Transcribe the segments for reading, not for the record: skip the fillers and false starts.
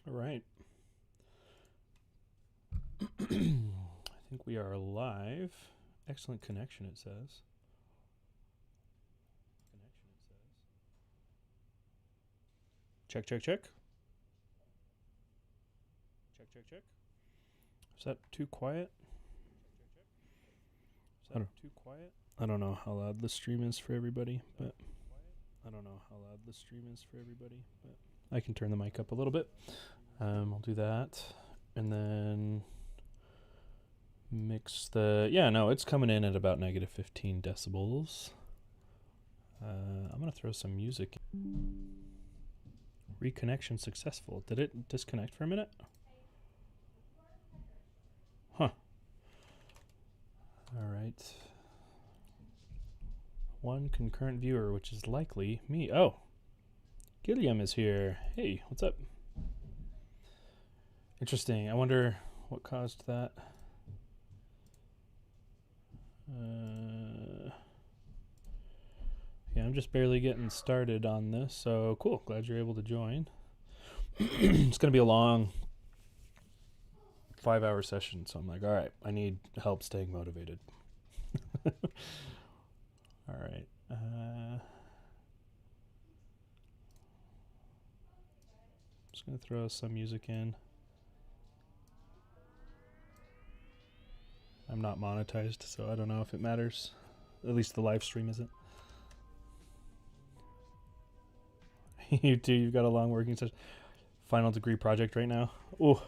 All right. I think we are live. Excellent connection, it says. Check, check, check. Check, check, check. Is that too quiet? Is that too quiet? I don't know how loud the stream is for everybody, but I can turn the mic up a little bit. I'll do that. And then mix the... Yeah, no, it's coming in at about negative 15 decibels. I'm going to throw some music. Reconnection successful. Did it disconnect for a minute? Huh. All right. One concurrent viewer, which is likely me. Oh, Gilliam is here. Hey, what's up? Interesting. I wonder what caused that. Yeah, I'm just barely getting started on this, so cool. Glad you're able to join. It's going to be a long 5-hour session, so I'm like, all right, I need help staying motivated. All right. Just going to throw some music in. I'm not monetized, so I don't know if it matters. At least the live stream isn't. You too, you've got a long working session. Final degree project right now. Oh,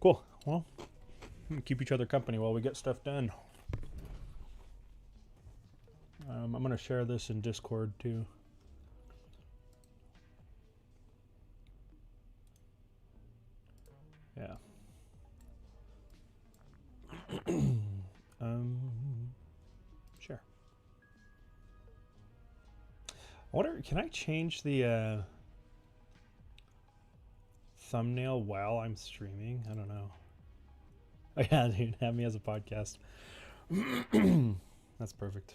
cool. Well, keep each other company while we get stuff done. I'm going to share this in Discord too. Yeah. Sure. I wonder, can I change the thumbnail while I'm streaming? I don't know. Oh yeah, dude, have me as a podcast. That's perfect.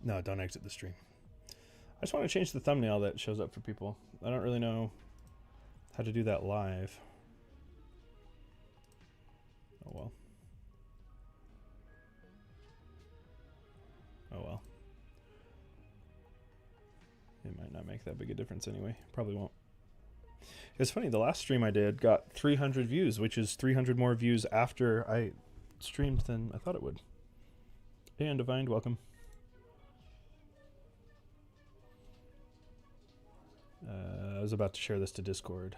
No, don't exit the stream. I just want to change the thumbnail that shows up for people. I don't really know how to do that live. Oh well. Oh well. It might not make that big a difference anyway. Probably won't. It's funny, the last stream I did got 300 views, which is 300 more views after I streamed than I thought it would. Hey, Undivined, welcome. I was about to share this to Discord.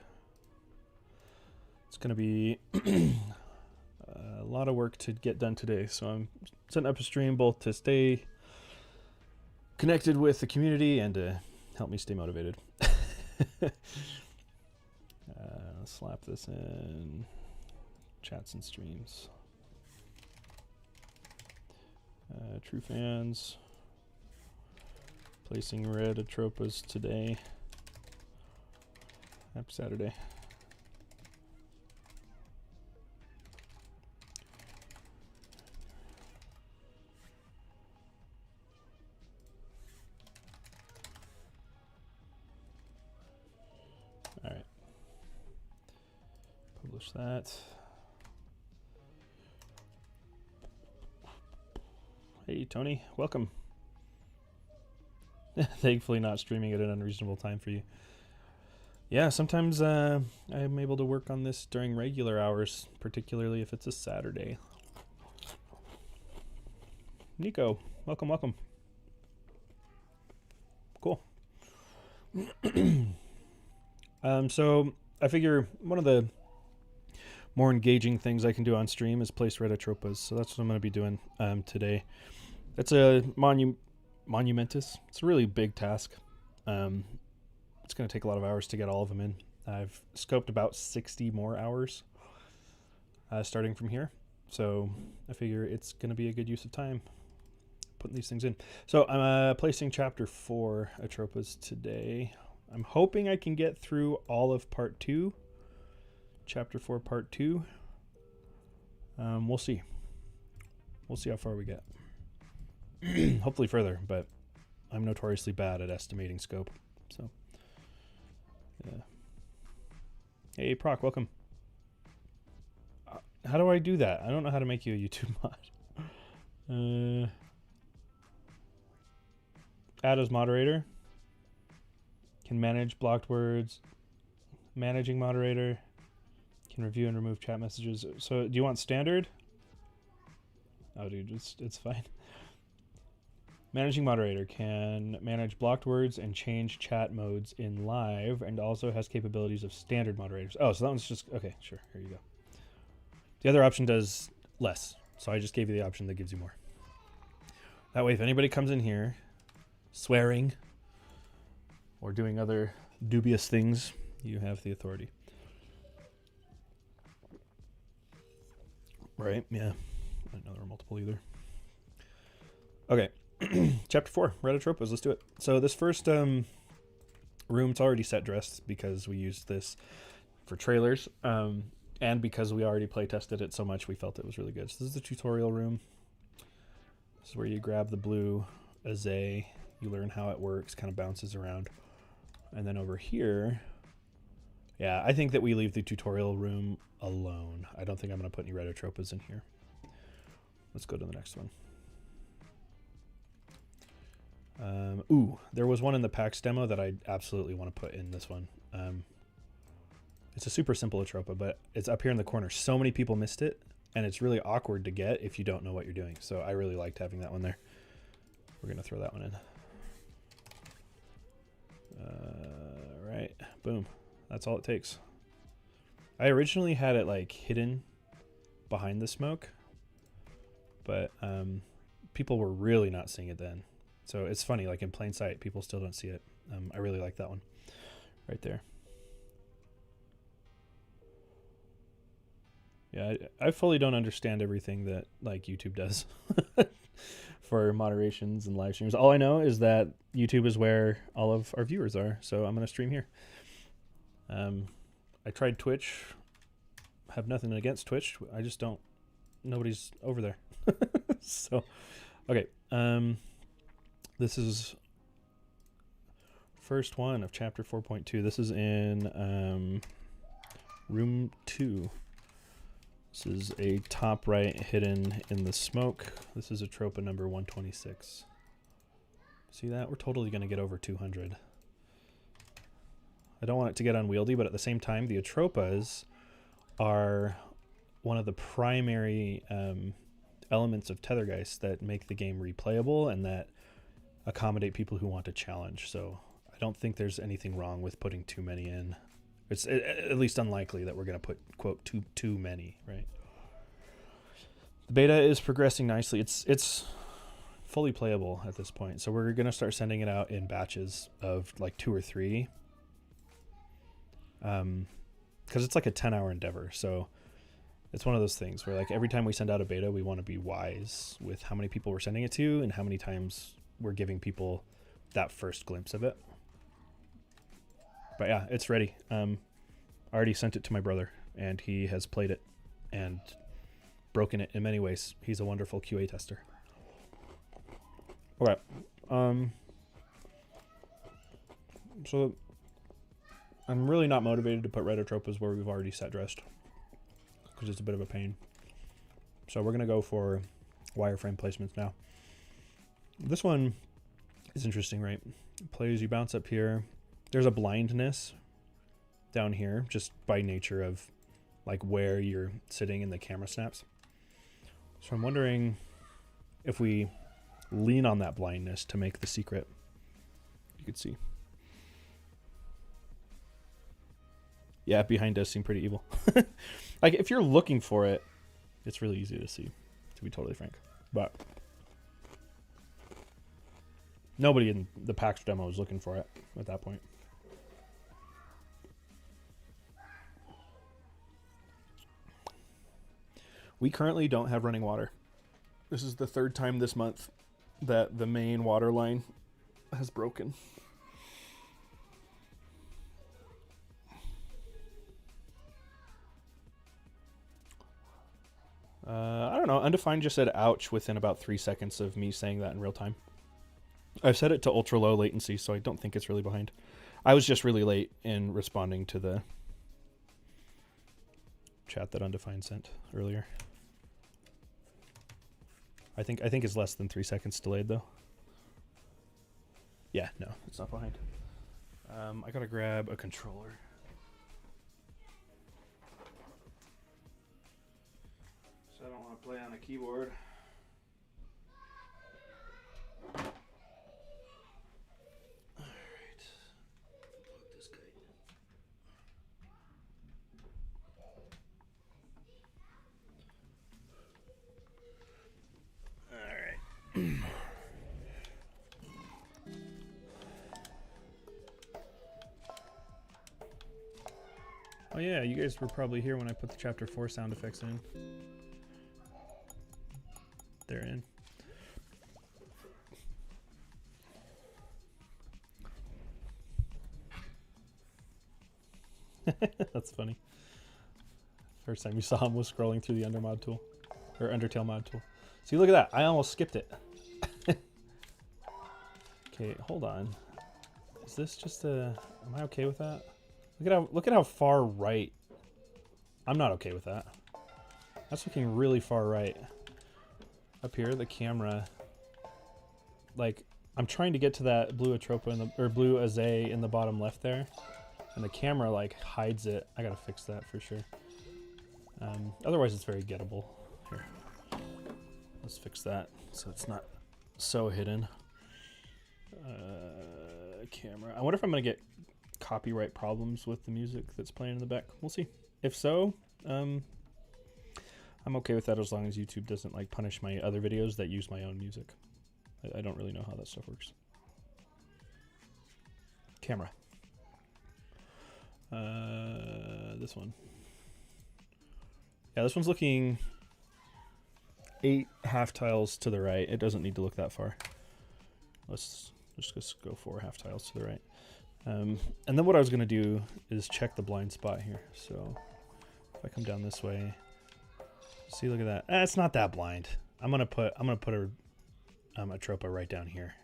It's going to be a lot of work to get done today, so I'm setting up a stream both to stay connected with the community and to help me stay motivated. Slap this in chats and streams. True fans placing red Atropas today. Happy Saturday. All right. Publish that. Hey, Tony, welcome. Thankfully not streaming at an unreasonable time for you. Yeah, sometimes I'm able to work on this during regular hours, particularly if it's a Saturday. Nico, welcome, welcome. Cool. So I figure one of the more engaging things I can do on stream is place red Atropas, so that's what I'm going to be doing today. It's a monumentous. It's a really big task. It's going to take a lot of hours to get all of them in. I've scoped about 60 more hours starting from here. So I figure it's going to be a good use of time putting these things in. So I'm placing chapter 4 Atropas today. I'm hoping I can get through all of part 2. Chapter 4 part 2. We'll see. We'll see how far we get. Hopefully further, but I'm notoriously bad at estimating scope. So, yeah. Hey, Proc, welcome. How do I do that? I don't know how to make you a YouTube mod. Add as moderator. Can manage blocked words. Managing moderator. Can review and remove chat messages. So, do you want standard? Oh, dude, it's fine. Managing moderator can manage blocked words and change chat modes in live, and also has capabilities of standard moderators. Oh, so that one's just okay. Sure, here you go. The other option does less, so I just gave you the option that gives you more. That way, if anybody comes in here swearing or doing other dubious things, you have the authority. Right? Yeah. I didn't know there were multiple either. Okay. Chapter 4, Red Atropas. Let's do it. So this first room, it's already set dressed because we used this for trailers. And because we already play tested it so much, we felt it was really good. So this is the tutorial room. This is where you grab the blue Azay. You learn how it works, kind of bounces around. And then over here, yeah, I think that we leave the tutorial room alone. I don't think I'm going to put any Red Atropas in here. Let's go to the next one. Ooh, there was one in the PAX demo that I absolutely want to put in this one. It's a super simple Atropa, but it's up here in the corner. So many people missed it, and it's really awkward to get if you don't know what you're doing. So I really liked having that one there. We're going to throw that one in. Right, boom. That's all it takes. I originally had it like hidden behind the smoke, but people were really not seeing it then. So it's funny, like in plain sight, people still don't see it. I really like that one right there. Yeah, I fully don't understand everything that like YouTube does for moderations and live streams. All I know is that YouTube is where all of our viewers are, so I'm gonna stream here. I tried Twitch. Have nothing against Twitch. I just don't. Nobody's over there. So, okay. This is first one of chapter 4.2. This is in room 2. This is a top right hidden in the smoke. This is Atropa number 126. See that? We're totally going to get over 200. I don't want it to get unwieldy, but at the same time, the Atropas are one of the primary elements of TetherGeist that make the game replayable and that accommodate people who want a challenge. So I don't think there's anything wrong with putting too many in. It's at least unlikely that we're going to put, quote, too many, right? The beta is progressing nicely. It's fully playable at this point. So we're going to start sending it out in batches of like 2 or 3. Because it's like a 10-hour endeavor. So it's one of those things where like every time we send out a beta, we want to be wise with how many people we're sending it to and how many times we're giving people that first glimpse of it. But yeah, it's ready. I already sent it to my brother, and he has played it and broken it in many ways. He's a wonderful QA tester. Okay. So I'm really not motivated to put red Atropas where we've already set dressed because it's a bit of a pain. So we're going to go for wireframe placements now. This one is interesting, right? It plays, you bounce up here. There's a blindness down here just by nature of like where you're sitting in the camera snaps. So I'm wondering if we lean on that blindness to make the secret. You could see. Yeah, behind does seem pretty evil. Like if you're looking for it, it's really easy to see, to be totally frank. But nobody in the PAX demo was looking for it at that point. We currently don't have running water. This is the 3rd time this month that the main water line has broken. I don't know. Undefined just said ouch within about 3 seconds of me saying that in real time. I've set it to ultra low latency, so I don't think it's really behind. I was just really late in responding to the chat that Undefined sent earlier. I think it's less than 3 seconds delayed though. Yeah, no, it's not behind. I gotta grab a controller. So I don't want to play on a keyboard. Alright. Plug this guy in. Alright. Oh yeah, you guys were probably here when I put the chapter 4 sound effects in. They're in. That's funny. First time you saw him was scrolling through the Undermod tool. Or Undertale mod tool. See, look at that. I almost skipped it. Okay, hold on. Is this just a... Am I okay with that? Look at how far right. I'm not okay with that. That's looking really far right. Up here, the camera. Like, I'm trying to get to that blue Atropa in the, or blue Azay in the bottom left there. And the camera like hides it. I gotta fix that for sure. Otherwise it's very gettable. Here. Let's fix that so it's not so hidden. Camera. I wonder if I'm gonna get copyright problems with the music that's playing in the back. We'll see. If so, I'm okay with that as long as YouTube doesn't like punish my other videos that use my own music. I don't really know how that stuff works. Camera. This one. Yeah, this one's looking 8 half tiles to the right. It doesn't need to look that far. Let's just go 4 half tiles to the right. And then what I was gonna do is check the blind spot here. So if I come down this way, see, look at that. It's not that blind. I'm gonna put a Atropa right down here.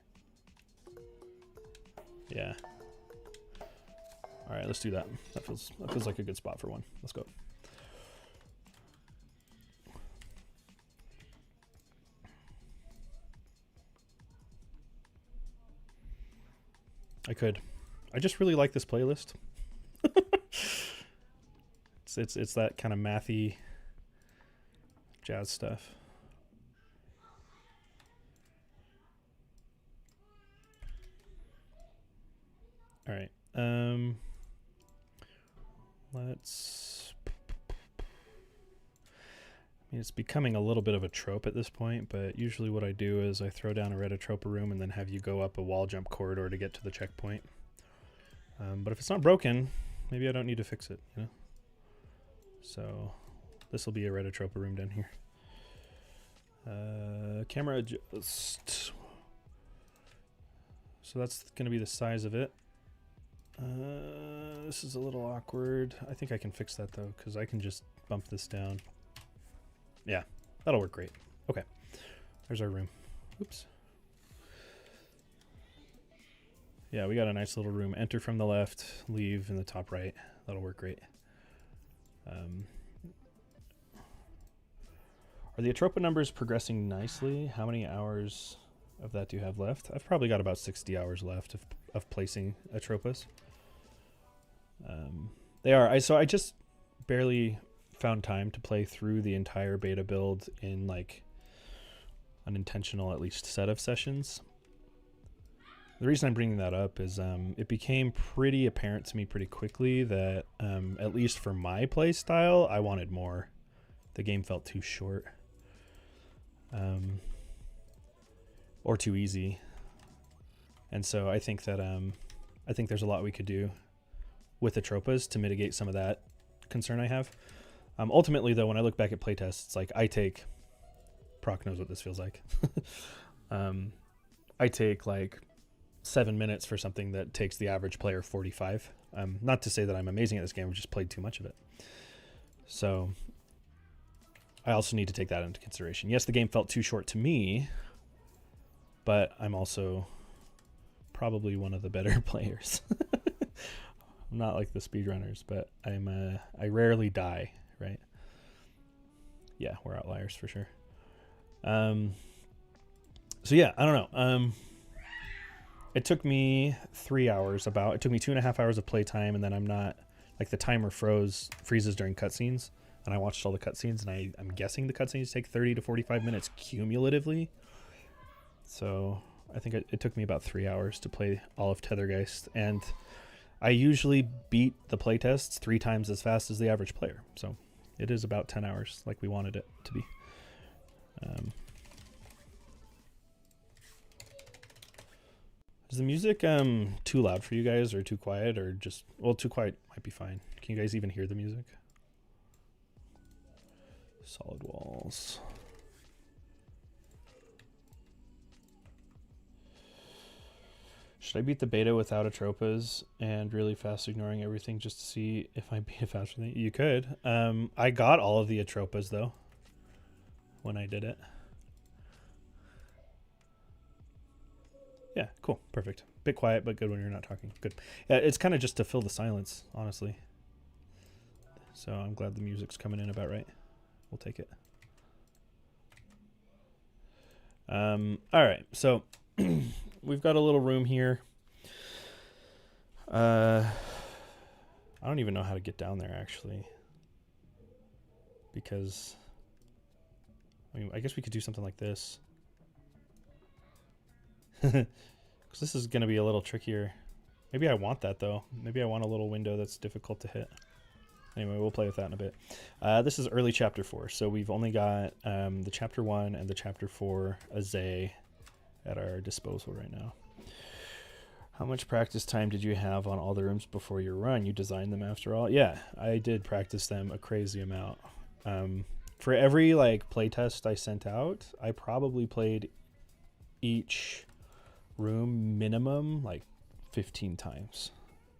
Yeah. All right, let's do that. That feels like a good spot for one. Let's go. I just really like this playlist. it's that kind of mathy jazz stuff. All right. Let's... I mean, it's becoming a little bit of a trope at this point, but usually what I do is I throw down a red Atropa room and then have you go up a wall jump corridor to get to the checkpoint. But if it's not broken, maybe I don't need to fix it, you know? So this will be a red Atropa room down here. Camera adjust. So that's going to be the size of it. This is a little awkward. I think I can fix that though, because I can just bump this down. Yeah, that'll work great. Okay, there's our room. Oops. Yeah, we got a nice little room. Enter from the left, leave in the top right. That'll work great. Are the Atropa numbers progressing nicely? How many hours of that do you have left? I've probably got about 60 hours left of placing Atropas. They are. So I just barely found time to play through the entire beta build in like an intentional at least set of sessions. The reason I'm bringing that up is it became pretty apparent to me pretty quickly that at least for my play style, I wanted more. The game felt too short. Or too easy. And so I think that I think there's a lot we could do with Atropas to mitigate some of that concern I have. Ultimately, though, when I look back at playtests, it's like I take... Proc knows what this feels like. I take like 7 minutes for something that takes the average player 45. Not to say that I'm amazing at this game, I've just played too much of it. So I also need to take that into consideration. Yes, the game felt too short to me, but I'm also probably one of the better players. I'm not like the speedrunners, but I rarely die, right? Yeah, we're outliers for sure. So yeah, I don't know. It took me 3 hours about. It took me 2.5 hours of playtime, and then I'm not like the timer freezes during cutscenes, and I watched all the cutscenes, and I'm guessing the cutscenes take 30 to 45 minutes cumulatively. So I think it took me about 3 hours to play all of TetherGeist, and I usually beat the playtests 3 times as fast as the average player. So it is about 10 hours, like we wanted it to be. Is the music too loud for you guys, or too quiet, or just, well, too quiet might be fine. Can you guys even hear the music? Solid walls. Should I beat the beta without Atropas and really fast ignoring everything just to see if I beat it faster than you could? I got all of the Atropas though when I did it. Yeah, cool, perfect. Bit quiet, but good when you're not talking. Good. Yeah, it's kind of just to fill the silence, honestly. So I'm glad the music's coming in about right. We'll take it. All right, so we've got a little room here. I don't even know how to get down there actually, because I mean, I guess we could do something like this. Because this is going to be a little trickier. Maybe I want that though. Maybe I want a little window that's difficult to hit. Anyway, we'll play with that in a bit. This is early chapter 4, so we've only got the chapter 1 and the chapter 4 Azay at our disposal right now. How much practice time did you have on all the rooms before your run? You designed them after all? Yeah, I did practice them a crazy amount. For every like playtest I sent out, I probably played each room minimum like 15 times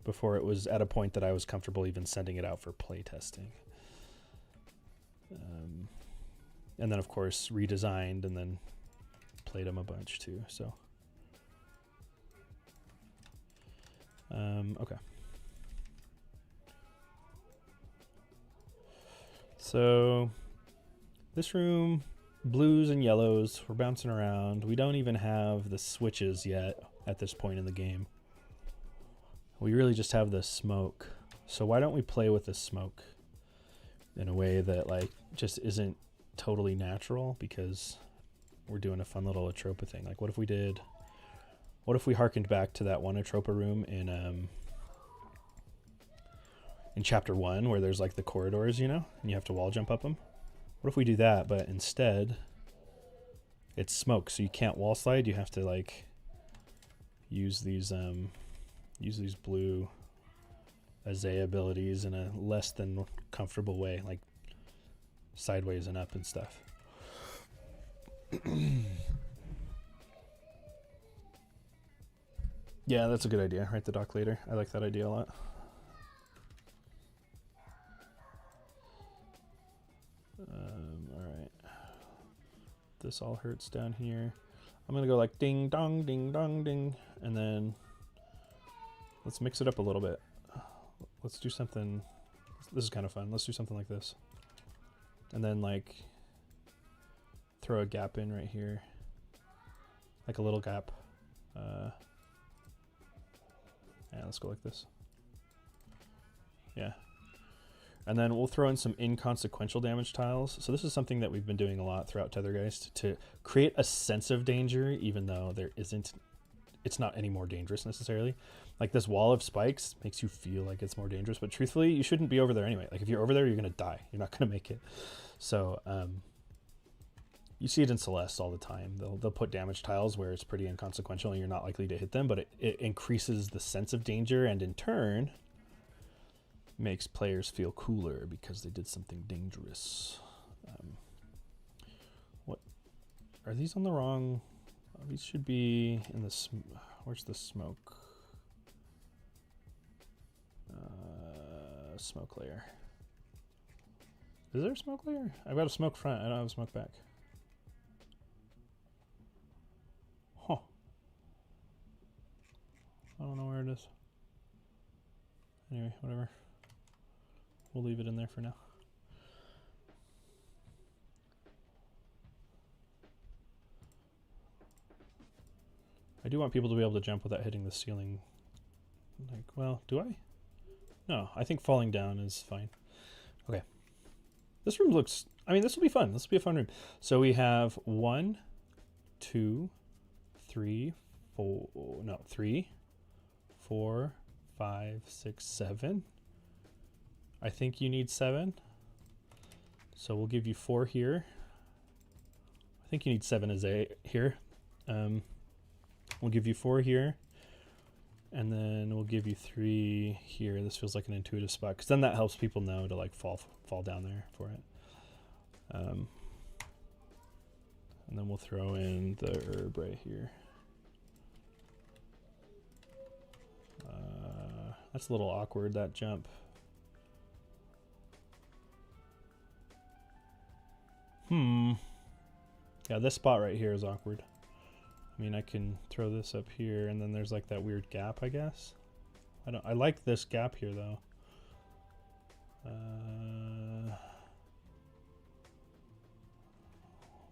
before it was at a point that I was comfortable even sending it out for playtesting. And then of course redesigned and then played them a bunch too, so okay. So this room, blues and yellows, we're bouncing around. We don't even have the switches yet at this point in the game. We really just have the smoke. So why don't we play with the smoke in a way that like just isn't totally natural, because we're doing a fun little Atropa thing. Like what if we harkened back to that one Atropa room in chapter 1 where there's like the corridors, you know, and you have to wall jump up them. What if we do that, but instead it's smoke, so you can't wall slide. You have to like use these blue Azay abilities in a less than comfortable way, like sideways and up and stuff. Yeah, that's a good idea. Write the doc later. I like that idea a lot. All right. This all hurts down here. I'm gonna go like ding dong, ding dong, ding, and then let's mix it up a little bit. Let's do something. This is kind of fun. Let's do something like this, and then like throw a gap in right here, like a little gap. Yeah, let's go like this. Yeah. And then we'll throw in some inconsequential damage tiles. So this is something that we've been doing a lot throughout TetherGeist to create a sense of danger, even though there isn't, it's not any more dangerous necessarily. Like this wall of spikes makes you feel like it's more dangerous, but truthfully, you shouldn't be over there anyway. Like if you're over there, you're gonna die. You're not gonna make it. So you see it in Celeste all the time. They'll put damage tiles where it's pretty inconsequential and you're not likely to hit them, but it increases the sense of danger, and in turn makes players feel cooler because they did something dangerous. What are these on the wrong? These should be in the where's the smoke? Smoke layer. Is there a smoke layer? I've got a smoke front. I don't have a smoke back. Huh. I don't know where it is. Anyway, whatever. We'll leave it in there for now. I do want people to be able to jump without hitting the ceiling. Like, well, do I? No, I think falling down is fine. Okay. This room looks, I mean, this will be fun. This will be a fun room. So we have 1, 2, 3, 4, no, 3, 4, 5, 6, 7. I think you need 7. So we'll give you 4 here. I think you need 7 as a here. We'll give you 4 here. And then we'll give you 3 here. This feels like an intuitive spot, because then that helps people know to like fall down there for it. And then we'll throw in the herb right here. That's a little awkward, that jump. Yeah, this spot right here is awkward. I mean, I can throw this up here, and then there's like that weird gap, I guess. I like this gap here though.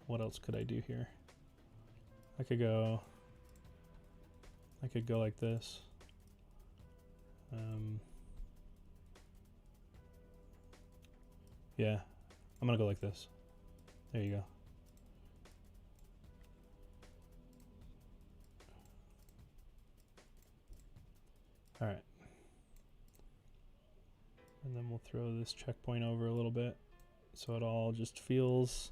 What else could I do here? I could go like this. Yeah, I'm gonna go like this. There you go. All right. And then we'll throw this checkpoint over a little bit so it all just feels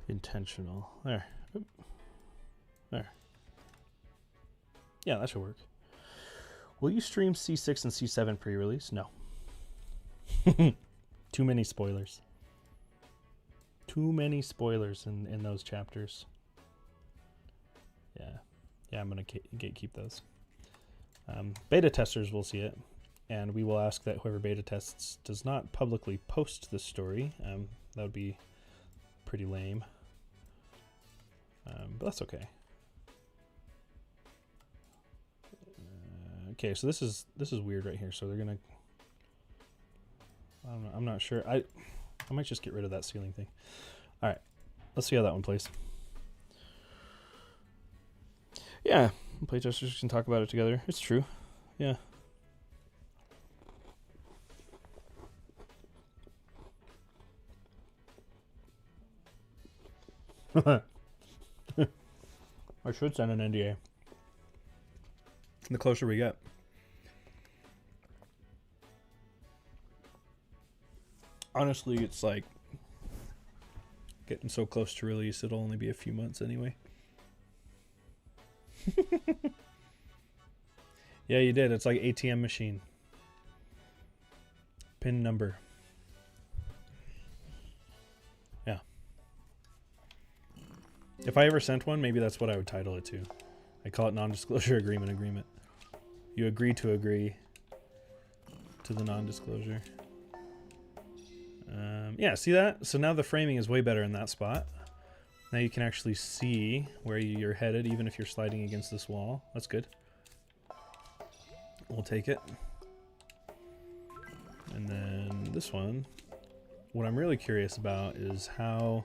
intentional. There. Oop. There. Yeah, that should work. Will you stream C6 and C7 pre-release? No. Too many spoilers. Too many spoilers in those chapters. Yeah. Yeah, I'm going to gatekeep those. Beta testers will see it, and we will ask that whoever beta tests does not publicly post this story. That would be pretty lame. But that's okay. Okay, so this is weird right here. So they're gonna, I don't know, I'm not sure. I might just get rid of that ceiling thing. All right, let's see how that one plays. Yeah, playtesters can talk about it together. It's true. Yeah. I should send an NDA. The closer we get. Honestly, it's like getting so close to release, it'll only be a few months anyway. Yeah, you did. It's like ATM machine. PIN number. Yeah. If I ever sent one, maybe that's what I would title it to. I call it non-disclosure agreement. You agree to the non-disclosure. Yeah, see that? So now the framing is way better in that spot. Now you can actually see where you're headed, even if you're sliding against this wall. That's good. We'll take it. And then this one, what I'm really curious about is how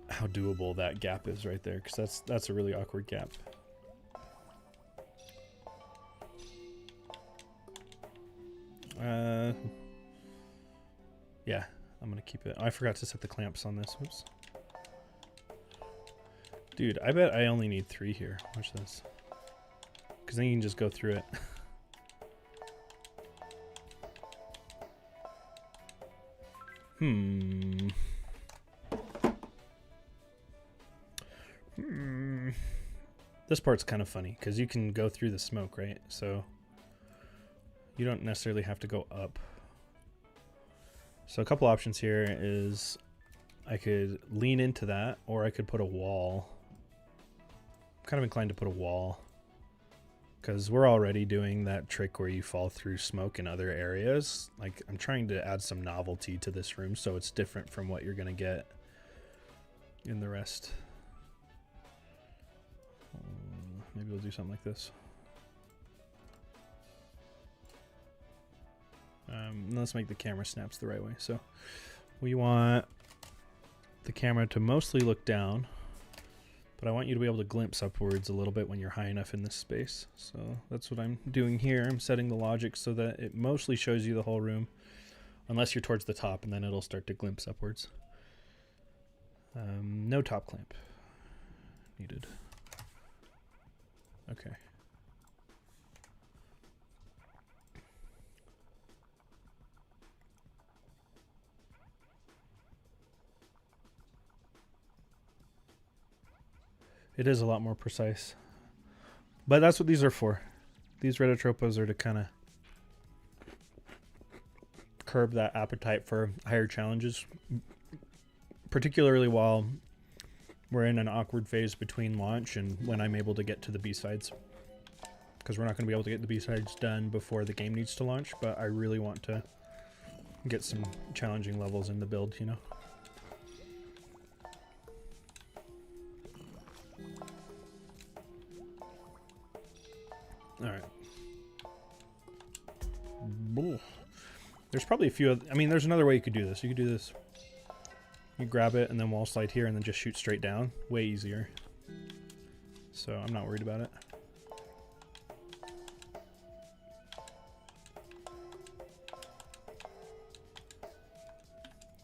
doable that gap is right there, because that's a really awkward gap. Yeah, I'm gonna keep it. I forgot to set the clamps on this. Whoops. Dude, I bet I only need 3 here. Watch this. Because then you can just go through it. This part's kind of funny because you can go through the smoke, right? So you don't necessarily have to go up. So a couple options here is I could lean into that, or I could put a wall. I'm kind of inclined to put a wall because we're already doing that trick where you fall through smoke in other areas. Like, I'm trying to add some novelty to this room so it's different from what you're gonna get in the rest. maybe we'll do something like this. Let's make the camera snaps the right way. So we want the camera to mostly look down, but I want you to be able to glimpse upwards a little bit when you're high enough in this space. So that's what I'm doing here. I'm setting the logic so that it mostly shows you the whole room, unless you're towards the top, and then it'll start to glimpse upwards. No top clamp needed. Okay. It is a lot more precise. But that's what these are for. These red Atropas are to kind of curb that appetite for higher challenges, particularly while we're in an awkward phase between launch and when I'm able to get to the B-sides. Because we're not going to be able to get the B-sides done before the game needs to launch, but I really want to get some challenging levels in the build, you know? Alright. There's probably a few I mean, there's another way you could do this. You could do this. You grab it and then wall slide here and then just shoot straight down. Way easier. So I'm not worried about it.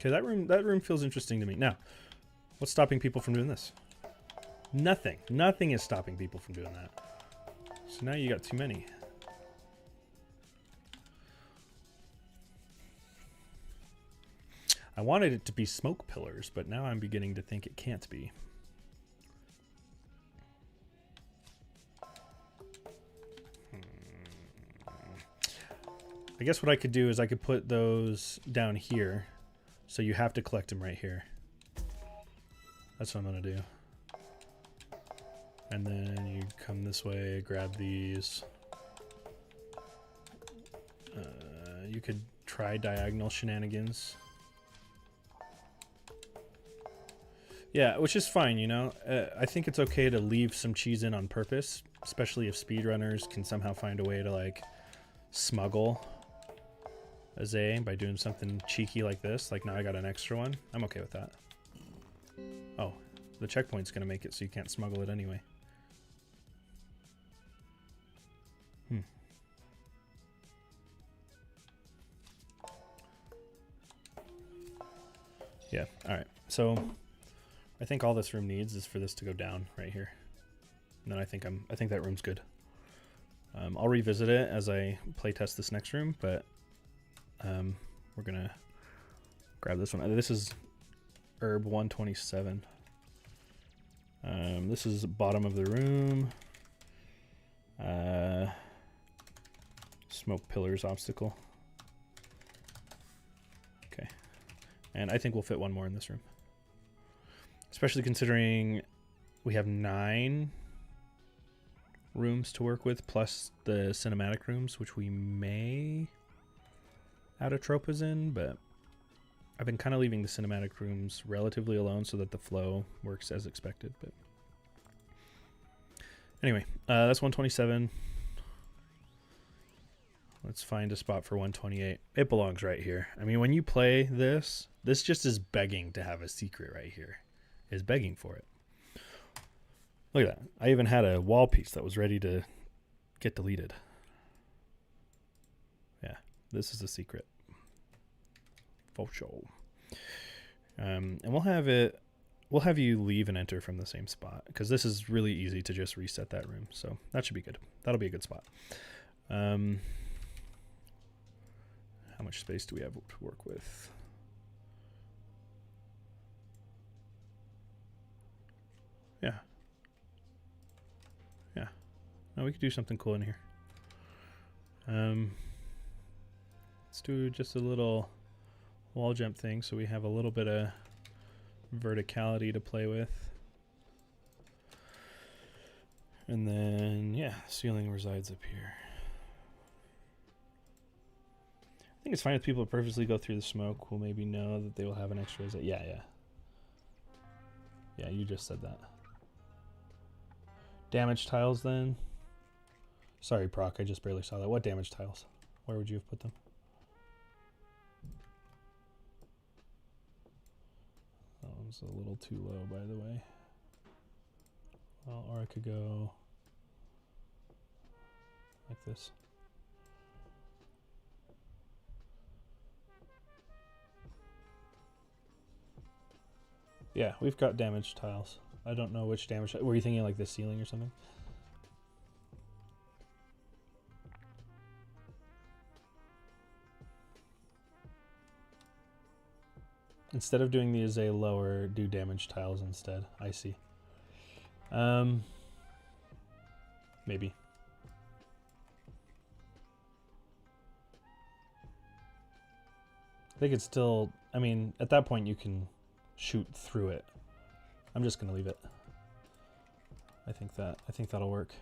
Okay, that room feels interesting to me. Now, what's stopping people from doing this? Nothing. Nothing is stopping people from doing that. So now you got too many. I wanted it to be smoke pillars, but now I'm beginning to think it can't be. I guess what I could do is I could put those down here, so you have to collect them right here. That's what I'm gonna do. And then you come this way, grab these. You could try diagonal shenanigans. Yeah, which is fine, you know. I think it's okay to leave some cheese in on purpose, especially if speedrunners can somehow find a way to, like, smuggle a Zay by doing something cheeky like this. Like, now I got an extra one. I'm okay with that. Oh, the checkpoint's going to make it so you can't smuggle it anyway. Yeah, alright. So I think all this room needs is for this to go down right here. And then I think that room's good. I'll revisit it as I playtest this next room, but we're gonna grab this one. This is herb 127. This is bottom of the room. Smoke pillars obstacle. Okay. And I think we'll fit one more in this room. Especially considering we have 9 rooms to work with, plus the cinematic rooms, which we may add Atropas in, but I've been kind of leaving the cinematic rooms relatively alone so that the flow works as expected. But anyway, that's 127. Let's find a spot for 128. It belongs right here. I mean, when you play this, this just is begging to have a secret right here. Is begging for it. Look at that. I even had a wall piece that was ready to get deleted. Yeah, this is a secret. For sure. And we'll have you leave and enter from the same spot, because this is really easy to just reset that room. So that should be good. That'll be a good spot. How much space do we have to work with? Yeah. Yeah. No, we could do something cool in here. Let's do just a little wall jump thing so we have a little bit of verticality to play with. And then, yeah, ceiling resides up here. I think it's fine if people purposely go through the smoke. We'll maybe know that they will have an extra. Yeah, yeah. Yeah, you just said that. Damage tiles then. Sorry, Proc, I just barely saw that. What damage tiles? Where would you have put them? That one's a little too low, by the way. Well, or I could go like this. Yeah, we've got damage tiles. I don't know which damage. Were you thinking like the ceiling or something? Instead of doing the Azay lower, do damage tiles instead. I see. Maybe. I think it's still, I mean, at that point you can shoot through it. I'm just gonna leave it. I think that'll work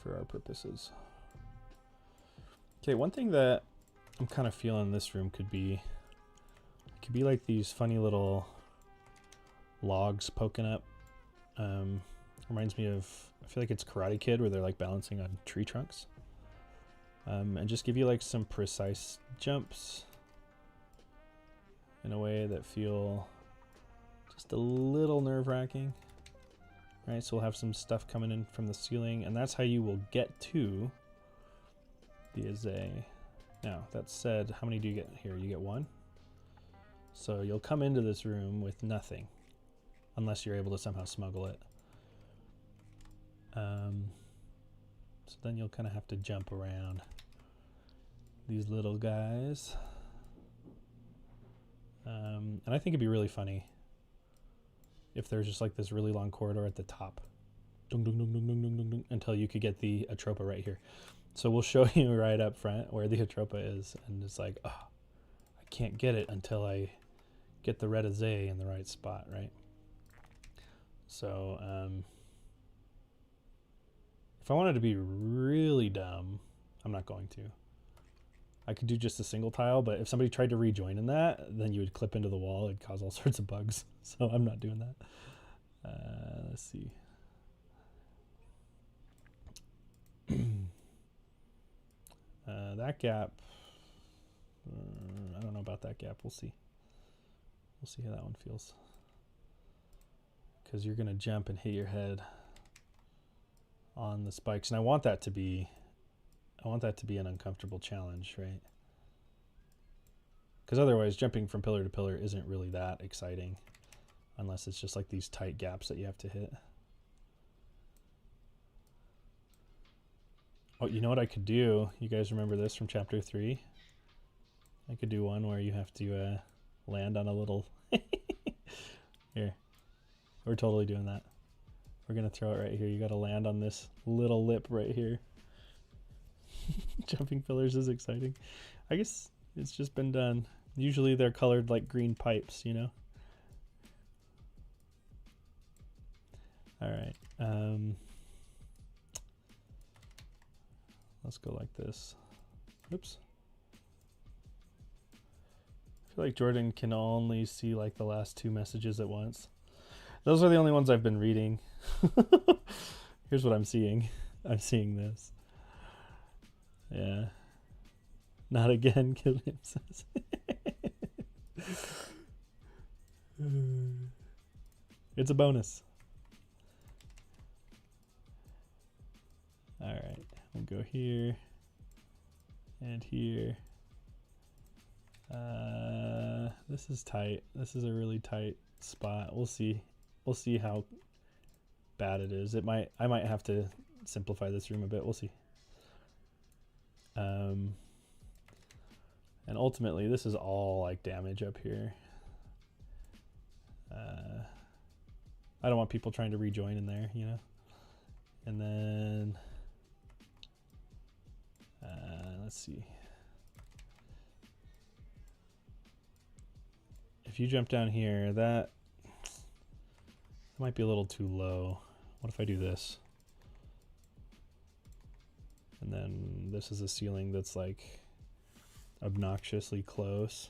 for our purposes. Okay, one thing that I'm kind of feeling this room could be like these funny little logs poking up. Reminds me of, I feel like it's Karate Kid where they're like balancing on tree trunks. And just give you like some precise jumps in a way that feel just a little nerve-wracking. Right, so we'll have some stuff coming in from the ceiling, and that's how you will get to the Azay. Now, that said, how many do you get here? You get one. So you'll come into this room with nothing, unless you're able to somehow smuggle it. So then you'll kind of have to jump around these little guys. And I think it'd be really funny if there's just like this really long corridor at the top, dung, dung, dung, dung, dung, dung, dung, dung, until you could get the Atropa right here. So we'll show you right up front where the Atropa is, and it's like, oh, I can't get it until I get the red Azay in the right spot, right? So if I wanted to be really dumb, I'm not going to. I could do just a single tile, but if somebody tried to rejoin in that, then you would clip into the wall. It'd cause all sorts of bugs. So I'm not doing that. Let's see. That gap, I don't know about that gap. We'll see. We'll see how that one feels. Because you're going to jump and hit your head on the spikes. And I want that to be an uncomfortable challenge, right? Because otherwise jumping from pillar to pillar isn't really that exciting unless it's just like these tight gaps that you have to hit. Oh, you know what I could do? You guys remember this from chapter 3? I could do one where you have to land on a little... Here. We're totally doing that. We're going to throw it right here. You got to land on this little lip right here. Jumping pillars is exciting. I guess it's just been done. Usually they're colored like green pipes, you know? All right. Let's go like this. Oops. I feel like Jordan can only see like the last 2 messages at once. Those are the only ones I've been reading. Here's what I'm seeing. I'm seeing this. Yeah. Not again, Killiam says. It's a bonus. All right. We'll go here and here. This is tight. This is a really tight spot. We'll see. We'll see how bad it is. I might have to simplify this room a bit. We'll see. And ultimately, this is all like damage up here. I don't want people trying to rejoin in there, you know. And then let's see. If you jump down here, that might be a little too low. What if I do this? And then this is a ceiling that's like obnoxiously close.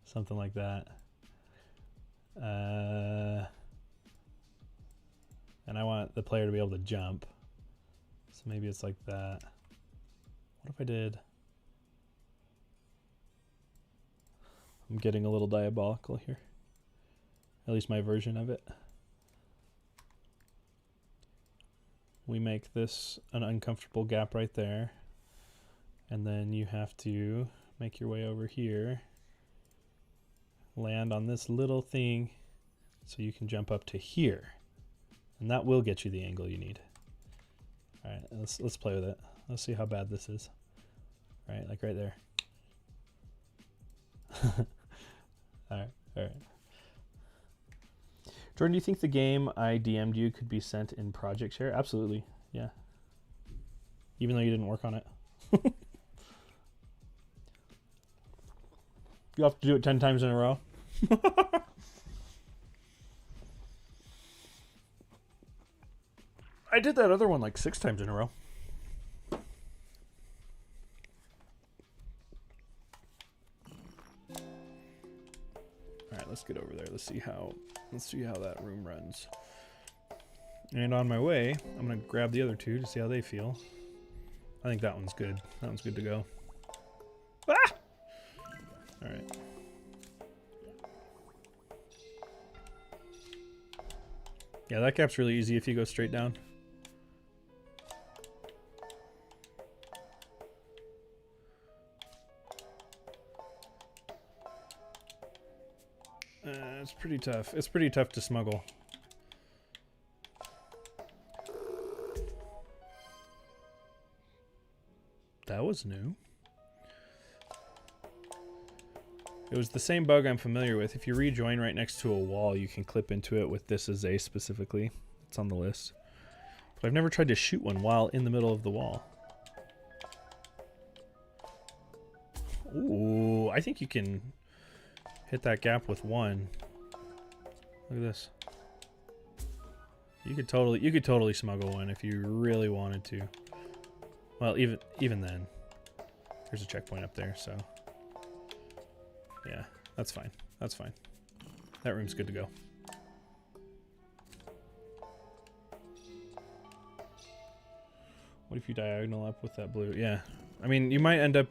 Something like that. the player to be able to jump. So maybe it's like that. What if I did? I'm getting a little diabolical here. At least my version of it. We make this an uncomfortable gap right there. And then you have to make your way over here. Land on this little thing so you can jump up to here. And that will get you the angle you need. All right, let's play with it. Let's see how bad this is. All right, like right there. All right. Jordan, do you think the game I DM'd you could be sent in project share? Absolutely, yeah. Even though you didn't work on it. You have to do it 10 times in a row. I did that other one like 6 times in a row. All right, let's get over there. Let's see how that room runs. And on my way, I'm gonna grab the other two to see how they feel. I think that one's good. That one's good to go. Ah! All right. Yeah, that gap's really easy if you go straight down. It's pretty tough. It's pretty tough to smuggle. That was new. It was the same bug I'm familiar with. If you rejoin right next to a wall, you can clip into it with this as a specifically. It's on the list. But I've never tried to shoot one while in the middle of the wall. Ooh, I think you can hit that gap with one. Look at this. You could totally smuggle one if you really wanted to. Well, even then, there's a checkpoint up there, so yeah, that's fine. That's fine. That room's good to go. What if you diagonal up with that blue? Yeah, I mean, you might end up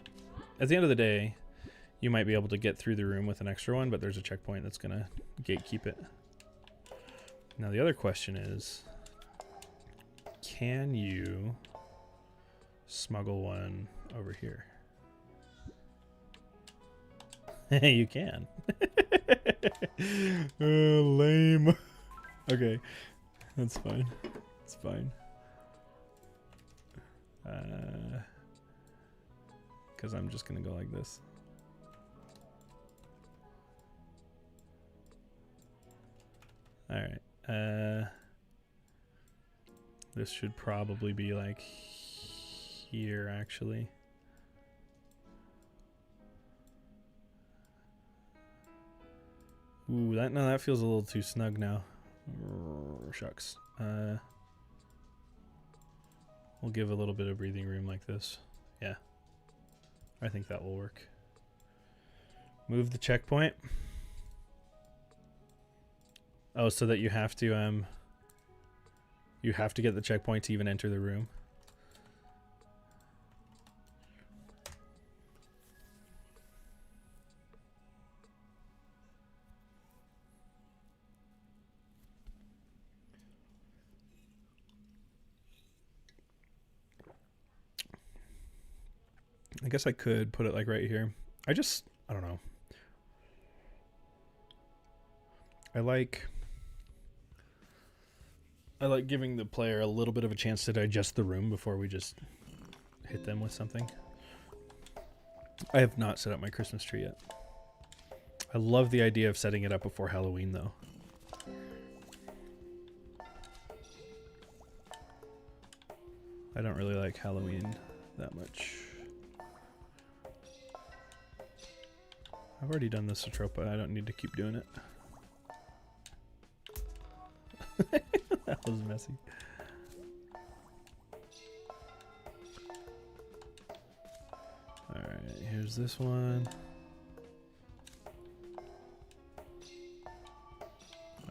at the end of the day, you might be able to get through the room with an extra one, but there's a checkpoint that's gonna gatekeep it. Now the other question is, can you smuggle one over here? You can. Lame. Okay, that's fine. It's fine. Because I'm just gonna go like this. All right. This should probably be like here, actually. Ooh, that feels a little too snug now. Shucks. We'll give a little bit of breathing room like this. Yeah, I think that will work. Move the checkpoint. Oh, so that you have to get the checkpoint to even enter the room. I guess I could put it like right here. I don't know. I like giving the player a little bit of a chance to digest the room before we just hit them with something. I have not set up my Christmas tree yet. I love the idea of setting it up before Halloween, though. I don't really like Halloween that much. I've already done this Atropa. I don't need to keep doing it. That was messy. Alright, here's this one.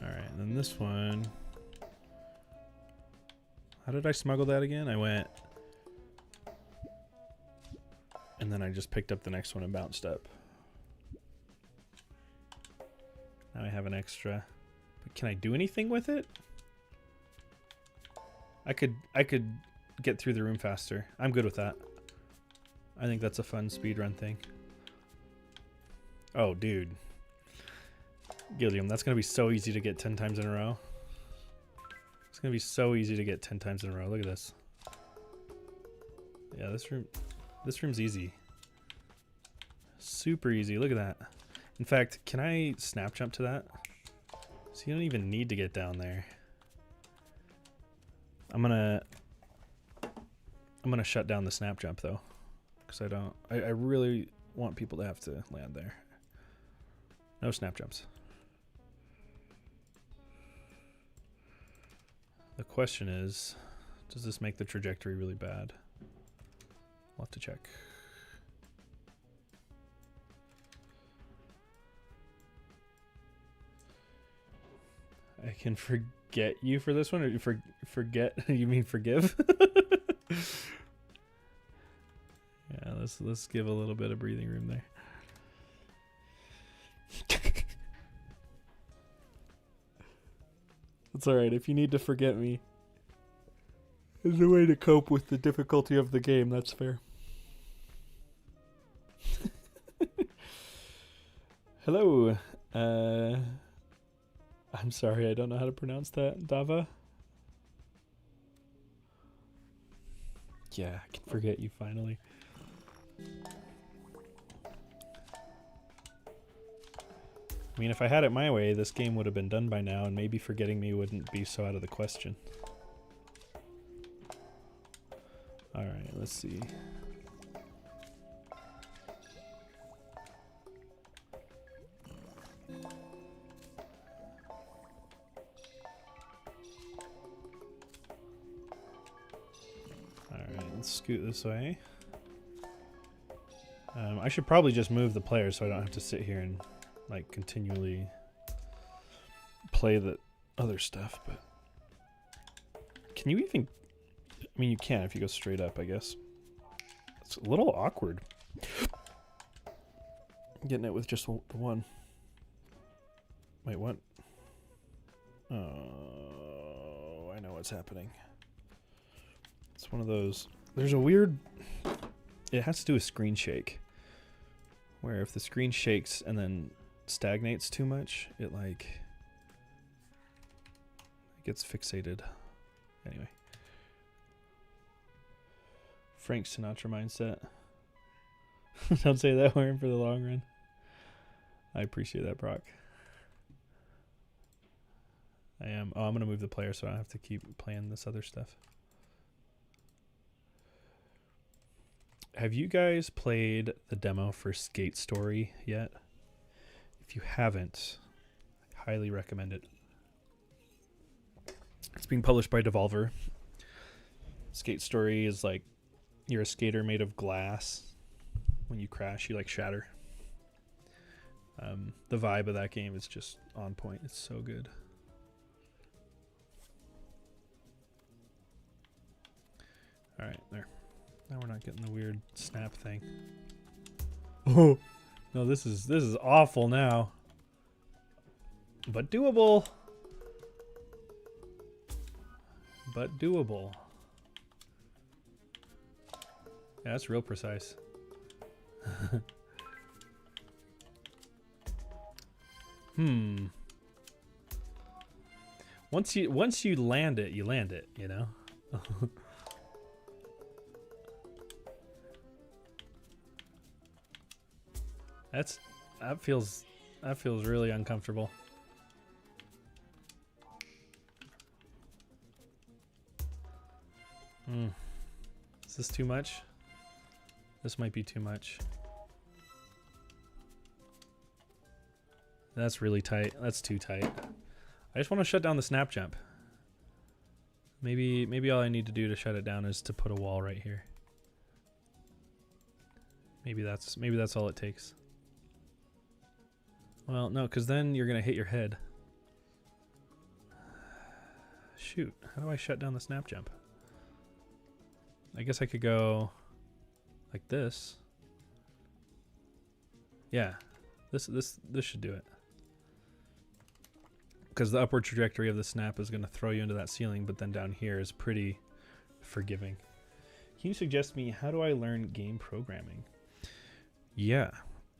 Alright, and then this one. How did I smuggle that again? I went... And then I just picked up the next one and bounced up. Now I have an extra. But can I do anything with it? I could get through the room faster. I'm good with that. I think that's a fun speedrun thing. Oh, dude. Gilliam, that's going to be so easy to get 10 times in a row. It's going to be so easy to get 10 times in a row. Look at this. Yeah, this room's easy. Super easy. Look at that. In fact, can I snap jump to that? So you don't even need to get down there. I'm gonna shut down the snap jump though, because I really want people to have to land there. No snap jumps. The question is, does this make the trajectory really bad? I'll have to check. I can forget you for this one, or you forget? You mean forgive? Yeah, let's give a little bit of breathing room there. It's all right if you need to forget me. There's a way to cope with the difficulty of the game. That's fair. Hello. I'm sorry, I don't know how to pronounce that. Dava? Yeah, I can forget you finally. I mean, if I had it my way, this game would have been done by now, and maybe forgetting me wouldn't be so out of the question. Alright, let's see. Let's scoot this way. I should probably just move the player so I don't have to sit here and like continually play the other stuff, but can you even... I mean, you can if you go straight up, I guess. It's a little awkward getting it with just the one. Wait, what? Oh, I know what's happening. It's one of those... There's a weird... It has to do with screen shake. Where if the screen shakes and then stagnates too much, it gets fixated. Anyway. Frank Sinatra mindset. Don't say that, we're in for the long run. I appreciate that, Brock. I am... Oh, I'm going to move the player so I don't have to keep playing this other stuff. Have you guys played the demo for Skate Story yet? If you haven't, I highly recommend it. It's being published by Devolver. Skate Story is like you're a skater made of glass. When you crash, you like shatter. The vibe of that game is just on point. It's so good. All right, there. Now we're not getting the weird snap thing. Oh no, this is awful now. But doable. But doable. Yeah, that's real precise. Once you land it, you know? That feels really uncomfortable. Is this too much? This might be too much. That's really tight. That's too tight. I just want to shut down the snap jump. Maybe all I need to do to shut it down is to put a wall right here. Maybe that's all it takes. Well, no, because then you're going to hit your head. Shoot, how do I shut down the snap jump? I guess I could go like this. Yeah, this should do it. Because the upward trajectory of the snap is going to throw you into that ceiling, but then down here is pretty forgiving. Can you suggest me, how do I learn game programming? Yeah,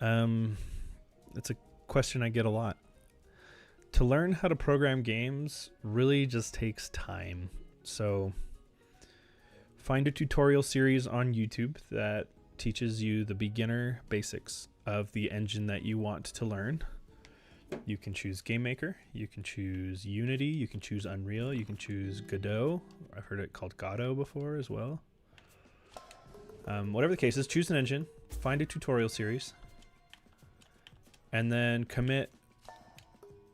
it's a question I get a lot. To learn how to program games really just takes time. So find a tutorial series on YouTube that teaches you the beginner basics of the engine that you want to learn. You can choose GameMaker, you can choose Unity, you can choose Unreal, you can choose Godot. I've heard it called Godot before as well. Whatever the case is, choose an engine, find a tutorial series, and then commit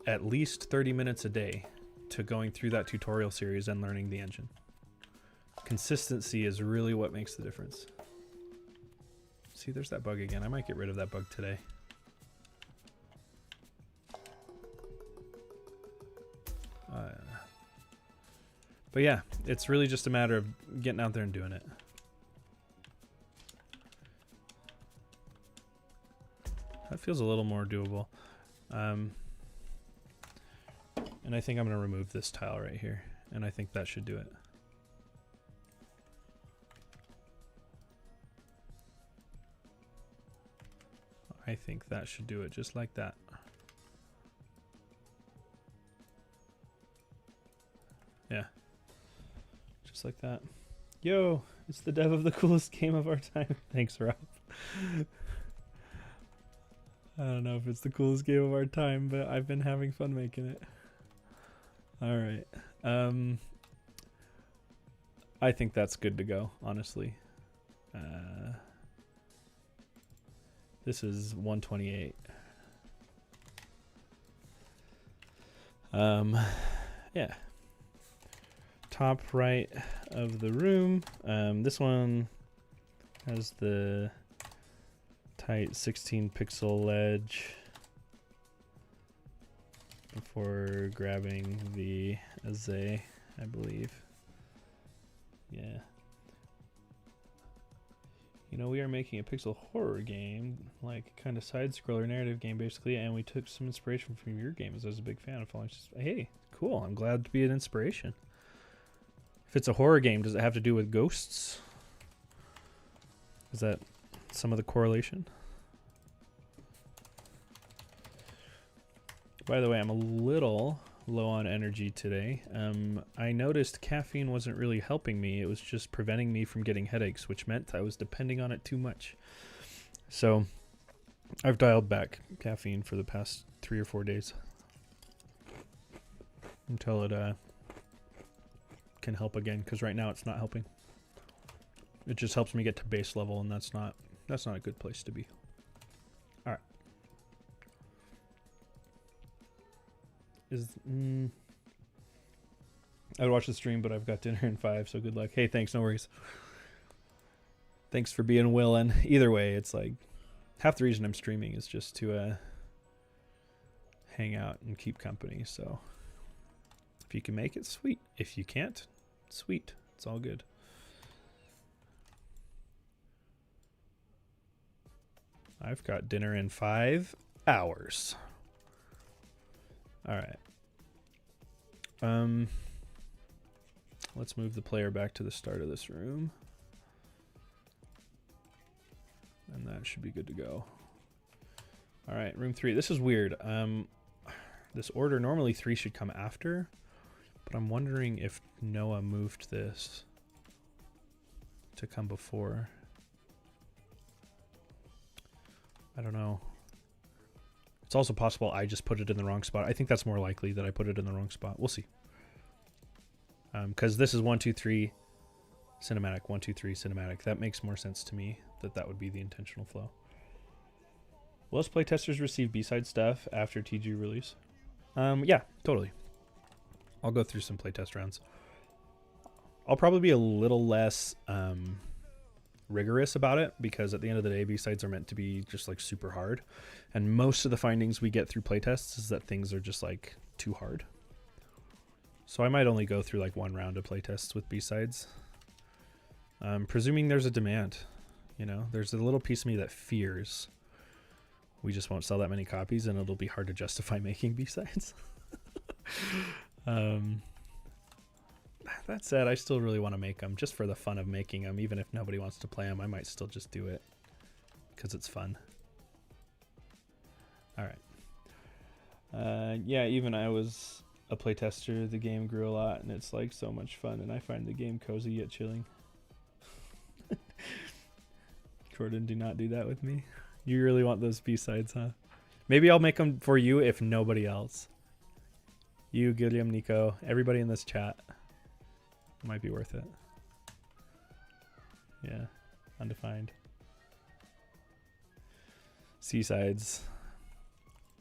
at least 30 minutes a day to going through that tutorial series and learning the engine. Consistency is really what makes the difference. See, there's that bug again. I might get rid of that bug today. But yeah, it's really just a matter of getting out there and doing it. That feels a little more doable. And I think I'm going to remove this tile right here. And I think that should do it. I think that should do it just like that. Yeah. Just like that. Yo, it's the dev of the coolest game of our time. Thanks, Rob. I don't know if it's the coolest game of our time, but I've been having fun making it. All right. I think that's good to go, honestly. This is 128. Yeah. Top right of the room. This one has the tight 16 pixel ledge before grabbing the Azay, I believe. Yeah. You know, we are making a pixel horror game, like kind of side-scroller narrative game, basically, and we took some inspiration from your games. I was a big fan of following. Hey, cool. I'm glad to be an inspiration. If it's a horror game, does it have to do with ghosts? Is that some of the correlation? By the way, I'm a little low on energy today. I noticed caffeine wasn't really helping me. It was just preventing me from getting headaches, which meant I was depending on it too much. So I've dialed back caffeine for the past 3 or 4 days until it can help again, because right now it's not helping. It just helps me get to base level, and that's not a good place to be. All right. I would watch the stream, but I've got dinner in 5, so good luck. Hey, thanks, no worries. Thanks for being willing. Either way, it's like half the reason I'm streaming is just to hang out and keep company. So if you can make it, sweet. If you can't, sweet. It's all good. I've got dinner in 5 hours. All right. Let's move the player back to the start of this room. And that should be good to go. All right, room 3. This is weird. This order, normally 3 should come after, but I'm wondering if Noah moved this to come before. I don't know. It's also possible I just put it in the wrong spot. I think that's more likely that I put it in the wrong spot. We'll see. Because this is 1, 2, 3 cinematic, 1, 2, 3 cinematic. That makes more sense to me that would be the intentional flow. Will us playtesters receive B-side stuff after TG release? Yeah, totally. I'll go through some playtest rounds. I'll probably be a little less rigorous about it, because at the end of the day, B-sides are meant to be just like super hard, and most of the findings we get through playtests is that things are just like too hard. So I might only go through like 1 round of playtests with B-sides, Presuming there's a demand. You know, there's a little piece of me that fears we just won't sell that many copies and it'll be hard to justify making B-sides. That said, I still really want to make them just for the fun of making them. Even if nobody wants to play them, I might still just do it because it's fun. All right. Yeah, even I was a playtester. The game grew a lot and it's like so much fun and I find the game cozy yet chilling. Jordan, do not do that with me. You really want those B-sides, huh? Maybe I'll make them for you if nobody else. You, Gilliam, Nico, everybody in this chat. Might be worth it. Yeah, undefined. C-sides.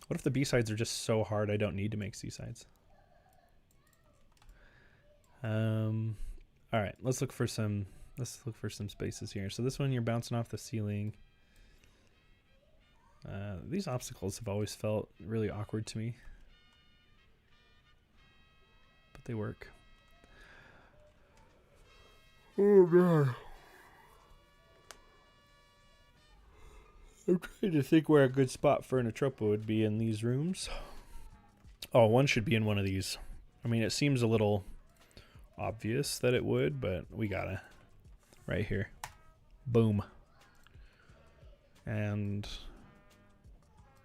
What if the B-sides are just so hard I don't need to make C-sides? All right, let's look for some spaces here. So this one you're bouncing off the ceiling. These obstacles have always felt really awkward to me, but they work. Oh god. I'm trying to think where a good spot for an Atropa would be in these rooms. Oh, one should be in one of these. I mean, it seems a little obvious that it would, but we gotta. Right here. Boom. And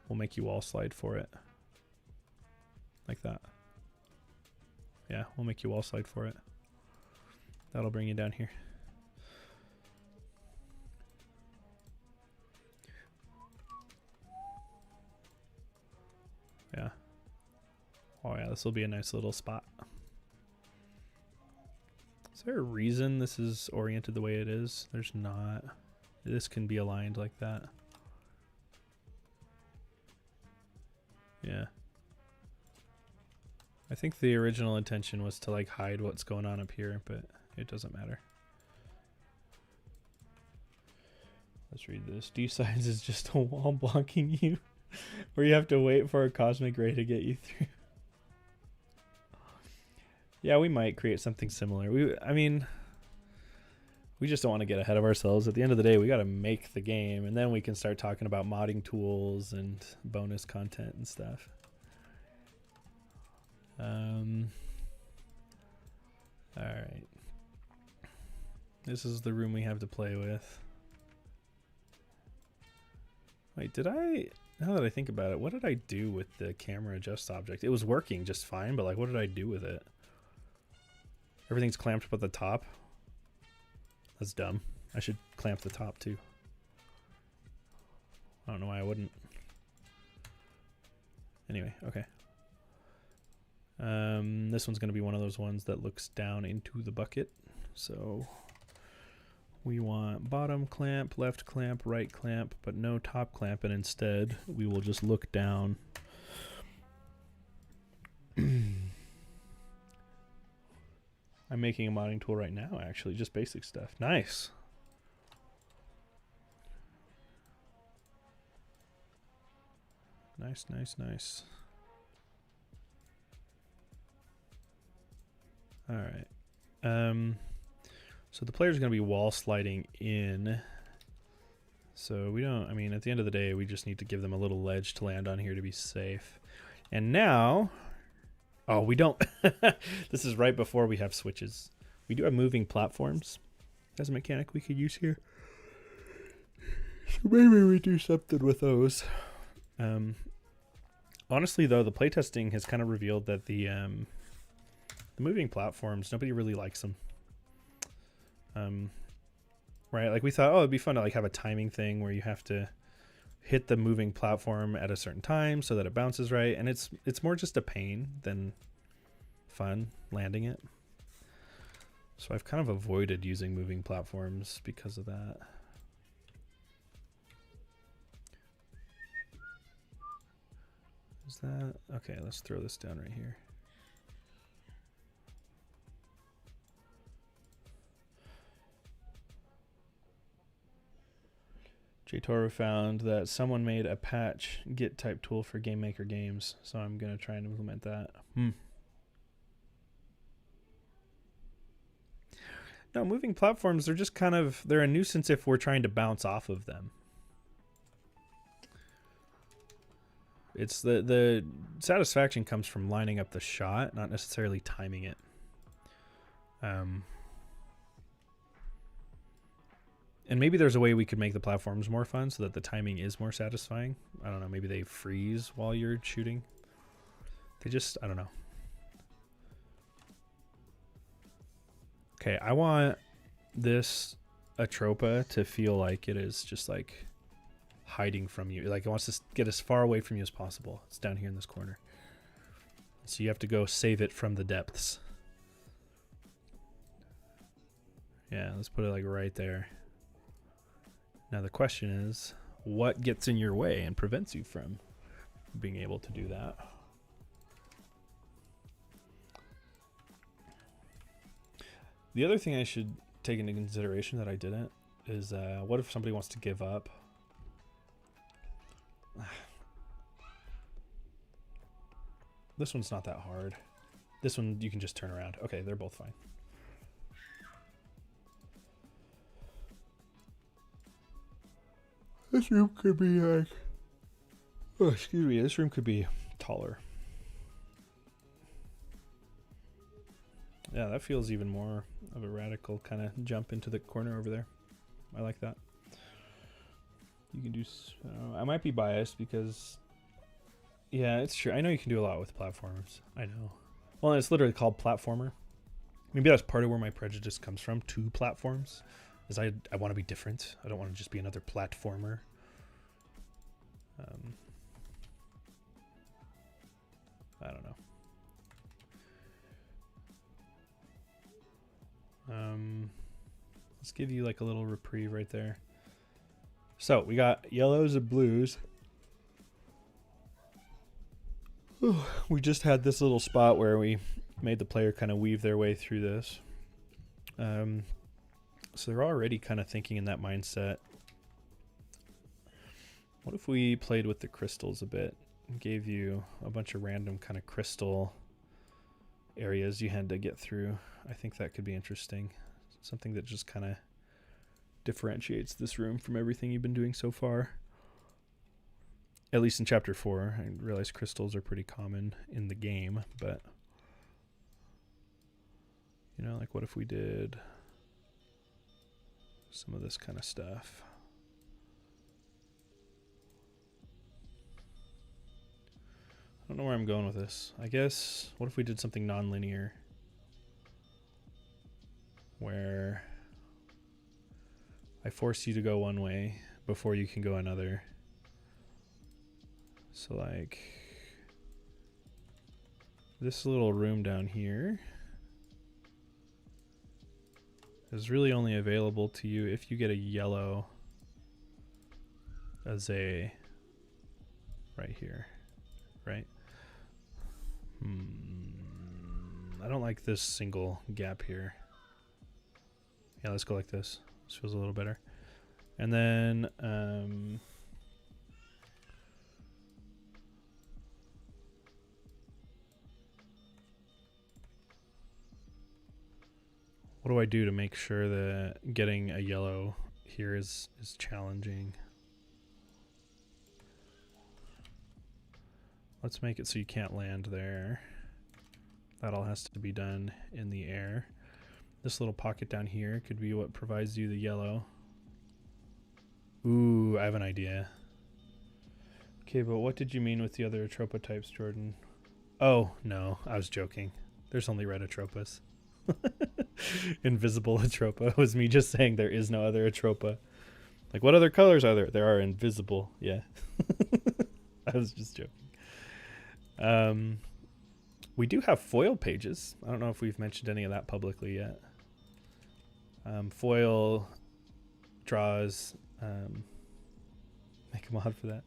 we'll make you wall slide for it. Like that. Yeah, we'll make you wall slide for it. That'll bring you down here. Yeah. Oh yeah, this will be a nice little spot. Is there a reason this is oriented the way it is? There's not. This can be aligned like that. Yeah. I think the original intention was to like hide what's going on up here, but it doesn't matter. Let's read this. D-sides is just a wall blocking you where you have to wait for a cosmic ray to get you through. Yeah, we might create something similar. I mean, we just don't want to get ahead of ourselves. At the end of the day, we got to make the game, and then we can start talking about modding tools and bonus content and stuff. All right. This is the room we have to play with. Wait, now that I think about it, what did I do with the camera adjust object? It was working just fine, but like, what did I do with it? Everything's clamped but the top. That's dumb. I should clamp the top too. I don't know why I wouldn't. Anyway, okay. This one's going to be one of those ones that looks down into the bucket. So we want bottom clamp, left clamp, right clamp, but no top clamp, and instead we will just look down. I'm making a modding tool right now, actually, just basic stuff. Nice. Nice, nice, nice. All right. So the player's going to be wall sliding in. So we don't, I mean, at the end of the day, we just need to give them a little ledge to land on here to be safe. And now, oh, we don't. This is right before we have switches. We do have moving platforms as a mechanic we could use here. So maybe we do something with those. Honestly, though, the playtesting has kind of revealed that the moving platforms, nobody really likes them. Right? Like we thought, oh, it'd be fun to like have a timing thing where you have to hit the moving platform at a certain time so that it bounces right, and it's more just a pain than fun landing it. So I've kind of avoided using moving platforms because of that. Is that okay? Let's throw this down right here. JToro found that someone made a patch git type tool for Game Maker games, so I'm gonna try and implement that. No, moving platforms, they're just kind of, they're a nuisance if we're trying to bounce off of them. It's the satisfaction comes from lining up the shot, not necessarily timing it. And maybe there's a way we could make the platforms more fun so that the timing is more satisfying. I don't know, maybe they freeze while you're shooting. They just, I don't know. Okay, I want this Atropa to feel like it is just like hiding from you. Like it wants to get as far away from you as possible. It's down here in this corner. So you have to go save it from the depths. Yeah, let's put it like right there. Now the question is, what gets in your way and prevents you from being able to do that? The other thing I should take into consideration that I didn't is what if somebody wants to give up? This one's not that hard. This one you can just turn around. Okay, they're both fine. This room could be like, oh, excuse me, this room could be taller. Yeah, that feels even more of a radical kind of jump into the corner over there. I like that. You can do, I might be biased because, yeah, it's true. I know you can do a lot with platforms. I know. Well, it's literally called platformer. Maybe that's part of where my prejudice comes from to platforms. Is I want to be different. I don't want to just be another platformer. I don't know. Let's give you like a little reprieve right there. So we got yellows and blues. We just had this little spot where we made the player kind of weave their way through this. So they're already kind of thinking in that mindset. What if we played with the crystals a bit and gave you a bunch of random kind of crystal areas you had to get through? I think that could be interesting. Something that just kind of differentiates this room from everything you've been doing so far. At least in chapter 4. I realize crystals are pretty common in the game, but you know, like what if we did some of this kind of stuff? I don't know where I'm going with this. I guess, what if we did something non-linear? Where I force you to go one way before you can go another. So like this little room down here is really only available to you if you get a yellow as a right here, right? I don't like this single gap here. Yeah, let's go like this. This feels a little better. And then what do I do to make sure that getting a yellow here is challenging? Let's make it so you can't land there. That all has to be done in the air. This little pocket down here could be what provides you the yellow. Ooh, I have an idea. Okay, but what did you mean with the other Atropa types, Jordan? Oh, no, I was joking. There's only red Atropas. Invisible Atropa was me just saying there is no other Atropa. Like, what other colors are there? There are invisible, yeah. I was just joking. We do have foil pages. I don't know if we've mentioned any of that publicly yet. Foil draws, make a mod for that,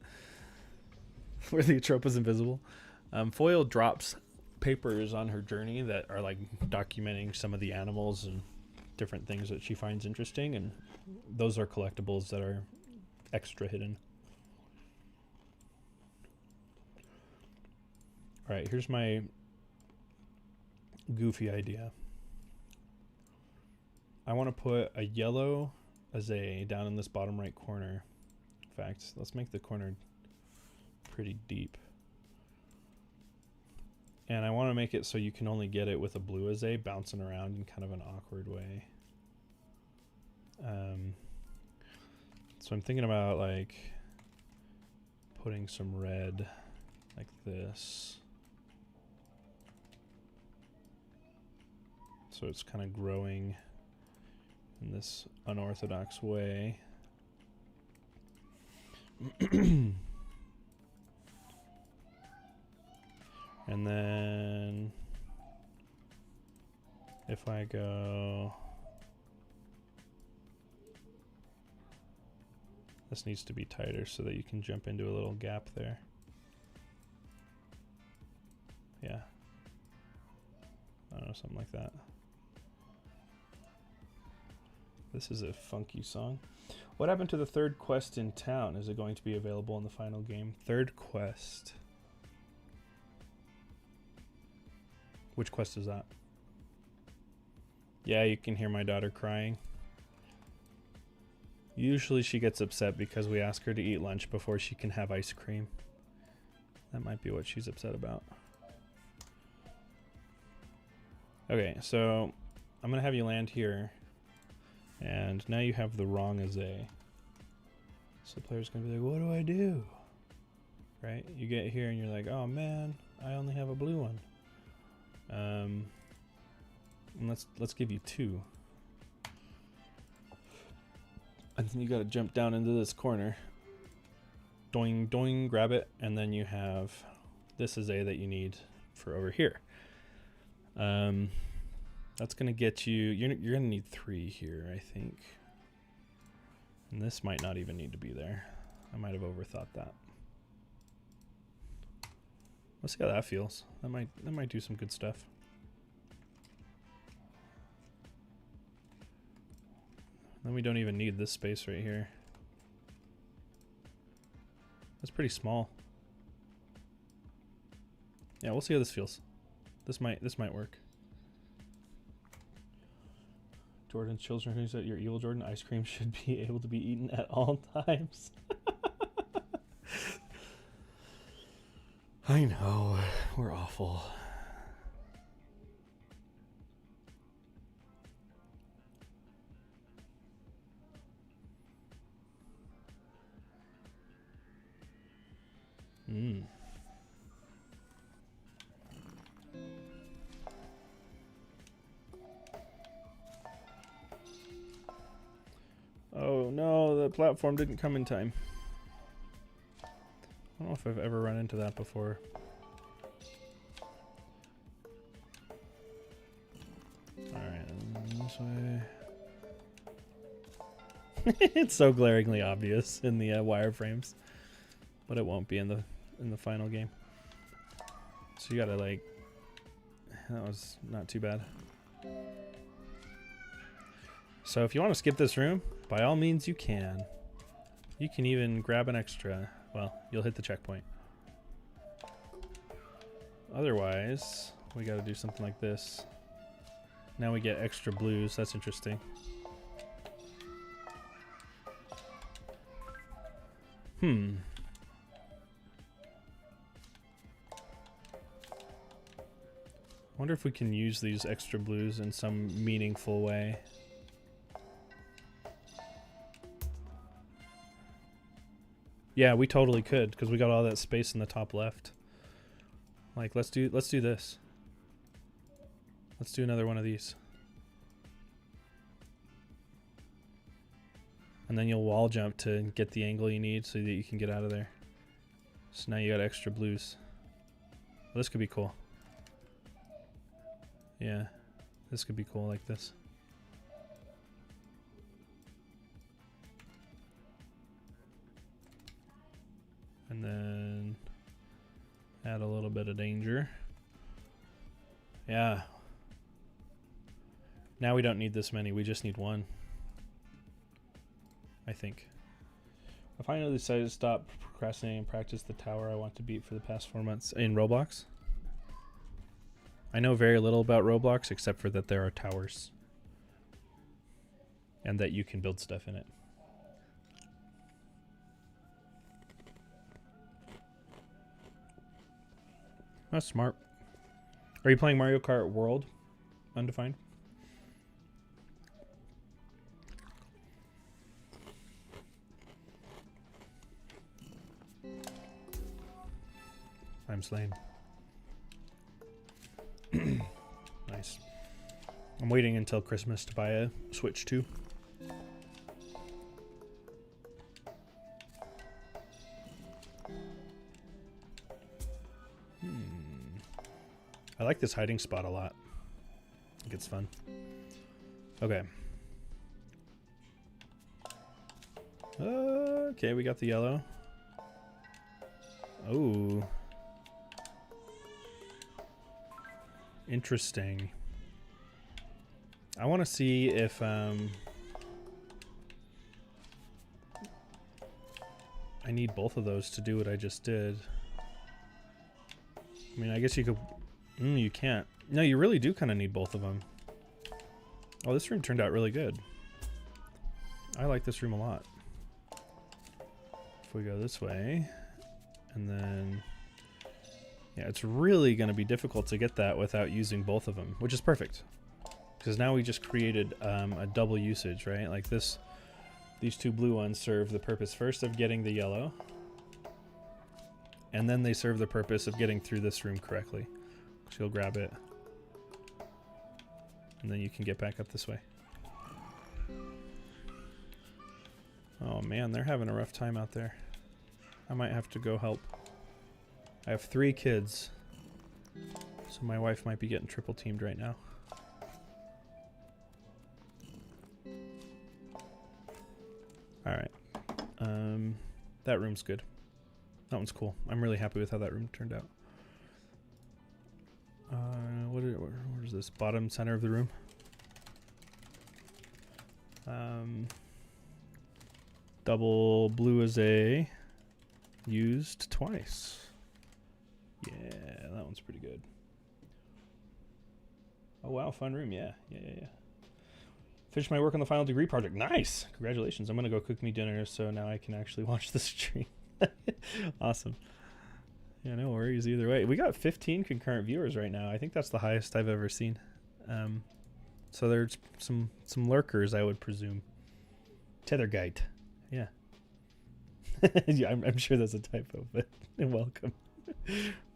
where the Atropa's invisible. Foil drops papers on her journey that are like documenting some of the animals and different things that she finds interesting, and those are collectibles that are extra hidden. All right, here's my goofy idea. I want to put a yellow azay down in this bottom right corner. In fact, let's make the corner pretty deep. And I want to make it so you can only get it with a blue azay bouncing around in kind of an awkward way. So I'm thinking about like putting some red like this. So it's kind of growing in this unorthodox way. And then if I go, this needs to be tighter so that you can jump into a little gap there. Yeah. I don't know, something like that. This is a funky song. What happened to the third quest in town? Is it going to be available in the final game? Third quest. Which quest is that? Yeah, you can hear my daughter crying. Usually she gets upset because we ask her to eat lunch before she can have ice cream. That might be what she's upset about. Okay, so I'm gonna have you land here. And now you have the wrong azay. So the player's gonna be like, what do I do? Right? You get here and you're like, oh man, I only have a blue one. And let's give you 2. And then you gotta jump down into this corner. Doing, doing, grab it, and then you have this azay that you need for over here. That's gonna get you, you're gonna need 3 here, I think. And this might not even need to be there. I might have overthought that. Let's see how that feels. That might do some good stuff. Then we don't even need this space right here. That's pretty small. Yeah, we'll see how this feels. This might work. Jordan's children, who's at your evil Jordan? Ice cream should be able to be eaten at all times. I know, we're awful. Oh no, the platform didn't come in time. I don't know if I've ever run into that before. Alright, this way. It's so glaringly obvious in the wireframes, but it won't be in the final game. So you gotta like, that was not too bad. So if you want to skip this room, by all means you can. You can even grab an extra. Well, you'll hit the checkpoint. Otherwise, we gotta do something like this. Now we get extra blues. That's interesting. Wonder if we can use these extra blues in some meaningful way. Yeah, we totally could, because we got all that space in the top left. Like, let's do this. Let's do another one of these. And then you'll wall jump to get the angle you need so that you can get out of there. So now you got extra blues. Well, this could be cool. Yeah, this could be cool like this. And then add a little bit of danger. Yeah. Now we don't need this many, we just need 1. I think. I finally decided to stop procrastinating and practice the tower I want to beat for the past 4 months in Roblox. I know very little about Roblox except for that there are towers. and that you can build stuff in it. That's smart. Are you playing Mario Kart World? Undefined? I'm slain. Nice. I'm waiting until Christmas to buy a Switch 2. I like this hiding spot a lot. I think it's fun. Okay. Okay, we got the yellow. Oh. Interesting. I want to see if I need both of those to do what I just did. I mean, I guess you could... you can't. No, you really do kind of need both of them. Oh, this room turned out really good. I like this room a lot. If we go this way, and then... Yeah, it's really going to be difficult to get that without using both of them, which is perfect. Because now we just created a double usage, right? Like this, these two blue ones serve the purpose first of getting the yellow. And then they serve the purpose of getting through this room correctly. So you'll grab it. And then you can get back up this way. Oh man, they're having a rough time out there. I might have to go help. I have 3 kids. So my wife might be getting triple teamed right now. Alright. That room's good. That one's cool. I'm really happy with how that room turned out. Where's this? Bottom center of the room. Double blue as a used twice. Yeah, that one's pretty good. Oh wow, fun room. Yeah. Finished my work on the final degree project. Nice! Congratulations. I'm gonna go cook me dinner so now I can actually watch the stream. Awesome. Yeah, no worries either way. We got 15 concurrent viewers right now. I think that's the highest I've ever seen. So there's some lurkers, I would presume. TetherGeist. Yeah. Yeah, I'm sure that's a typo, but welcome.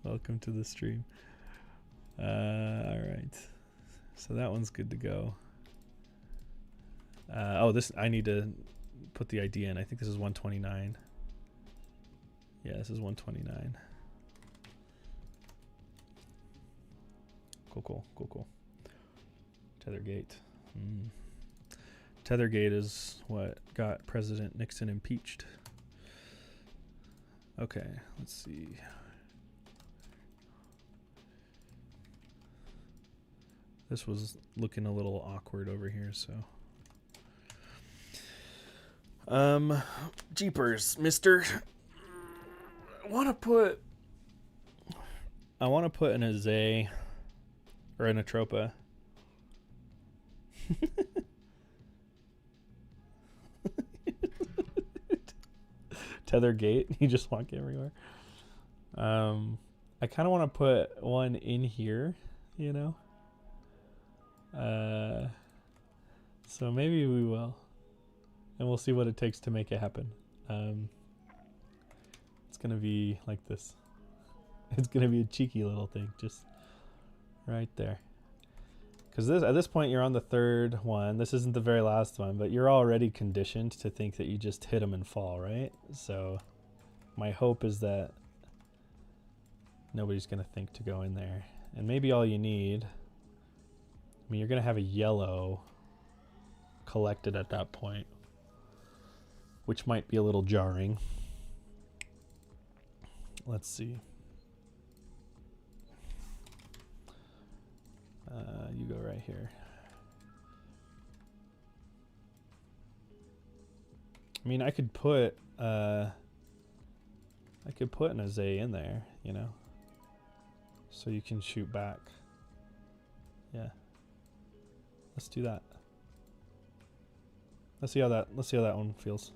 Welcome to the stream. All right. So that one's good to go. I need to put the ID in. I think this is 129. Yeah, this is 129. Cool. TetherGeist. TetherGeist is what got President Nixon impeached. Okay, let's see. This was looking a little awkward over here, so. Jeepers, mister. I want to put an Azay or an Atropa. TetherGeist, you just walk everywhere. I kind of want to put one in here, you know. So maybe we will, and we'll see what it takes to make it happen. It's gonna be like this. It's gonna be a cheeky little thing, just right there. Because at this point you're on the 3rd one. This isn't the very last one, but you're already conditioned to think that you just hit them and fall, right? So my hope is that nobody's gonna think to go in there. And maybe all you need, I mean, you're gonna have a yellow collected at that point, which might be a little jarring. Let's see. You go right here. I mean, I could put an Azay in there, you know, so you can shoot back. Yeah. Let's do that. Let's see how that one feels.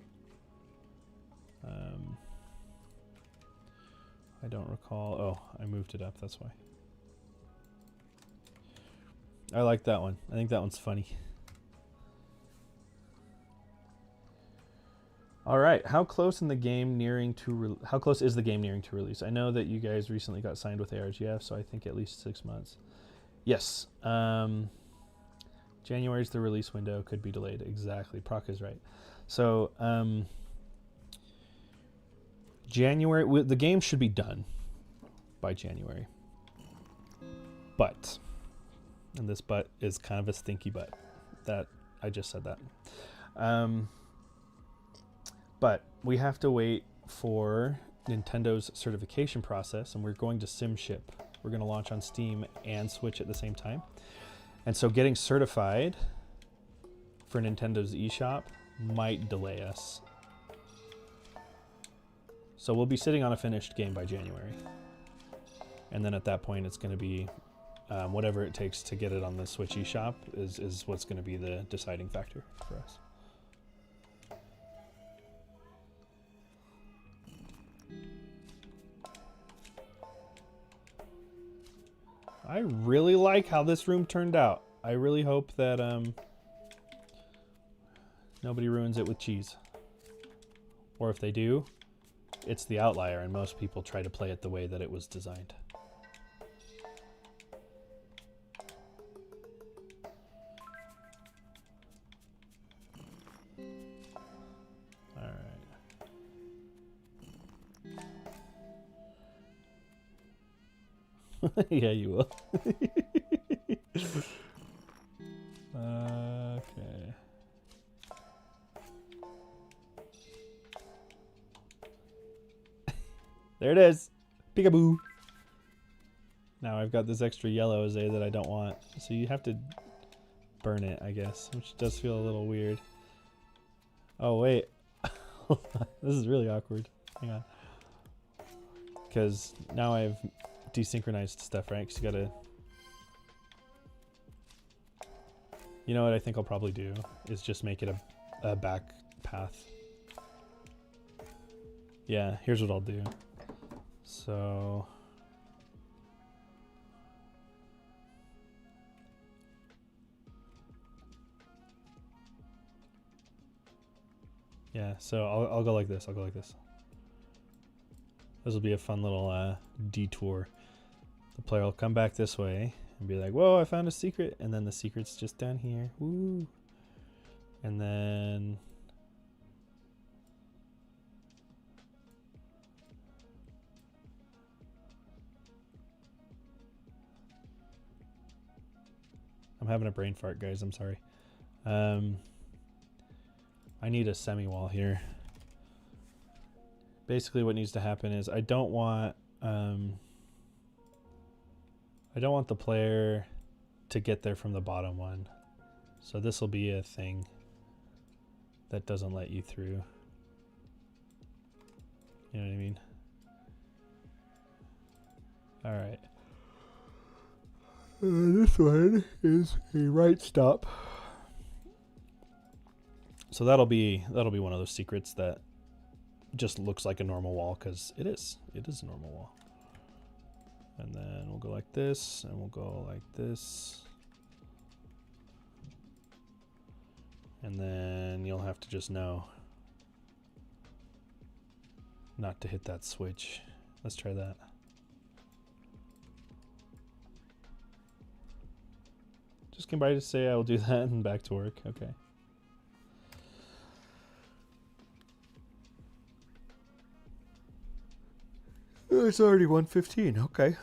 I don't recall. Oh, I moved it up. That's why. I like that one. I think that one's funny. All right, how close is the game nearing to release? I know that you guys recently got signed with ARGF, so I think at least 6 months. Yes. January is the release window. Could be delayed. Exactly. Proc is right. So January. The game should be done by January. But, and this but is kind of a stinky but. That I just said that. But we have to wait for Nintendo's certification process, and we're going to SimShip. We're going to launch on Steam and Switch at the same time. And so getting certified for Nintendo's eShop might delay us. So we'll be sitting on a finished game by January. And then at that point, it's going to be whatever it takes to get it on the Switch eShop is what's going to be the deciding factor for us. I really like how this room turned out. I really hope that nobody ruins it with cheese. Or if they do, it's the outlier, and most people try to play it the way that it was designed. Yeah, you will. Okay. There it is. Peekaboo. Now I've got this extra yellow Azay that I don't want. So you have to burn it, I guess, which does feel a little weird. Oh, wait. This is really awkward. Hang on. Because now I've desynchronized stuff, right? Because you gotta... You know what I think I'll probably do is just make it a back path. Yeah, here's what I'll do. So... Yeah, so I'll go like this. I'll go like this. This will be a fun little detour. The player will come back this way and be like, whoa, I found a secret. And then the secret's just down here. Woo. And then... I'm having a brain fart, guys. I'm sorry. I need a semi-wall here. Basically what needs to happen is I don't want the player to get there from the bottom one. So this will be a thing that doesn't let you through. You know what I mean? All right. This one is a right stop. So that'll be one of those secrets that just looks like a normal wall, because it is a normal wall. And then we'll go like this, and we'll go like this. And then you'll have to just know not to hit that switch. Let's try that. Just came by to say I will do that and back to work. Okay. It's already 1:15. Okay.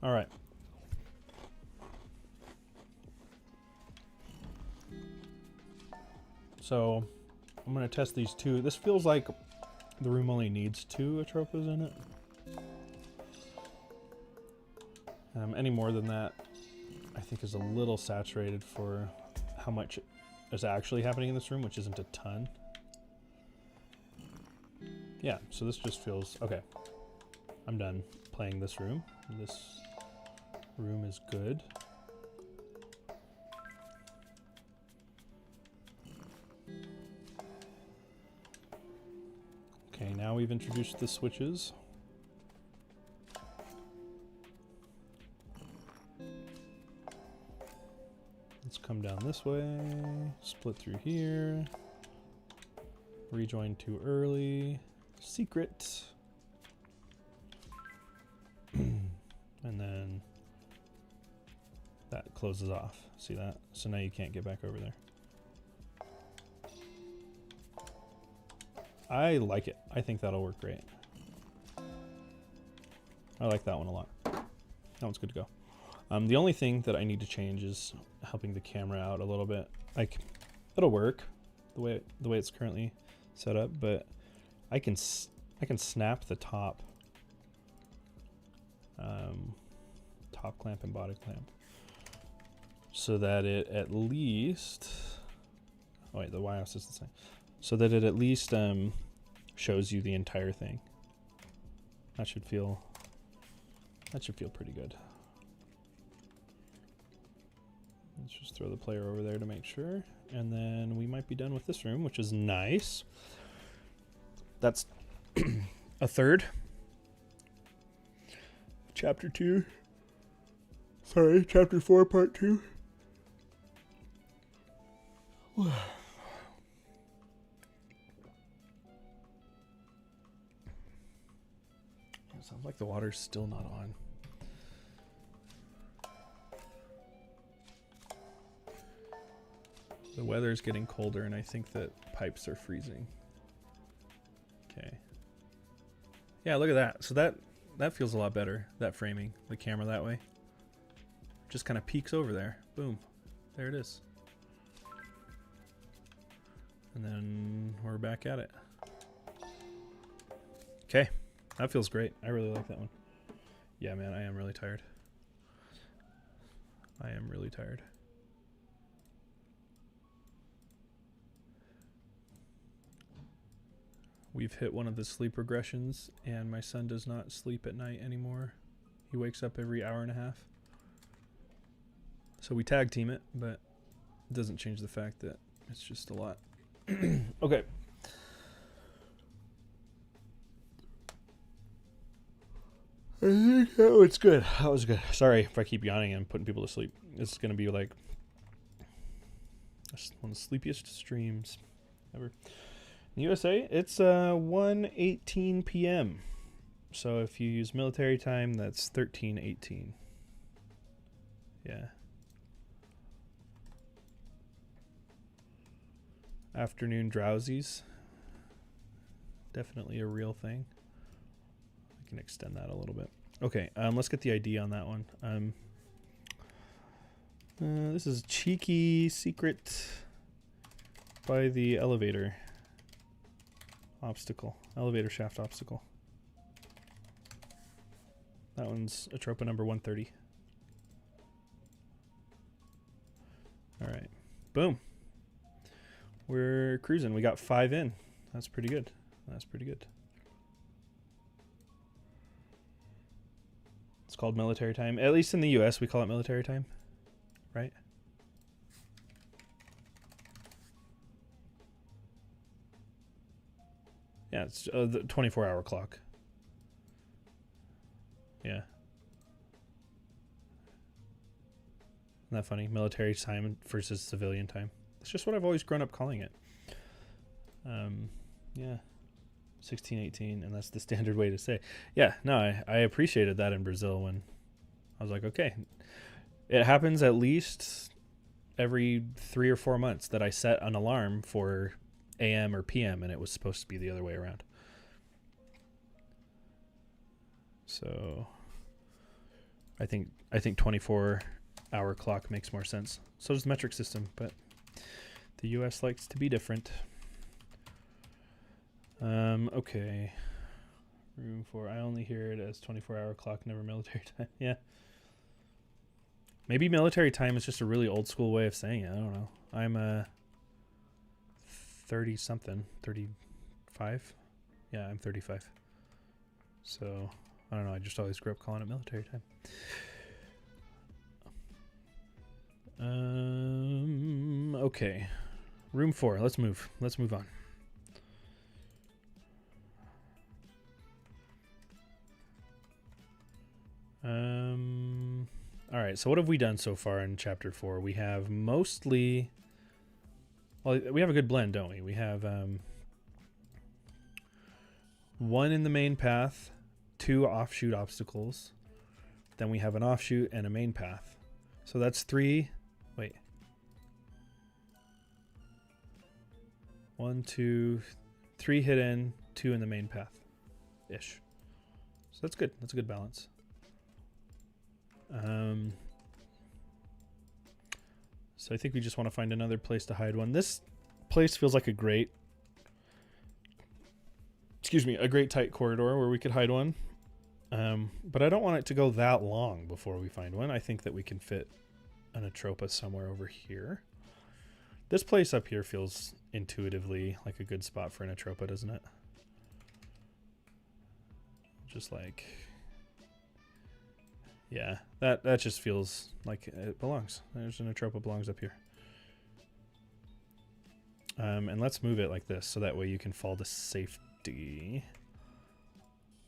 All right. So I'm going to test these two. This feels like the room only needs 2 Atropas in it. Any more than that, I think is a little saturated for how much is actually happening in this room, which isn't a ton. Yeah, so this just feels okay. I'm done playing this room. This room is good. Okay, now we've introduced the switches. Let's come down this way, split through here, rejoin too early, secret, and then that closes off. See that? So now you can't get back over there. I like it. I think that'll work great. I like that one a lot. That one's good to go. The only thing that I need to change is helping the camera out a little bit. Like, it'll work the way it's currently set up, but I can snap the top top clamp and body clamp so that it at least, oh wait, the Y-axis is the same, so that it at least shows you the entire thing. That should feel pretty good. Let's just throw the player over there to make sure. And then we might be done with this room, which is nice. That's a third. Chapter 2. Sorry, Chapter 4, Part 2. It sounds like the water's still not on. The weather's getting colder, and I think that pipes are freezing. Okay. Yeah, look at that. So that feels a lot better, that framing, the camera that way. Just kind of peeks over there. Boom. There it is. And then we're back at it. Okay. That feels great. I really like that one. Yeah, man, I am really tired. I am really tired. We've hit one of the sleep regressions, and my son does not sleep at night anymore. He wakes up every hour and a half. So we tag team it, but it doesn't change the fact that it's just a lot. Okay. I think that was good. That was good. Sorry if I keep yawning and putting people to sleep. It's going to be like one of the sleepiest streams ever. In the USA, it's 1:18 p.m. So if you use military time, that's 13:18. Yeah. Afternoon drowsies. Definitely a real thing. I can extend that a little bit. Okay, let's get the ID on that one. This is Cheeky Secret by the elevator. Obstacle. Elevator shaft obstacle. That one's Atropa number 130. Alright. Boom. We're cruising. We got 5 in. That's pretty good. That's pretty good. It's called military time. At least in the US, we call it military time. Right? Yeah, it's the 24-hour clock. Yeah. Isn't that funny? Military time versus civilian time. It's just what I've always grown up calling it. Yeah. 1618, and that's the standard way to say. Yeah, no, I appreciated that in Brazil when I was like, okay. It happens at least every 3 or 4 months that I set an alarm for AM or PM, and it was supposed to be the other way around. So I think 24-hour clock makes more sense. So does the metric system, but the US likes to be different. Okay. Room 4. I only hear it as 24-hour clock, never military time. Yeah. Maybe military time is just a really old school way of saying it. I don't know. I'm 30-something, 35. Yeah, I'm 35. So, I don't know, I just always grew up calling it military time. Okay. Room 4, let's move. Let's move on. Alright, so what have we done so far in chapter 4? We have mostly... Well, we have a good blend, don't we? We have 1 in the main path, 2 offshoot obstacles. Then we have an offshoot and a main path. So that's 3... Wait. 1, 2, 3 hidden, 2 in the main path-ish. So that's good. That's a good balance. So I think we just want to find another place to hide one. This place feels like a great, a great tight corridor where we could hide one. But I don't want it to go that long before we find one. I think that we can fit an Atropas somewhere over here. This place up here feels intuitively like a good spot for an Atropa, doesn't it? Just like... Yeah, that just feels like it belongs. There's an Atropa belongs up here. And let's move it like this, so that way you can fall to safety.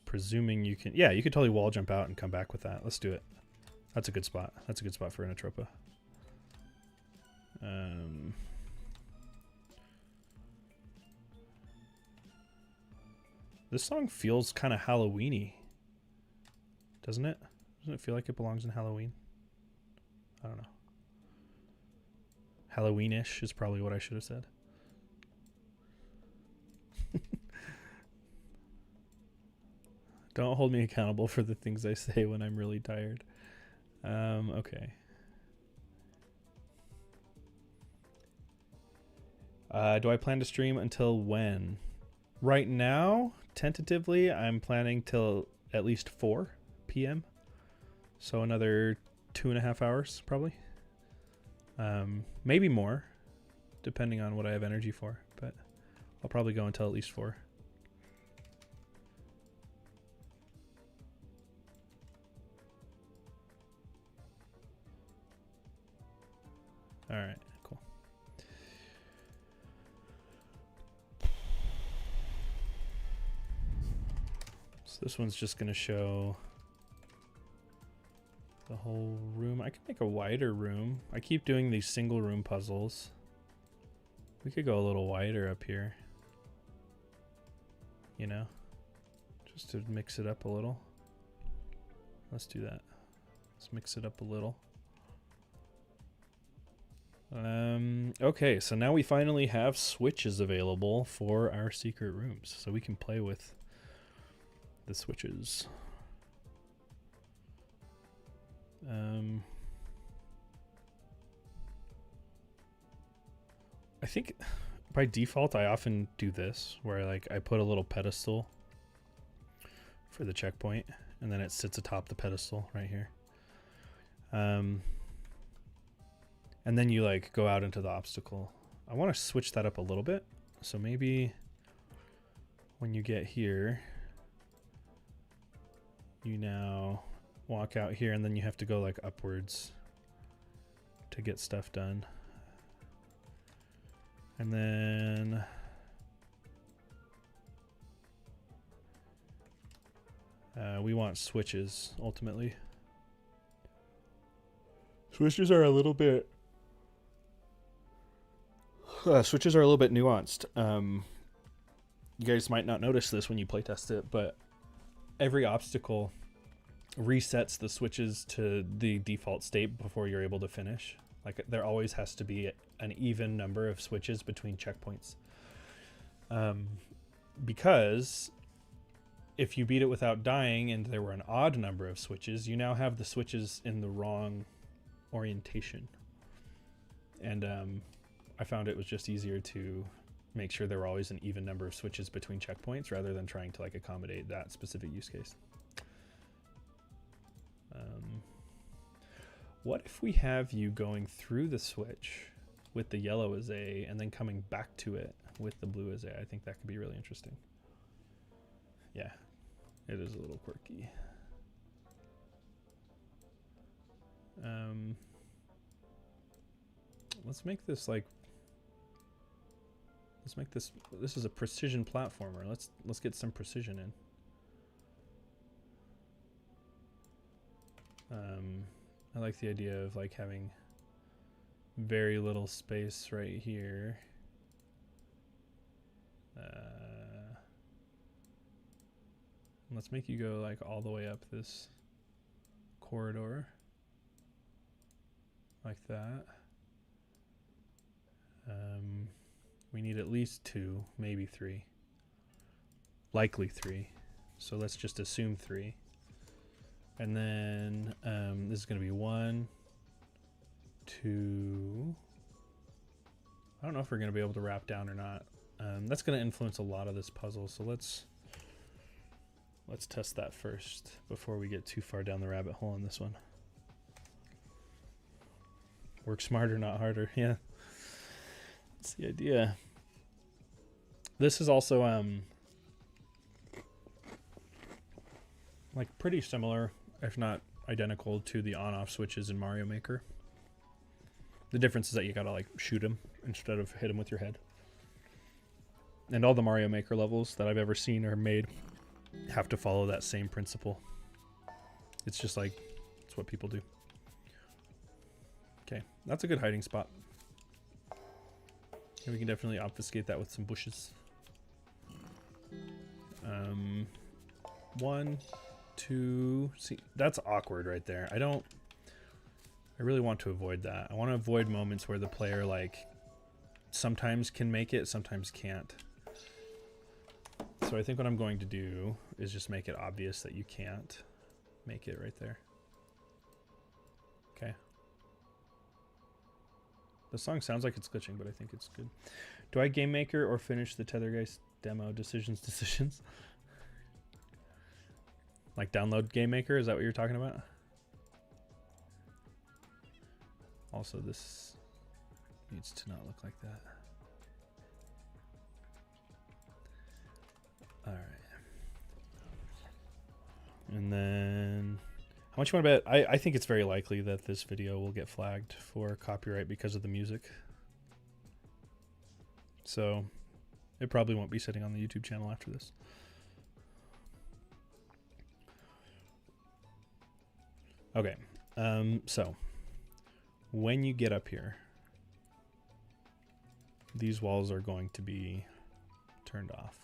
Presuming you can... Yeah, you could totally wall jump out and come back with that. Let's do it. That's a good spot. That's a good spot for an Atropa. This song feels kind of Halloween-y, doesn't it? Doesn't it feel like it belongs in Halloween? I don't know. Halloween-ish is probably what I should have said. Don't hold me accountable for the things I say when I'm really tired. Okay. Do I plan to stream until when? Right now, tentatively, I'm planning till at least 4 p.m. So another 2.5 hours, probably. Maybe more, depending on what I have energy for. But I'll probably go until at least 4. All right, cool. So this one's just going to show the whole room. I could make a wider room. I keep doing these single room puzzles. We could go a little wider up here. You know? Just to mix it up a little. Let's do that. Let's mix it up a little. Okay, so now we finally have switches available for our secret rooms. So we can play with the switches. I think by default I often do this, where like I put a little pedestal for the checkpoint, and then it sits atop the pedestal right here. And then you like go out into the obstacle. I want to switch that up a little bit. So maybe when you get here, you now walk out here, and then you have to go like upwards to get stuff done. And then we want switches ultimately. Switches are a little bit nuanced. You guys might not notice this when you playtest it, but every obstacle resets the switches to the default state before you're able to finish. Like there always has to be an even number of switches between checkpoints. Because if you beat it without dying and there were an odd number of switches, you now have the switches in the wrong orientation. And I found it was just easier to make sure there were always an even number of switches between checkpoints rather than trying to like accommodate that specific use case. What if we have you going through the switch with the yellow as A and then coming back to it with the blue as A? I think that could be really interesting. Yeah, it is a little quirky. Let's make this like, let's make this is a precision platformer. Let's get some precision in. I like the idea of like having very little space right here. Let's make you go like all the way up this corridor like that. We need at least 2, maybe 3, likely 3. So let's just assume 3. And then this is going to be 1, 2. I don't know if we're going to be able to wrap down or not. That's going to influence a lot of this puzzle. So let's test that first before we get too far down the rabbit hole on this one. Work smarter, not harder. Yeah, that's the idea. This is also like pretty similar, if not identical, to the on-off switches in Mario Maker. The difference is that you gotta like shoot them instead of hit them with your head. And all the Mario Maker levels that I've ever seen or made have to follow that same principle. It's just like, it's what people do. Okay, that's a good hiding spot. And we can definitely obfuscate that with some bushes. 1, 2, see, that's awkward right there. I really want to avoid that. I want to avoid moments where the player like sometimes can make it, sometimes can't. So I think what I'm going to do is just make it obvious that you can't make it right there. Okay. The song sounds like it's glitching, but I think it's good. Do I game maker or finish the TetherGeist demo? Decisions. Like download game maker, is that what you're talking about? Also, this needs to not look like that. All right. And then, how much you want to bet? I think it's very likely that this video will get flagged for copyright because of the music. So it probably won't be sitting on the YouTube channel after this. Okay, so when you get up here, these walls are going to be turned off.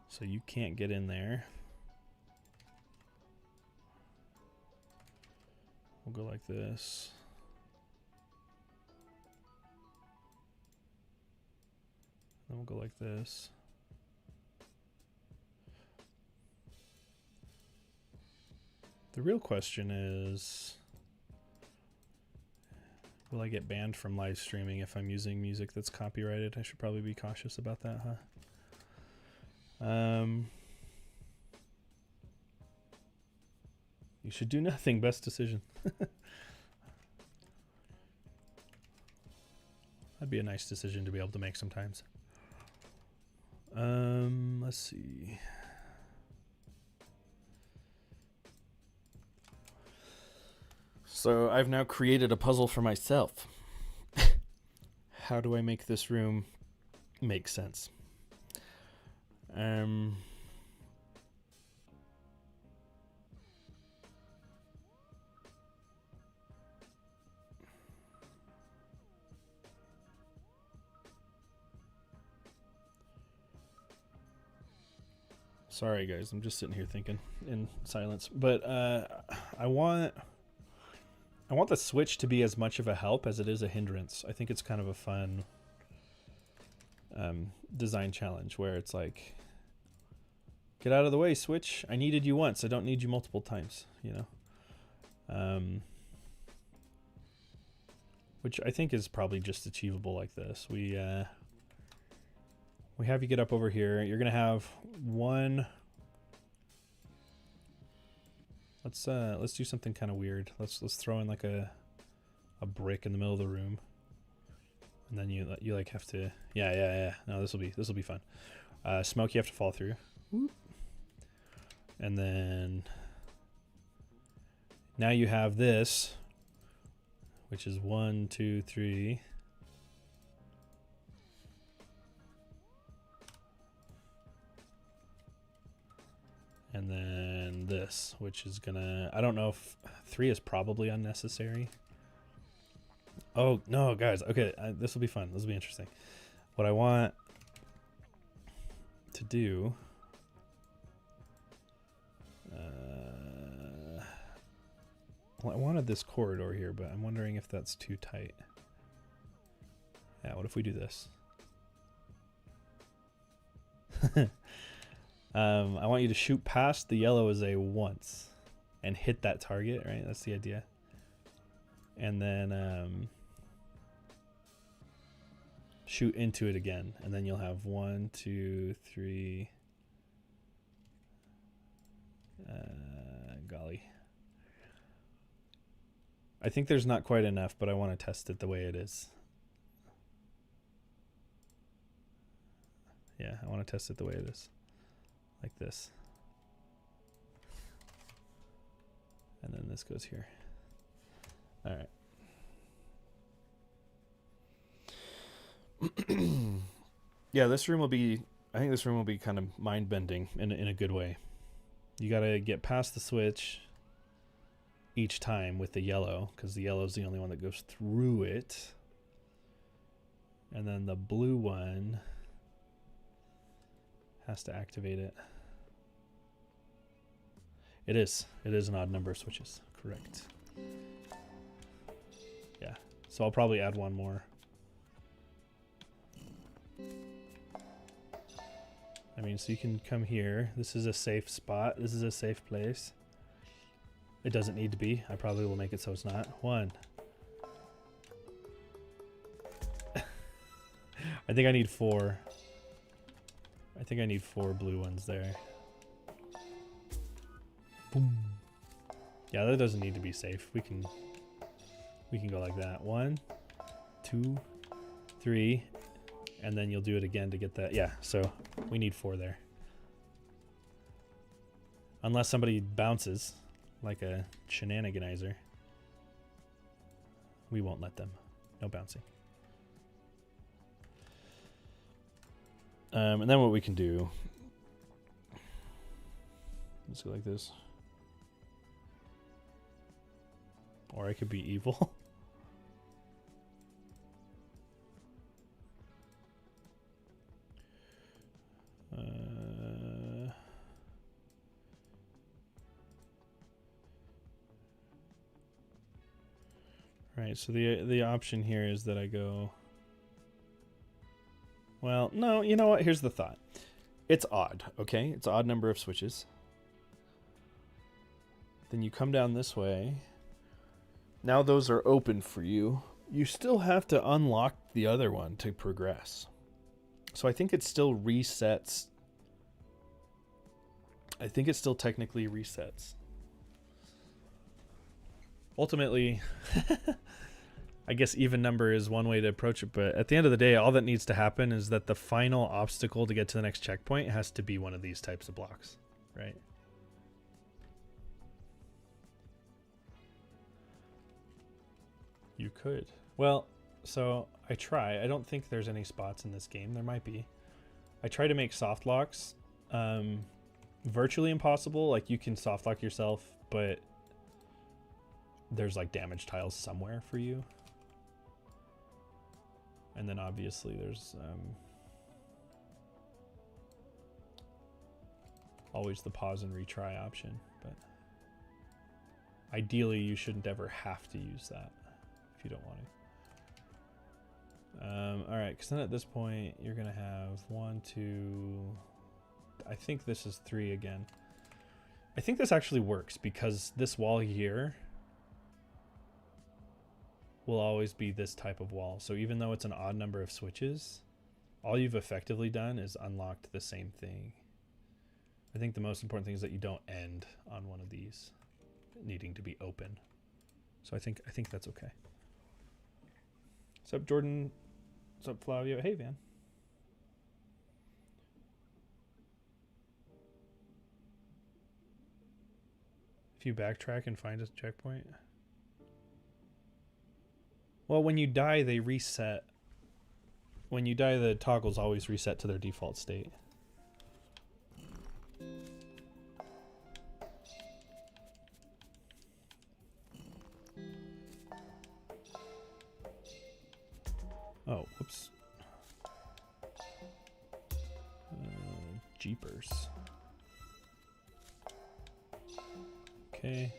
So you can't get in there. We'll go like this. Then we'll go like this. The real question is, will I get banned from live streaming if I'm using music that's copyrighted? I should probably be cautious about that, huh? You should do nothing. Best decision. That'd be a nice decision to be able to make sometimes. Let's see. So I've now created a puzzle for myself. How do I make this room make sense? Sorry guys, I'm just sitting here thinking in silence. But I want the switch to be as much of a help as it is a hindrance. I think it's kind of a fun design challenge where it's like, get out of the way, switch. I needed you once. I don't need you multiple times, you know? Which I think is probably just achievable like this. We have you get up over here. You're gonna have one. Let's do something kind of weird. Let's throw in like a brick in the middle of the room, and then you like have to yeah. No, this will be fun. Smoke you have to fall through. Whoop. And then now you have this, which is 1, 2, 3. And then this, which is gonna, I don't know if 3 is probably unnecessary. Oh, no, guys. Okay, this will be fun. This will be interesting. What I want to do... well, I wanted this corridor here, but I'm wondering if that's too tight. Yeah, what if we do this? I want you to shoot past the yellow as a once and hit that target, right? That's the idea. And then shoot into it again, and then you'll have 1, 2, 3. Golly. I think there's not quite enough, but I want to test it the way it is. Yeah, I want to test it the way it is. Like this. And then this goes here. All right. Yeah, this room will be, I think this room will be kind of mind-bending in a good way. You got to get past the switch each time with the yellow, because the yellow is the only one that goes through it. And then the blue one has to activate it. It is an odd number of switches, correct. Yeah, so I'll probably add one more. I mean, so you can come here. This is a safe spot. This is a safe place. It doesn't need to be. I probably will make it so it's not. 1. I think I need 4. I think I need 4 blue ones there. Boom. Yeah, that doesn't need to be safe. We can go like that. 1, 2, 3, and then you'll do it again to get that. Yeah, so we need 4 there. Unless somebody bounces like a shenaniganizer, we won't let them. No bouncing. And then what we can do, let's go like this. Or I could be evil. Right, so the option here is that I go... Well, no, you know what? Here's the thought. It's odd, okay? It's an odd number of switches. Then you come down this way. Now those are open for you. You still have to unlock the other one to progress. So I think it still resets. I think it still technically resets. Ultimately, I guess even number is one way to approach it, but at the end of the day, all that needs to happen is that the final obstacle to get to the next checkpoint has to be one of these types of blocks, right? You could. Well, so I try. I don't think there's any spots in this game. There might be. I try to make soft locks virtually impossible. Like, you can soft lock yourself, but there's like damage tiles somewhere for you. And then obviously there's always the pause and retry option, but ideally you shouldn't ever have to use that if you don't want to. All right, because then at this point you're gonna have 1, 2, I think this is 3 again. I think this actually works because this wall here will always be this type of wall. So even though it's an odd number of switches, all you've effectively done is unlocked the same thing. I think the most important thing is that you don't end on one of these needing to be open. So I think that's okay. What's up, Jordan? What's up, Flavio? Hey, Van. If you backtrack and find a checkpoint. Well, when you die, they reset. When you die, the toggles always reset to their default state. Oh, whoops. Jeepers. Okay.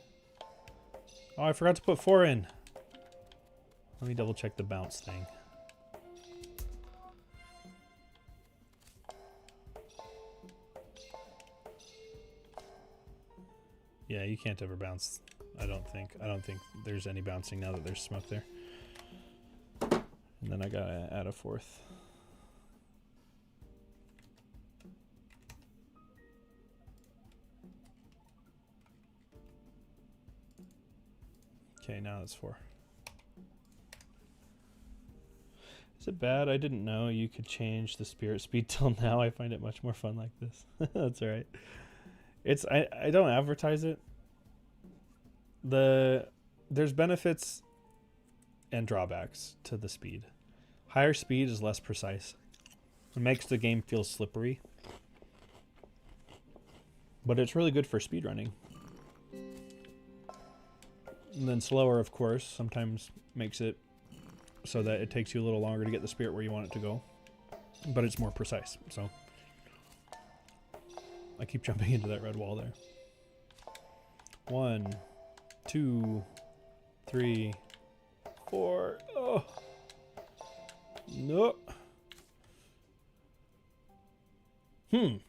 Oh, I forgot to put 4 in. Let me double check the bounce thing. Yeah, you can't ever bounce. I don't think there's any bouncing now that there's smoke there. And then I gotta add a 4th. Okay, now it's 4. Is it bad? I didn't know you could change the spirit speed till now. I find it much more fun like this. That's alright. It's I don't advertise it. There's benefits and drawbacks to the speed. Higher speed is less precise. It makes the game feel slippery. But it's really good for speedrunning. And then slower, of course, sometimes makes it so that it takes you a little longer to get the spirit where you want it to go. But it's more precise, so. I keep jumping into that red wall there. 1, 2, 3, 4. Oh. No. 1,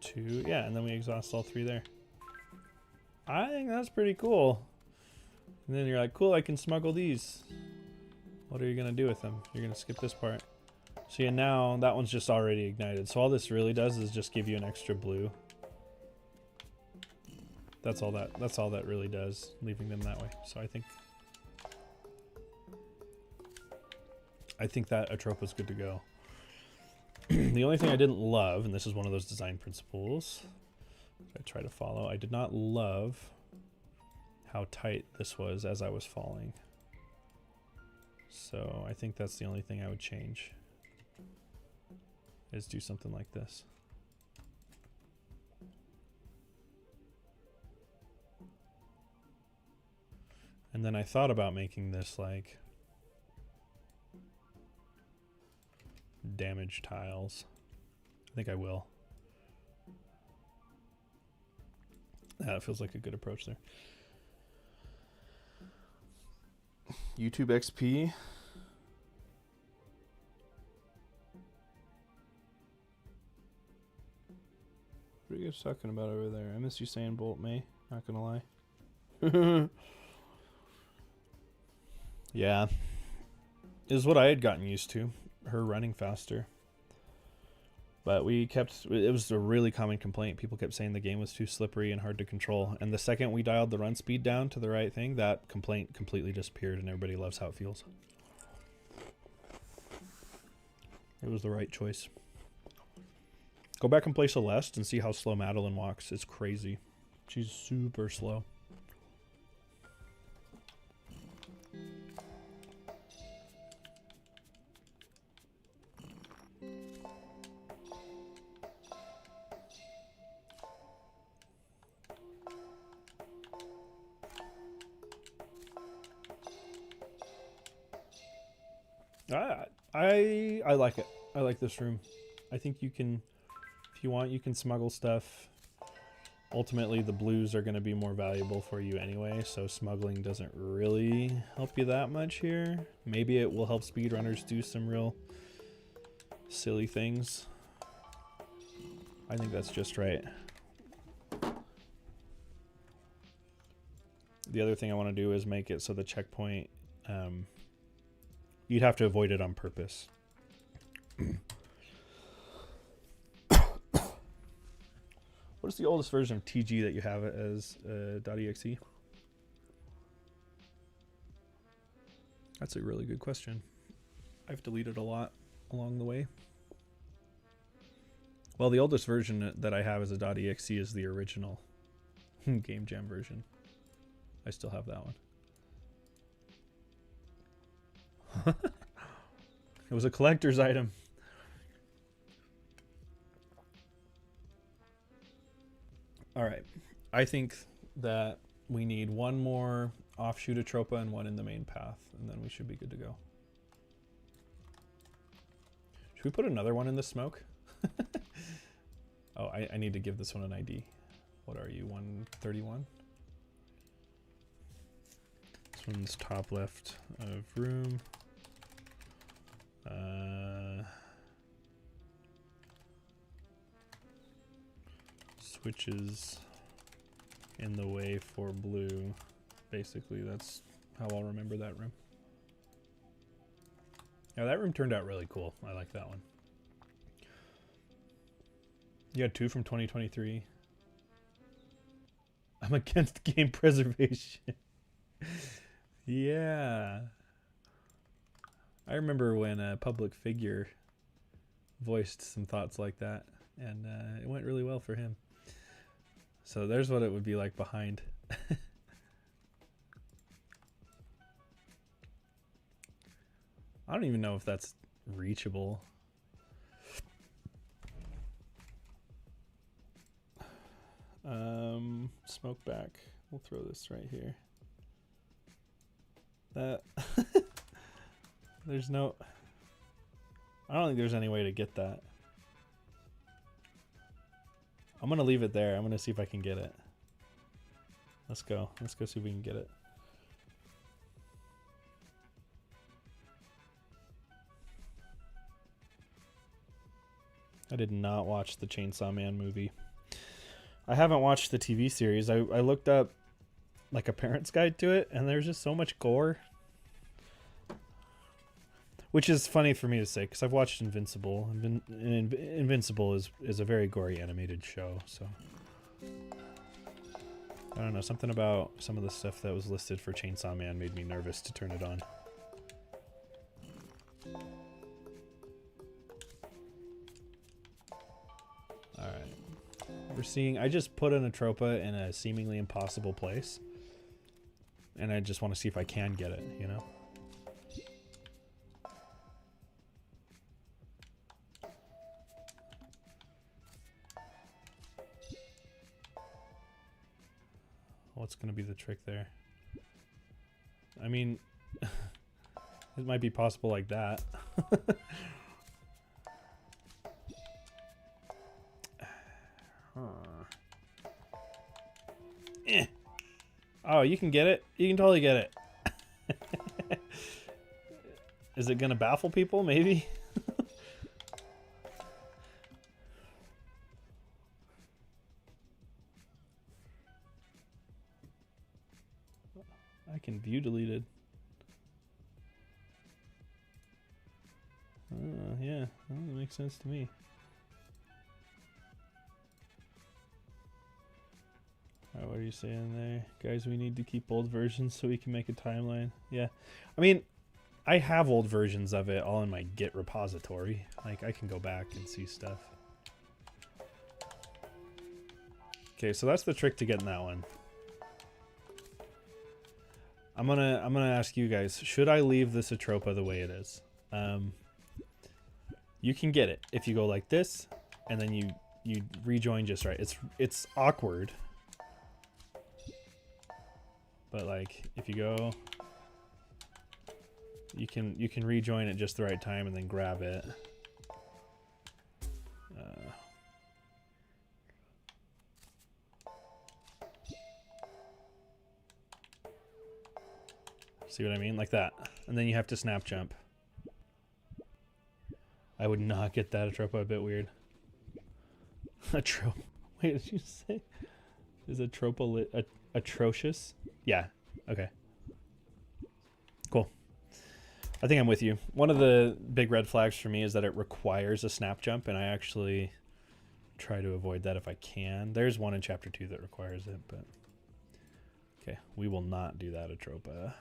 2. Yeah, and then we exhaust all 3 there. I think that's pretty cool. And then you're like, cool, I can smuggle these. What are you going to do with them? You're going to skip this part. So yeah, now that one's just already ignited. So all this really does is just give you an extra blue. That's all that really does, leaving them that way. So I think that Atropa's good to go. The only thing I didn't love, and this is one of those design principles I try to follow, I did not love how tight this was as I was falling. So I think that's the only thing I would change, is do something like this. And then I thought about making this like damage tiles. I think I will. That feels like a good approach there. YouTube XP. What are you guys talking about over there? I miss you saying Bolt May, not gonna lie. Yeah. Is what I had gotten used to. Her running faster. But it was a really common complaint. People kept saying the game was too slippery and hard to control. And the second we dialed the run speed down to the right thing, that complaint completely disappeared and everybody loves how it feels. It was the right choice. Go back and play Celeste and see how slow Madeline walks. It's crazy. She's super slow. I like it. I like this room. I think you can, if you want, you can smuggle stuff. Ultimately, the blues are going to be more valuable for you anyway, so smuggling doesn't really help you that much here. Maybe it will help speedrunners do some real silly things. I think that's just right. The other thing I want to do is make it so the checkpoint, you'd have to avoid it on purpose. What is the oldest version of TG that you have it as .exe? That's a really good question. I've deleted a lot along the way. Well, the oldest version that I have as a .exe is the original Game Jam version. I still have that one. It was a collector's item. All right. I think that we need one more offshoot Atropa and one in the main path, and then we should be good to go. Should we put another one in the smoke? Oh, I need to give this one an ID. What are you, 131? This one's top left of room. Switches in the way for blue. Basically, that's how I'll remember that room. Yeah, that room turned out really cool. I like that one. You had 2 from 2023. I'm against game preservation. Yeah. I remember when a public figure voiced some thoughts like that, and it went really well for him. So there's what it would be like behind. I don't even know if that's reachable. Smoke back. We'll throw this right here. That there's no, I don't think there's any way to get that. I'm gonna leave it there. I'm gonna see if I can get it. Let's go. Let's go see if we can get it. I did not watch the Chainsaw Man movie. I haven't watched the TV series. I looked up like a parent's guide to it, and there's just so much gore. Which is funny for me to say, because I've watched Invincible. Invincible is a very gory animated show, so... I don't know, something about some of the stuff that was listed for Chainsaw Man made me nervous to turn it on. Alright. We're seeing... I just put an Atropa in a seemingly impossible place. And I just want to see if I can get it, you know? What's going to be the trick there? I mean, it might be possible like that. Oh, you can get it? You can totally get it. Is it going to baffle people? Maybe? I can view deleted. Yeah, that makes sense to me. Alright, what are you saying there? Guys, we need to keep old versions so we can make a timeline. Yeah. I mean, I have old versions of it all in my Git repository. Like, I can go back and see stuff. Okay, so that's the trick to getting that one. I'm gonna ask you guys, should I leave this Atropa the way it is? You can get it if you go like this, and then you rejoin just right. It's awkward, but like if you go, you can rejoin at just the right time and then grab it. See what I mean? Like that. And then you have to snap jump. I would not get that Atropa, a bit weird. Atropa. Wait, did you say? Is Atropa atrocious? Yeah. Okay. Cool. I think I'm with you. One of the big red flags for me is that it requires a snap jump, and I actually try to avoid that if I can. There's one in chapter 2 that requires it, but... Okay, we will not do that Atropa.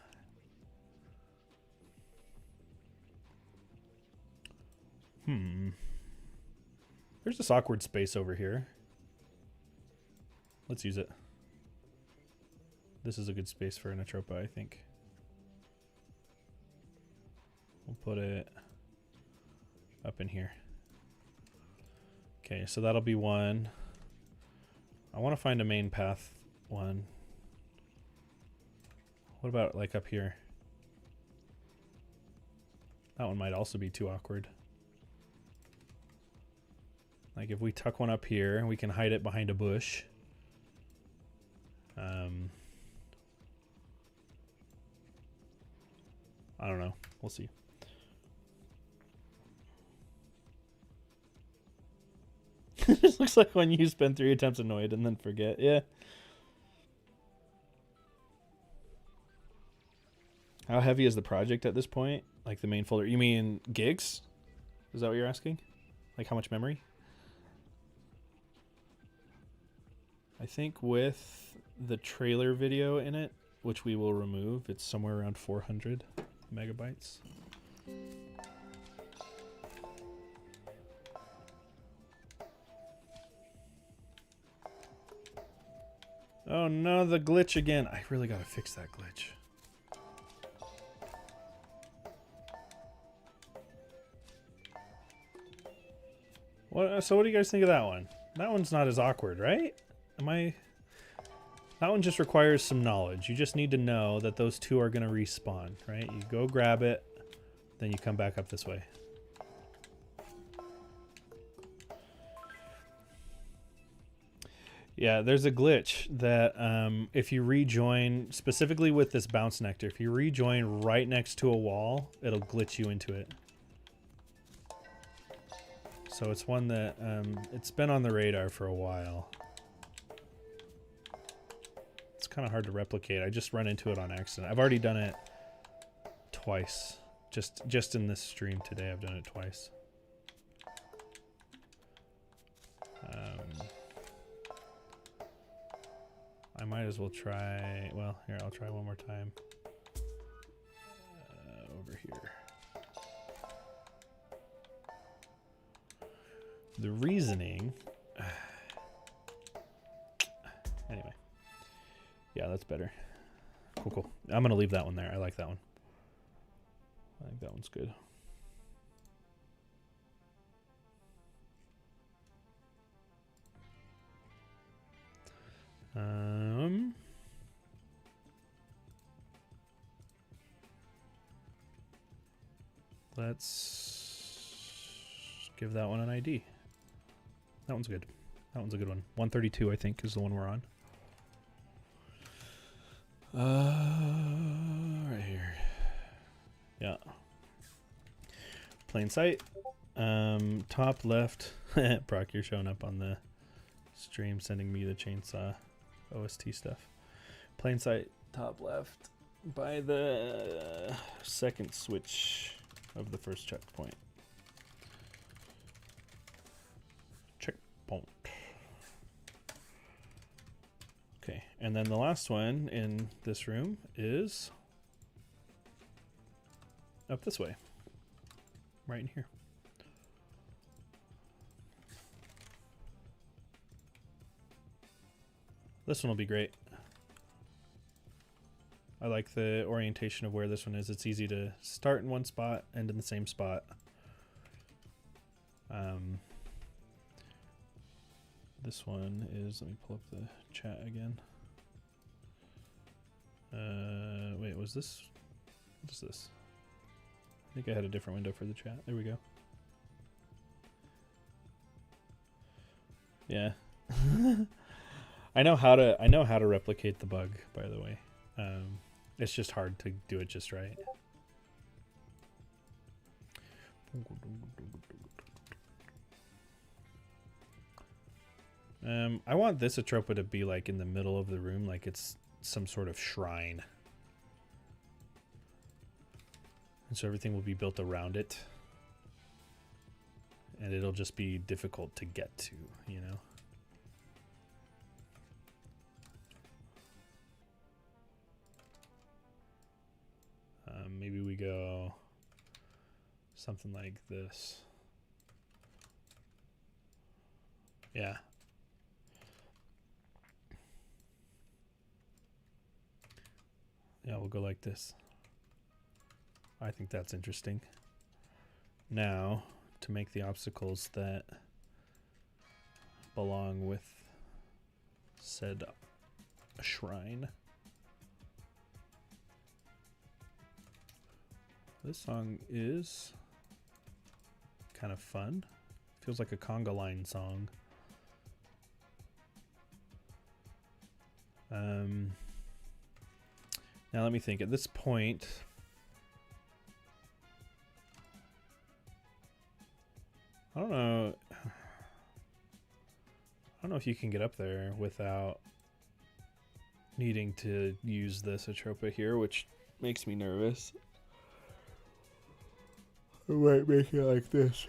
There's this awkward space over here. Let's use it. This is a good space for an Atropa, I think. We'll put it up in here. Okay, so that'll be one. I want to find a main path one. What about like up here? That one might also be too awkward. Like if we tuck one up here, we can hide it behind a bush. I don't know. We'll see. This looks like when you spend 3 attempts annoyed and then forget. Yeah. How heavy is the project at this point? Like the main folder? You mean gigs? Is that what you're asking? Like how much memory? I think with the trailer video in it, which we will remove, it's somewhere around 400 megabytes. Oh no, the glitch again. I really gotta fix that glitch. So what do you guys think of that one? That one's not as awkward, right? That one just requires some knowledge. You just need to know that those two are gonna respawn, right? You go grab it, then you come back up this way. Yeah, there's a glitch that if you rejoin, specifically with this bounce nectar, if you rejoin right next to a wall, it'll glitch you into it. So it's one that it's been on the radar for a while. It's kind of hard to replicate. I just run into it on accident. I've already done it twice. Just in this stream today, I've done it twice. I might as well try, well, here, I'll try one more time. Over here. The reasoning, anyway. Yeah, that's better. Cool, cool. I'm going to leave that one there. I like that one. I think that one's good. Let's give that one an ID. That one's good. That one's a good one. 132, I think, is the one we're on. Right here. Yeah. Plain sight. Top left. Brock, you're showing up on the stream, sending me the chainsaw OST stuff. Plain sight, top left, by the second switch of the first checkpoint. Checkpoint. Okay, and then the last one in this room is up this way, right in here. This one will be great. I like the orientation of where this one is. It's easy to start in one spot, end in the same spot. This one is, let me pull up the chat again. Wait, was this? What is this? I think I had a different window for the chat. There we go. Yeah. I know how to replicate the bug, by the way. It's just hard to do it just right. I want this Atropa to be like in the middle of the room, like it's some sort of shrine. And so everything will be built around it. And it'll just be difficult to get to, you know? Maybe we go something like this. Yeah. Yeah, we'll go like this. I think that's interesting. Now, to make the obstacles that belong with said shrine. This song is kind of fun. Feels like a conga line song. Now let me think. At this point, I don't know if you can get up there without needing to use this Atropa here, which makes me nervous. I might make it like this.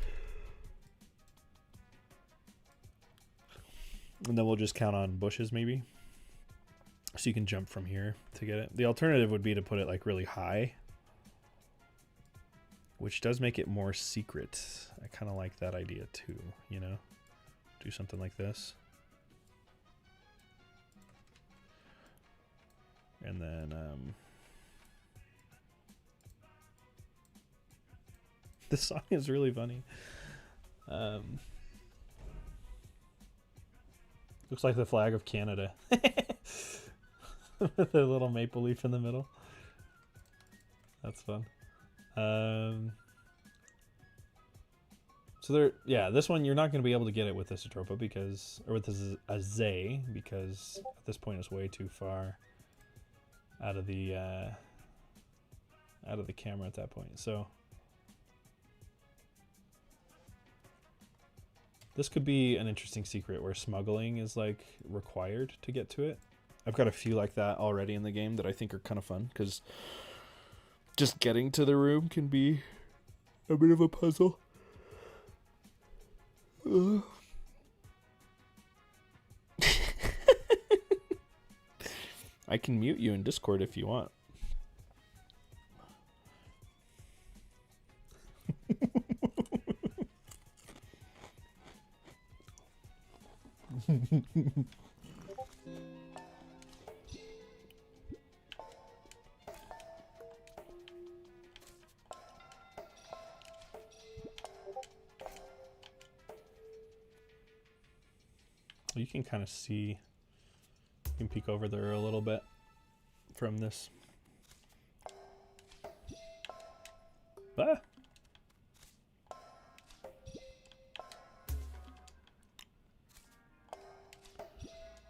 And then we'll just count on bushes maybe. So you can jump from here to get it. The alternative would be to put it like really high, which does make it more secret. I kind of like that idea too, you know? Do something like this. And then this song is really funny. Looks like the flag of Canada. With a little maple leaf in the middle. That's fun. So there, yeah, this one you're not going to be able to get it with this Atropa because, or with this Azay, because at this point it's way too far out of the camera at that point. So this could be an interesting secret where smuggling is like required to get to it. I've got a few like that already in the game that I think are kind of fun because just getting to the room can be a bit of a puzzle. I can mute you in Discord if you want. You can kind of see, you can peek over there a little bit from this. Ah!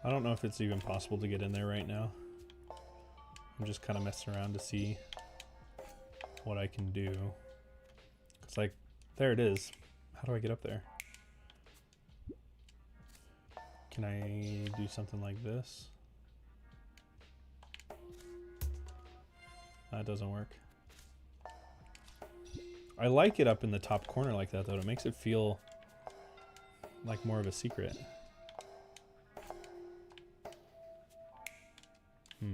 I don't know if it's even possible to get in there right now. I'm just kind of messing around to see what I can do. It's like, there it is. How do I get up there? Can I do something like this? That doesn't work. I like it up in the top corner like that though. It makes it feel like more of a secret. I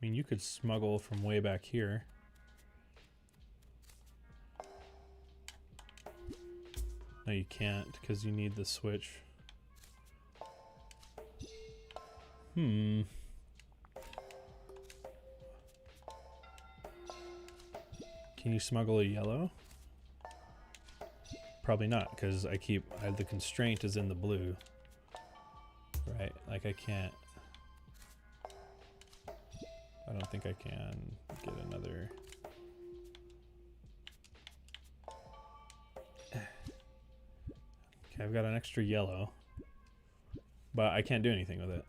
mean, you could smuggle from way back here. No, you can't because you need the switch. Can you smuggle a yellow? Probably not, because the constraint is in the blue. Right, like I can't. I don't think I can get another. Okay, I've got an extra yellow, but I can't do anything with it.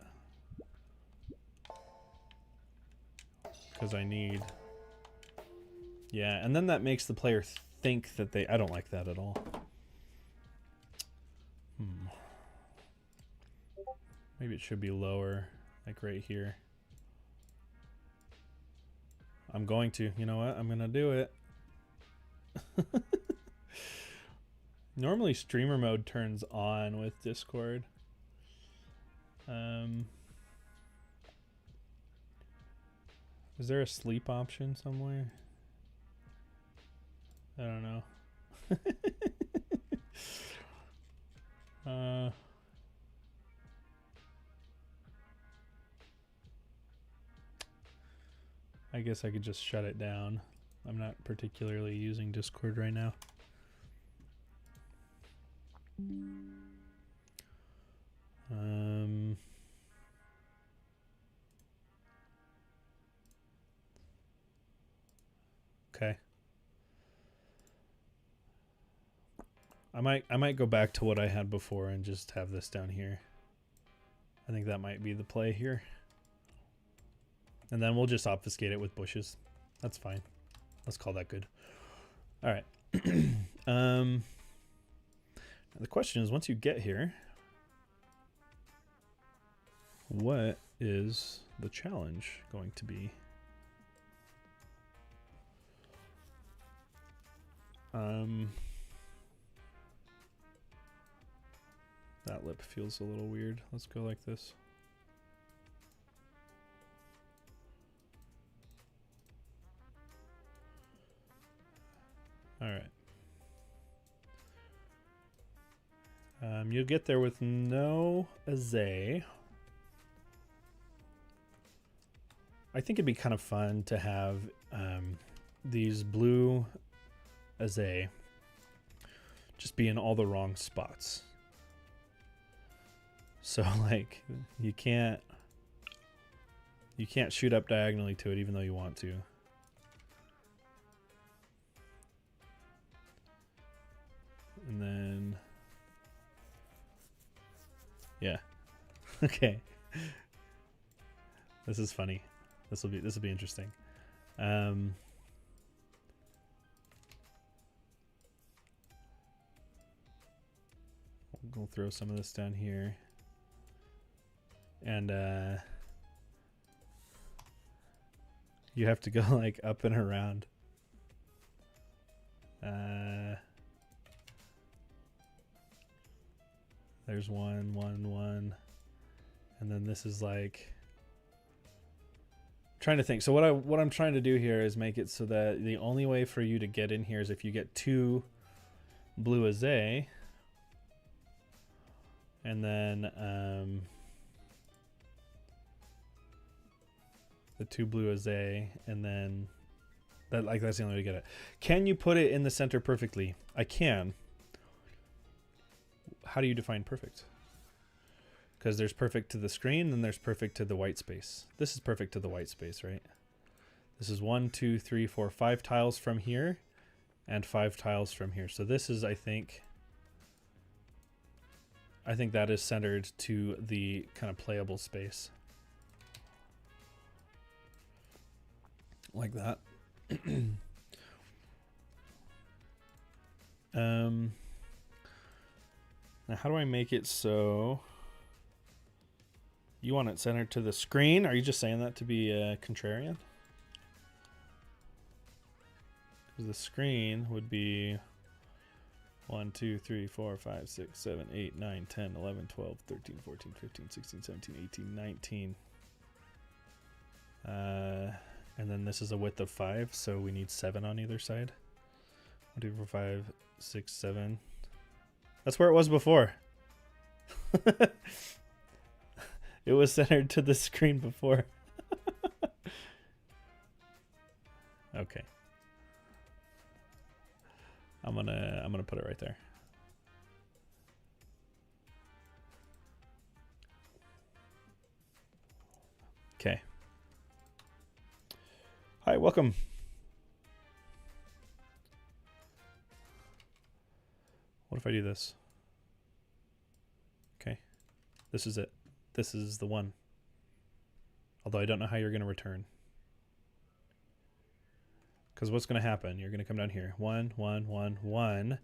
Because I need. Yeah, and then that makes the player think that I don't like that at all. Maybe it should be lower, like right here. I'm going to. You know what? I'm going to do it. Normally streamer mode turns on with Discord. Is there a sleep option somewhere? I don't know. I guess I could just shut it down. I'm not particularly using Discord right now. Okay. I might go back to what I had before and just have this down here. I think that might be the play here. And then we'll just obfuscate it with bushes. That's fine. Let's call that good. All right. The question is, once you get here, what is the challenge going to be? That lip feels a little weird. Let's go like this. All right. You'll get there with no Azay. I think it'd be kind of fun to have these blue Azay just be in all the wrong spots. So like you can't shoot up diagonally to it even though you want to. And then yeah. Okay. This is funny. This will be interesting. We'll throw some of this down here. And you have to go like up and around. There's one. And then this is like trying to think. So what I'm trying to do here is make it so that the only way for you to get in here is if you get 2 blue Azay. And then the 2 blue Azay, and then that's the only way to get it. Can you put it in the center perfectly? I can. How do you define perfect? Because there's perfect to the screen, and there's perfect to the white space. This is perfect to the white space, right? This is 1, 2, 3, 4, 5 tiles from here, and 5 tiles from here. So this is, I think that is centered to the kind of playable space. Like that. Now how do I make it so you want it centered to the screen? Are you just saying that to be contrarian? Because the screen would be 1, 2, 3, 4, 5, 6, 7, 8, 9, 10, 11, 12, 13, 14, 15, 16, 17, 18, 19. And then this is a width of 5, so we need 7 on either side. 1, 2, 4, 5, 6, 7. That's where it was before. It was centered to the screen before. Okay. I'm gonna put it right there. Okay. Hi, welcome. What if I do this? Okay. This is it. This is the one. Although I don't know how you're going to return. Because what's going to happen? You're going to come down here. 1, 1, 1, 1.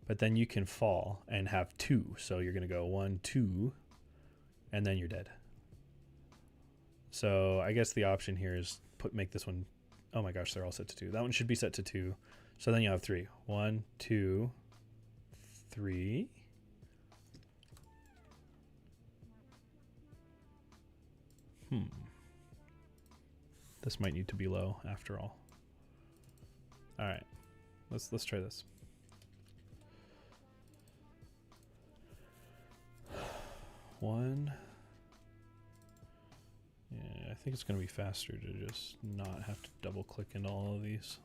But then you can fall and have 2. So you're going to go 1, 2. And then you're dead. So I guess the option here is make this one. Oh my gosh, they're all set to 2. That one should be set to 2. So then you have 3. 1, 2, 3. This might need to be low after all. All right. Let's try this. One. Yeah, I think it's going to be faster to just not have to double click into all of these.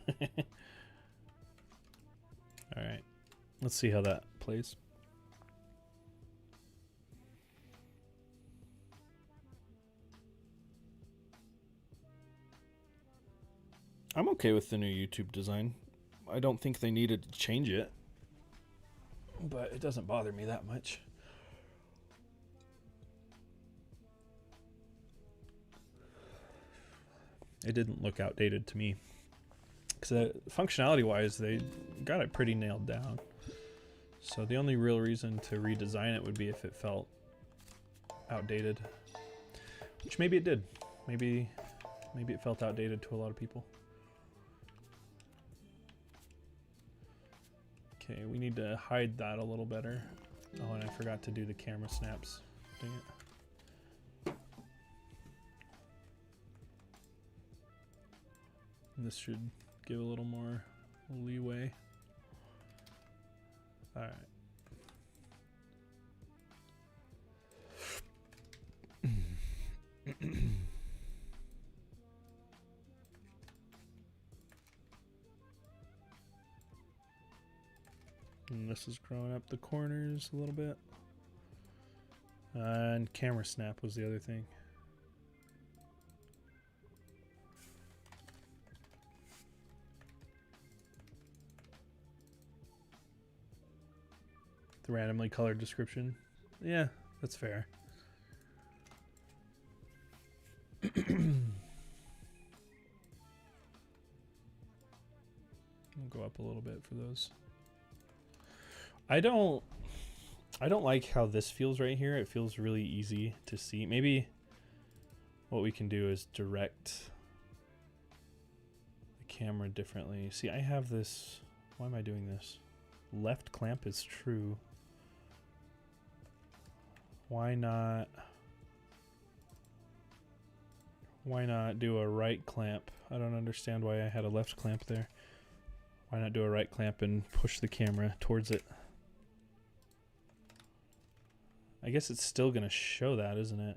All right, let's see how that plays. I'm okay with the new YouTube design. I don't think they needed to change it, but it doesn't bother me that much. It didn't look outdated to me. Because functionality-wise, they got it pretty nailed down. So the only real reason to redesign it would be if it felt outdated. Which maybe it did. Maybe it felt outdated to a lot of people. Okay, we need to hide that a little better. Oh, and I forgot to do the camera snaps. Dang it. This should give a little more leeway. All right. And this is growing up the corners a little bit. And camera snap was the other thing. The randomly colored description. Yeah, that's fair. We'll go up a little bit for those. I don't like how this feels right here. It feels really easy to see. Maybe what we can do is direct the camera differently. See, I have this. Why am I doing this? Left clamp is true. Why not do a right clamp? I don't understand why I had a left clamp there. Why not do a right clamp and push the camera towards it? I guess it's still gonna show that, isn't it?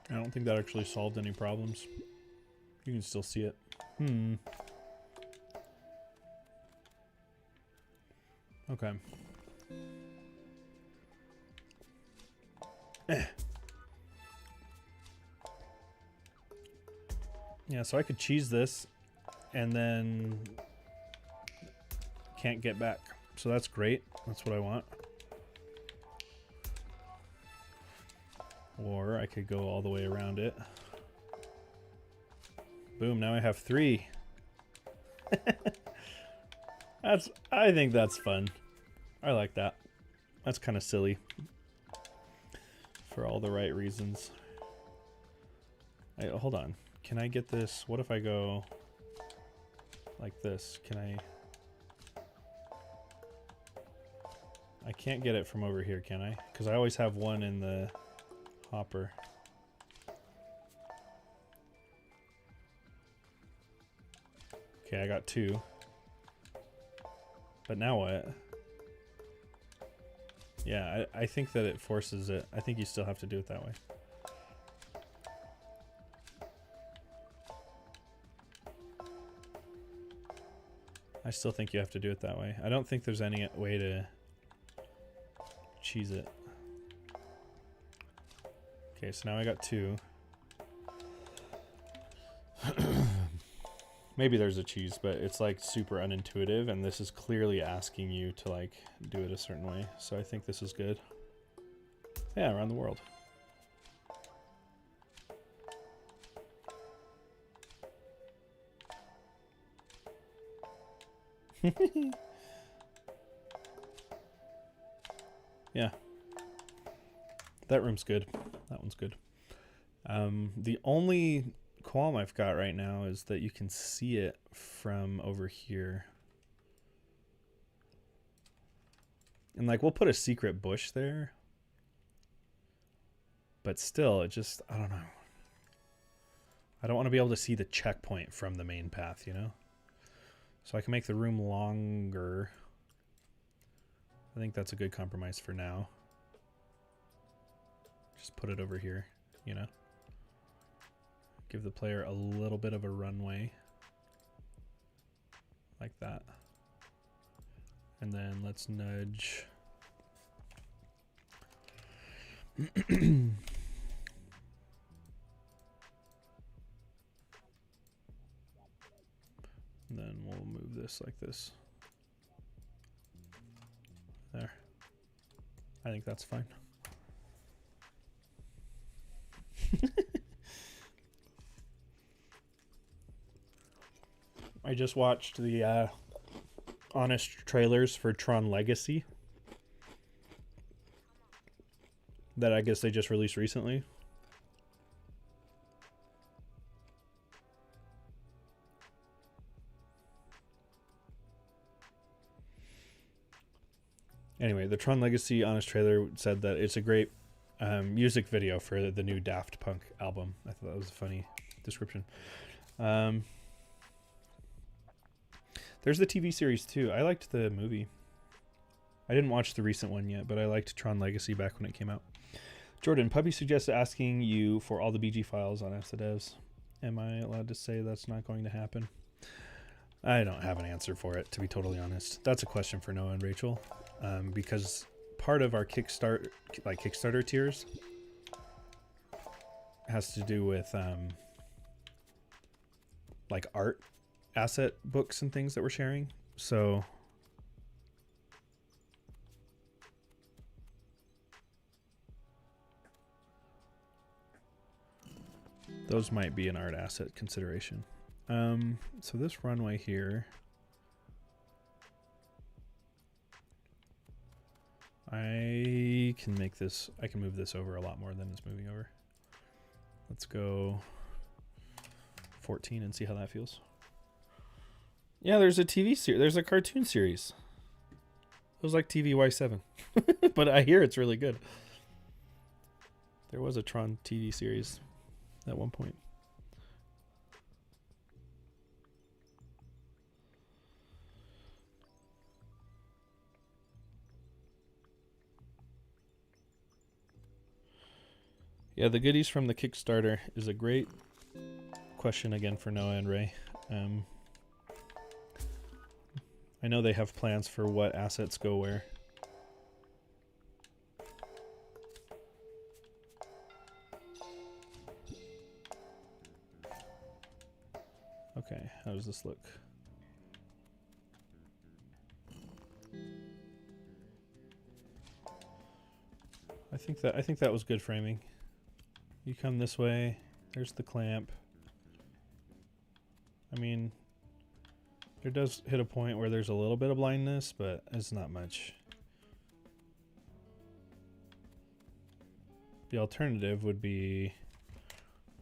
I don't think that actually solved any problems. You can still see it. Okay. Yeah, so I could cheese this and then can't get back. So that's great. That's what I want. Or I could go all the way around it. Boom, now I have 3. I think that's fun. I like that. That's kind of silly. For all the right reasons. Hold on. Can I get this? What if I go like this? Can I can't get it from over here, can I? Because I always have one in the hopper. Okay, I got 2. But now what? Yeah, I think that it forces it. I think you still have to do it that way. I still think you have to do it that way. I don't think there's any way to cheese it. Okay, so now I got 2. maybe there's a cheese, but it's like super unintuitive, and this is clearly asking you to like do it a certain way. So I think this is good. Yeah, around the world. Yeah. That room's good. That one's good. The only qualm I've got right now is that you can see it from over here. And like, we'll put a secret bush there. But still, it just, I don't know. I don't want to be able to see the checkpoint from the main path, you know? So I can make the room longer. I think that's a good compromise for now. Just put it over here, you know? Give the player a little bit of a runway. Like that. And then let's nudge. And then we'll move this like this. There. I think that's fine. I just watched the honest trailers for Tron Legacy that I guess they just released recently. Anyway, the Tron Legacy honest trailer said that it's a great music video for the new Daft Punk album. I thought that was a funny description. There's the TV series too. I liked the movie. I didn't watch the recent one yet, but I liked Tron Legacy back when it came out. Jordan, Puppy suggests asking you for all the BG files on Ask the Devs. Am I allowed to say that's not going to happen? I don't have an answer for it, to be totally honest. That's a question for Noah and Rachel, because part of our Kickstarter tiers has to do with like art asset books and things that we're sharing. So those might be an art asset consideration. So this runway here, I can make this, I can move this over a lot more than it's moving over. Let's go 14 and see how that feels. Yeah, there's a TV series, there's a cartoon series. It was like TVY7, but I hear it's really good. There was a Tron TV series at one point. Yeah, the goodies from the Kickstarter is a great question again for Noah and Ray. I know they have plans for what assets go where. Okay, how does this look? I think that was good framing. You come this way, there's the clamp. I mean, there does hit a point where there's a little bit of blindness, but it's not much. The alternative would be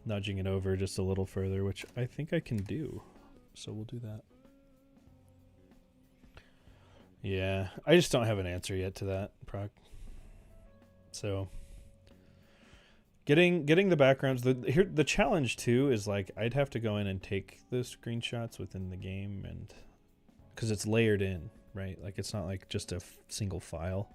nudging it over just a little further, which I think I can do. So we'll do that. Yeah, I just don't have an answer yet to that, Proc. So getting the backgrounds, the challenge too is like I'd have to go in and take the screenshots within the game, and because it's layered in, right? Like it's not like just a single file.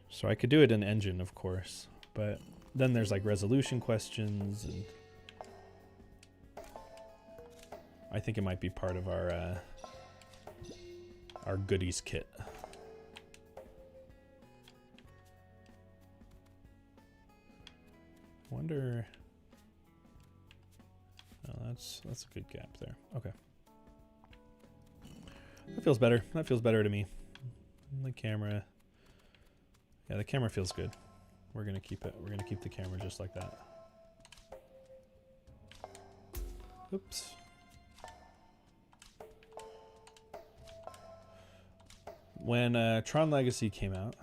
So I could do it in Engine, of course, but then there's like resolution questions, and I think it might be part of our goodies kit. Wonder. Oh, that's a good gap there. Okay. That feels better. That feels better to me. The camera. Yeah, the camera feels good. We're gonna keep it. We're gonna keep the camera just like that. Oops. When Tron Legacy came out,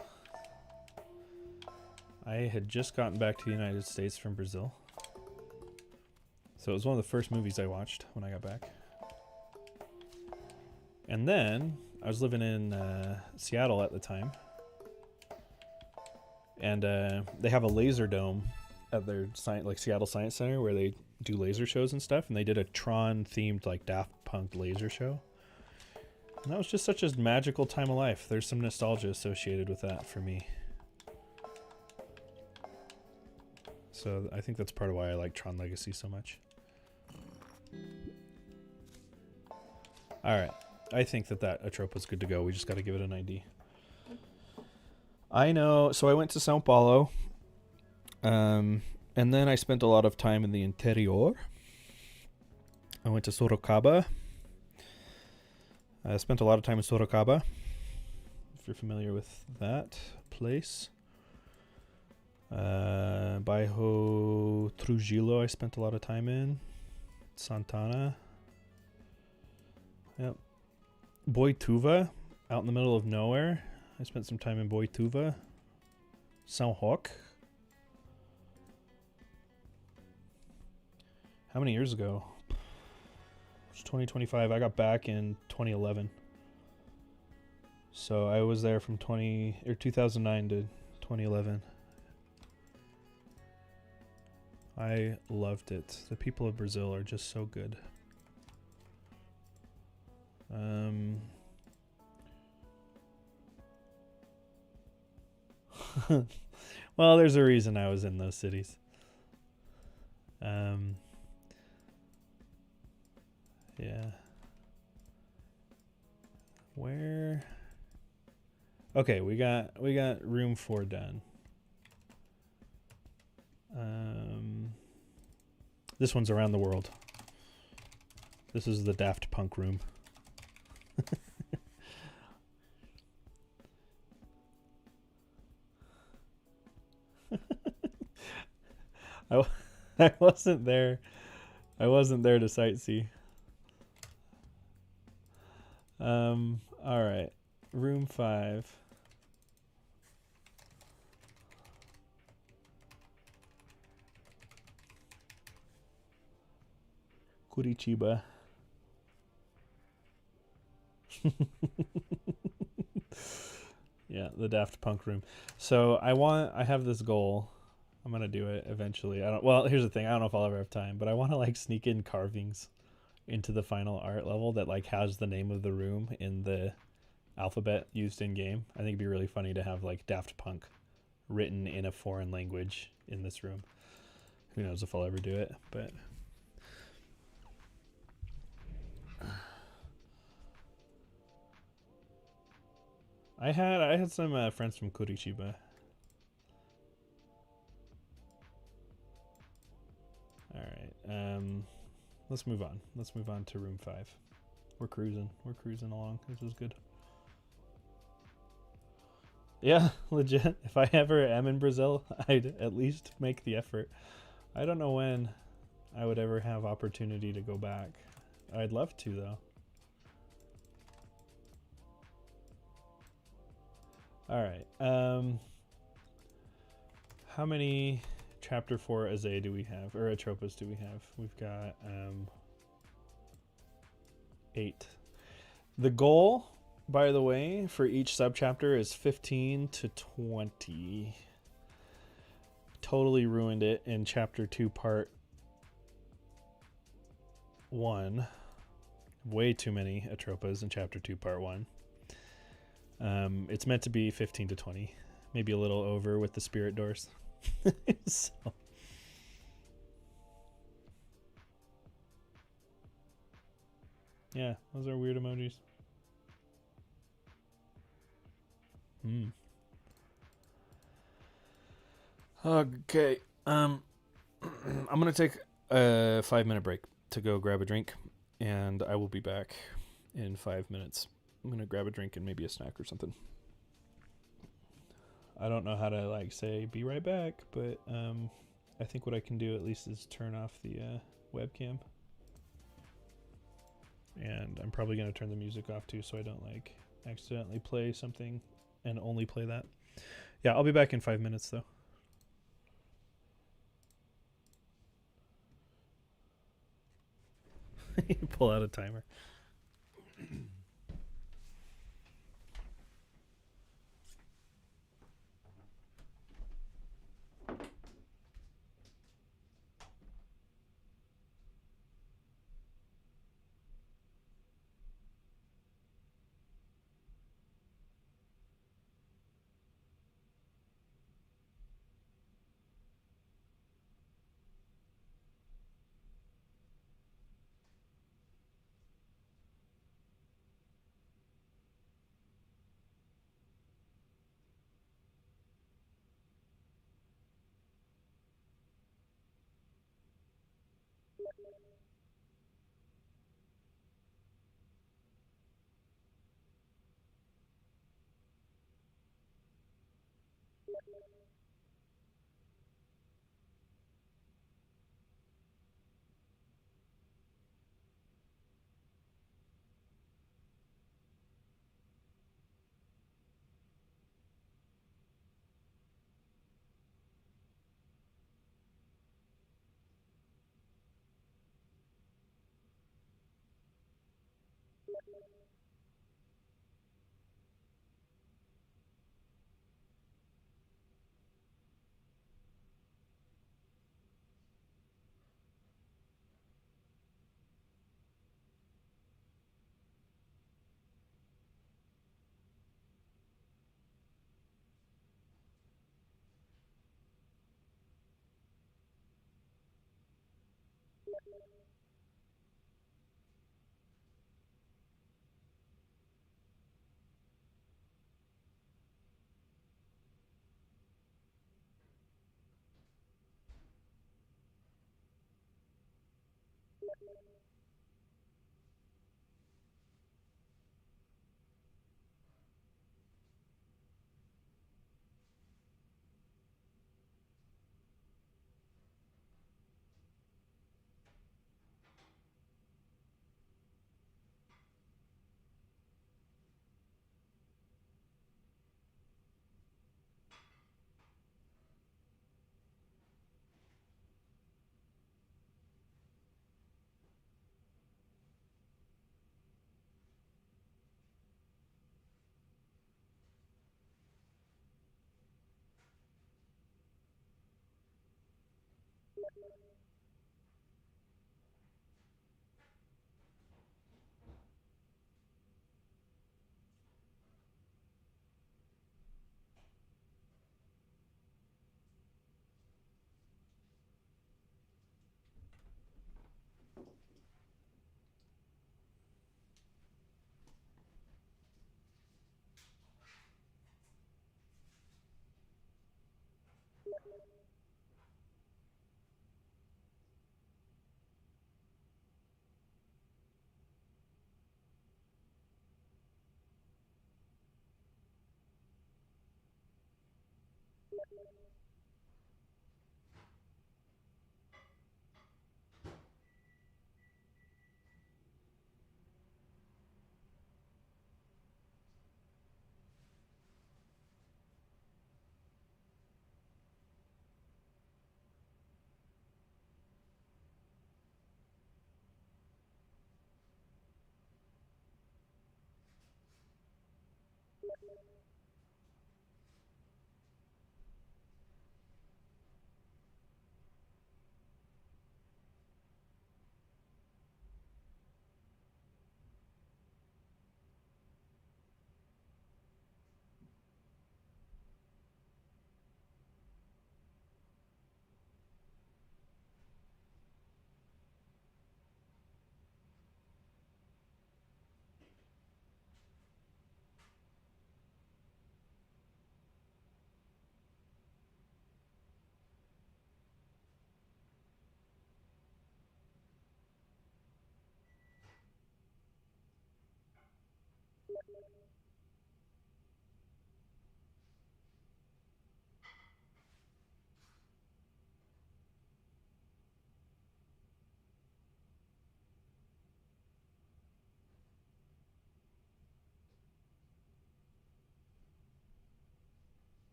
I had just gotten back to the United States from Brazil. So it was one of the first movies I watched when I got back. And then I was living in Seattle at the time. And they have a laser dome at their Seattle Science Center where they do laser shows and stuff. And they did a Tron themed like Daft Punk laser show. And that was just such a magical time of life. There's some nostalgia associated with that for me. So I think that's part of why I like Tron Legacy so much. Alright. I think that Atropa's good to go. We just got to give it an ID. I know. So I went to Sao Paulo. And then I spent a lot of time in the interior. I went to Sorocaba. I spent a lot of time in Sorocaba, if you're familiar with that place. Bairro Trujillo I spent a lot of time in. Santana. Yep. Boituva, out in the middle of nowhere. I spent some time in Boituva. São Roque. How many years ago? It's 2025. I got back in 2011. So I was there from 2009 to 2011. I loved it. The people of Brazil are just so good. Well, there's a reason I was in those cities. Yeah. Where? Okay, we got room 4 done. This one's around the world. This is the Daft Punk room. I wasn't there. I wasn't there to sightsee. All right. Room 5. Curitiba. Yeah, the Daft Punk room. So I have this goal. I'm gonna do it eventually. Well, here's the thing. I don't know if I'll ever have time, but I want to like sneak in carvings into the final art level that like has the name of the room in the alphabet used in game. I think it'd be really funny to have like Daft Punk written in a foreign language in this room. Who knows if I'll ever do it, but I had some friends from Curitiba. All right. Let's move on. Let's move on to room 5. We're cruising. We're cruising along. This is good. Yeah, legit. If I ever am in Brazil, I'd at least make the effort. I don't know when I would ever have opportunity to go back. I'd love to, though. All right. How many chapter 4 Azay do we have, or Atropas do we have? We've got 8. The goal, by the way, for each subchapter is 15 to 20. Totally ruined it in chapter 2 part 1. Way too many Atropas in chapter 2 part 1. It's meant to be 15 to 20. Maybe a little over with the spirit doors. So. Yeah, those are weird emojis. Okay. I'm gonna take a 5-minute break. to go grab a drink, and I will be back in 5 minutes. I'm gonna grab a drink and maybe a snack or something. I don't know how to like say be right back, but I think what I can do at least is turn off the webcam, and I'm probably gonna turn the music off too, so I don't like accidentally play something and only play that. Yeah, I'll be back in 5 minutes though. Pull out a timer.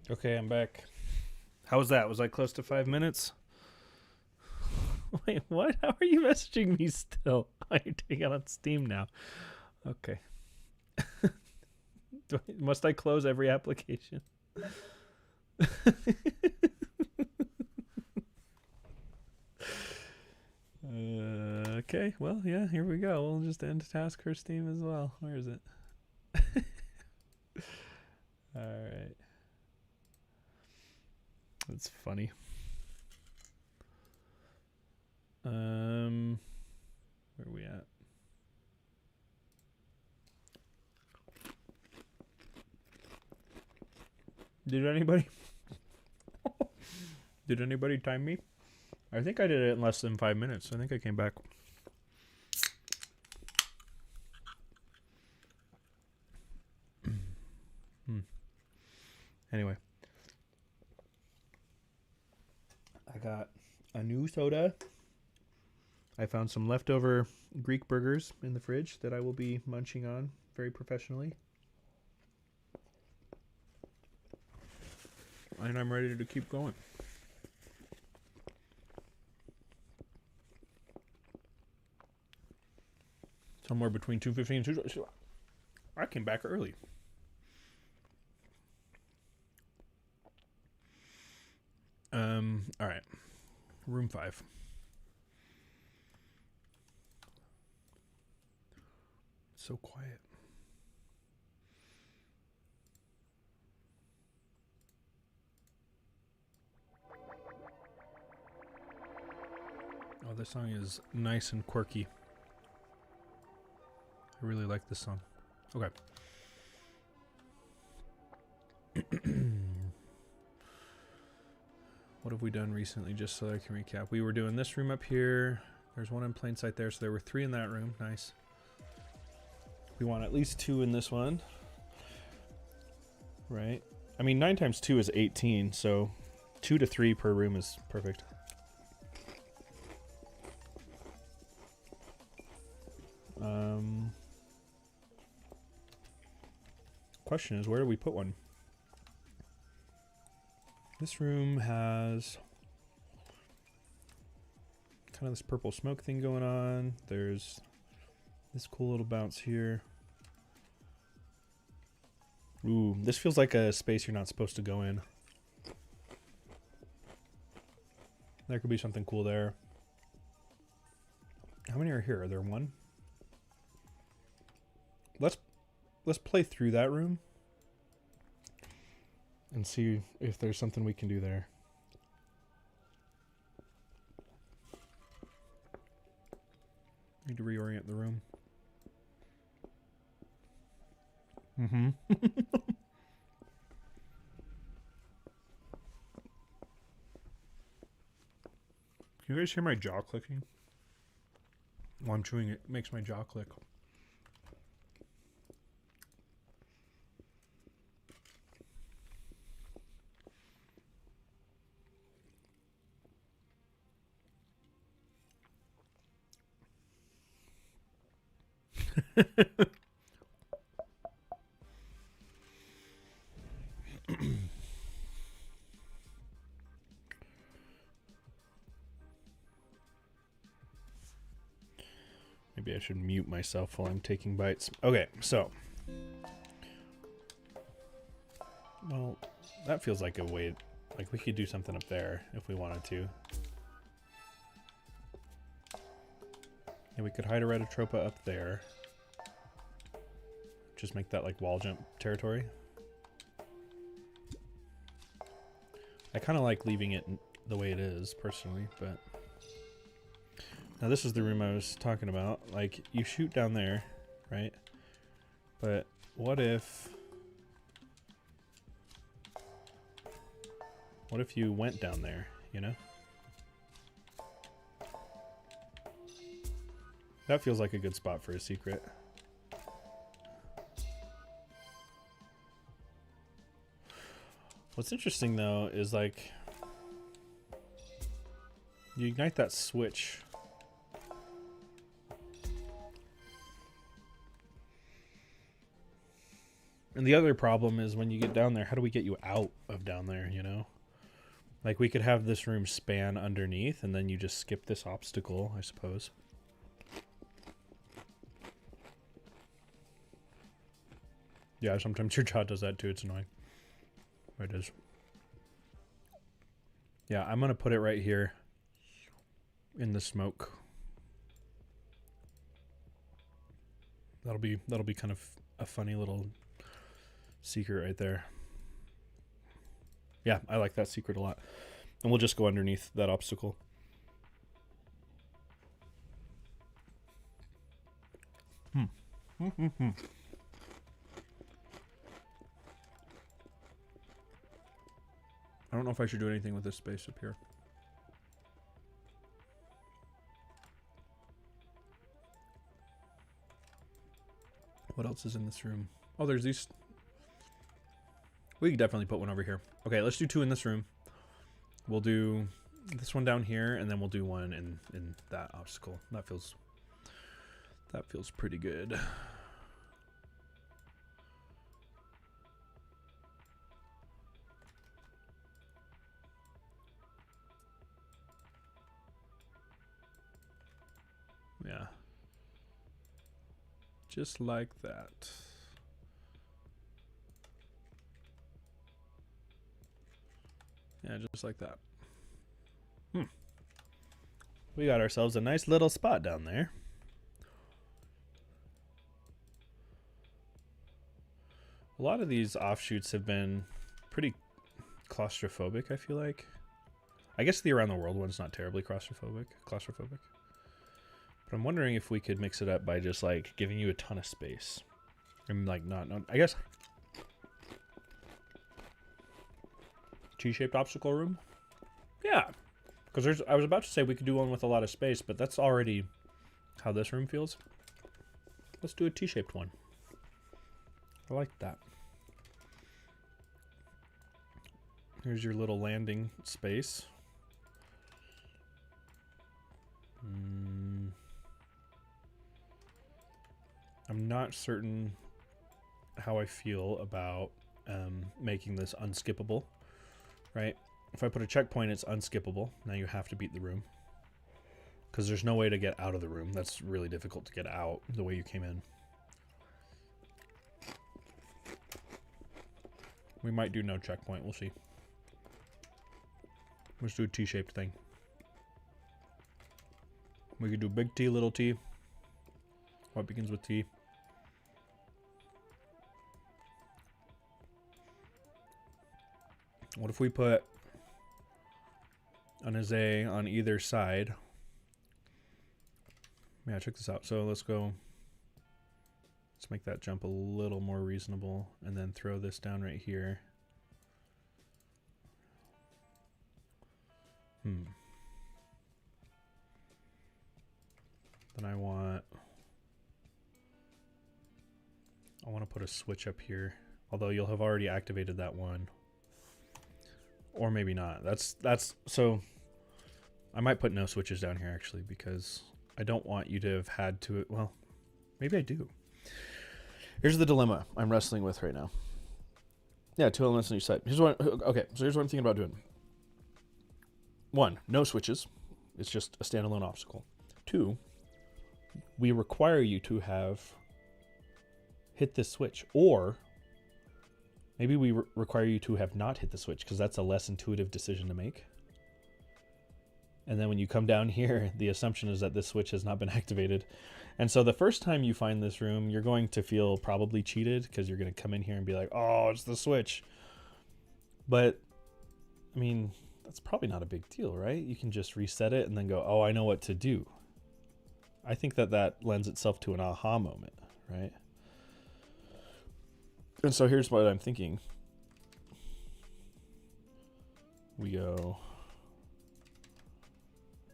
Okay, I'm back. How was that? Was I close to 5 minutes? Wait, what? How are you messaging me still? I take it on Steam now. Okay. Must I close every application? Okay, well, yeah, here we go. We'll just end task for Steam as well. Where is it? All right. That's funny. Where are we at? Did anybody did anybody time me? I think I did it in less than 5 minutes. I think I came back. Anyway, I got a new soda. I found some leftover Greek burgers in the fridge that I will be munching on very professionally. And I'm ready to keep going. Somewhere between 2:15 and 2. I came back early. All right. Room 5. So quiet. Oh, this song is nice and quirky. I really like this song. Okay. What have we done recently, just so I can recap? We were doing this room up here. There's one in plain sight there, so there were 3 in that room. Nice. We want at least 2 in this one. Right? I mean, 9 times 2 is 18, so 2 to 3 per room is perfect. Question is, where do we put one? This room has kind of this purple smoke thing going on. There's this cool little bounce here. Ooh, this feels like a space you're not supposed to go in. There could be something cool there. How many are here? Are there 1? Let's play through that room and see if there's something we can do there. Need to reorient the room. Mm-hmm. Can you guys hear my jaw clicking? While I'm chewing it makes my jaw click. Maybe I should mute myself while I'm taking bites. Okay, so. Well, that feels like a way, like we could do something up there if we wanted to. And we could hide a red Atropa up there. Just make that like wall jump territory. I kind of like leaving it the way it is personally, but now this is the room I was talking about. Like you shoot down there, right? But what if you went down there, you know? That feels like a good spot for a secret. What's interesting though is like you ignite that switch. And the other problem is when you get down there, how do we get you out of down there, you know? Like we could have this room span underneath and then you just skip this obstacle, I suppose. Yeah, sometimes your jaw does that too, it's annoying. It is. Yeah, I'm gonna put it right here in the smoke. That'll be kind of a funny little secret right there. Yeah, I like that secret a lot. And we'll just go underneath that obstacle. I don't know if I should do anything with this space up here. What else is in this room? Oh, there's these. We could definitely put one over here. Okay, let's do two in this room. We'll do this one down here, and then we'll do one in that obstacle. That feels pretty good. Yeah. Just like that. Yeah, just like that. We got ourselves a nice little spot down there. A lot of these offshoots have been pretty claustrophobic, I feel like. I guess the Around the World one's not terribly claustrophobic. But I'm wondering if we could mix it up by just like giving you a ton of space. And like not I guess T-shaped obstacle room? Yeah. Because I was about to say we could do one with a lot of space, but that's already how this room feels. Let's do a T-shaped one. I like that. Here's your little landing space. I'm not certain how I feel about making this unskippable, right? If I put a checkpoint, it's unskippable. Now you have to beat the room. Because there's no way to get out of the room. That's really difficult to get out the way you came in. We might do no checkpoint. We'll see. Let's do a T-shaped thing. We could do big T, little t. What begins with T? What if we put an Azay on either side? Yeah, check this out. So let's go. Let's make that jump a little more reasonable and then throw this down right here. Then I want to put a switch up here, although you'll have already activated that one. Or maybe not. That's so I might put no switches down here actually, because I don't want you to have had to, well, maybe I do. Here's the dilemma I'm wrestling with right now. Yeah, 2 elements on each side. Here's what okay, so here's what I'm thinking about doing. 1, no switches. It's just a standalone obstacle. 2, we require you to have hit this switch, or maybe we require you to have not hit the switch because that's a less intuitive decision to make. And then when you come down here, the assumption is that this switch has not been activated. And so the first time you find this room, you're going to feel probably cheated because you're going to come in here and be like, oh, it's the switch. But, I mean, that's probably not a big deal, right? You can just reset it and then go, oh, I know what to do. I think that that lends itself to an aha moment, right? And so here's what I'm thinking. We go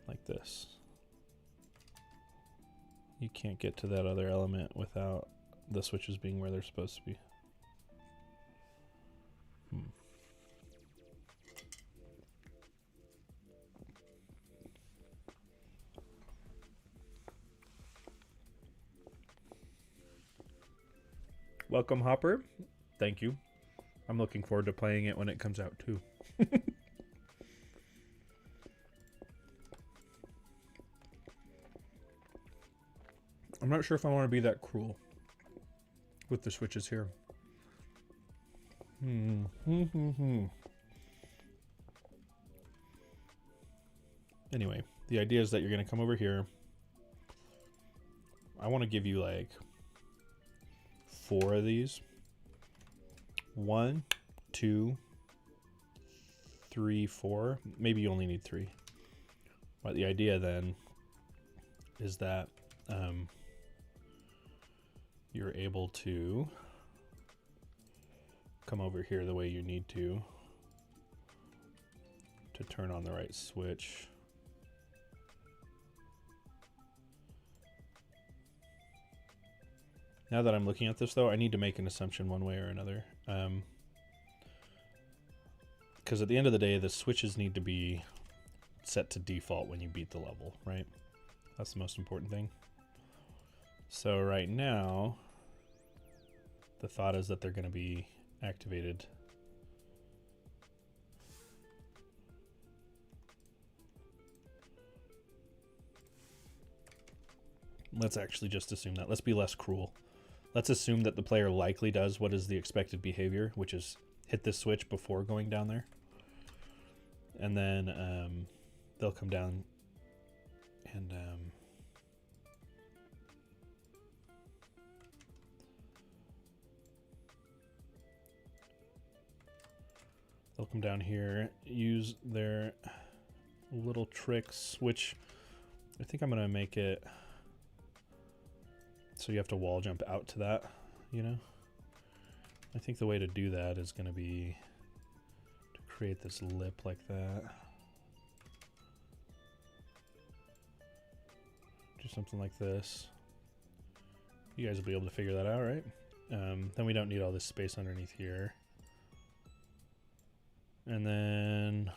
like this. You can't get to that other element without the switches being where they're supposed to be. Welcome, Hopper. Thank you. I'm looking forward to playing it when it comes out, too. I'm not sure if I want to be that cruel with the switches here. Anyway, the idea is that you're going to come over here. I want to give you like 4 of these. 1, 2, 3, 4. Maybe you only need 3. But the idea then is that you're able to come over here the way you need to turn on the right switch. Now that I'm looking at this, though, I need to make an assumption one way or another. Because at the end of the day, the switches need to be set to default when you beat the level, right? That's the most important thing. So right now, the thought is that they're going to be activated. Let's actually just assume that. Let's be less cruel. Let's assume that the player likely does what is the expected behavior, which is hit this switch before going down there. And then they'll come down and they'll come down here, use their little tricks, which I think I'm going to make it so you have to wall jump out to that, you know? I think the way to do that is going to be to create this lip like that. Do something like this. You guys will be able to figure that out, right? Then we don't need all this space underneath here. And then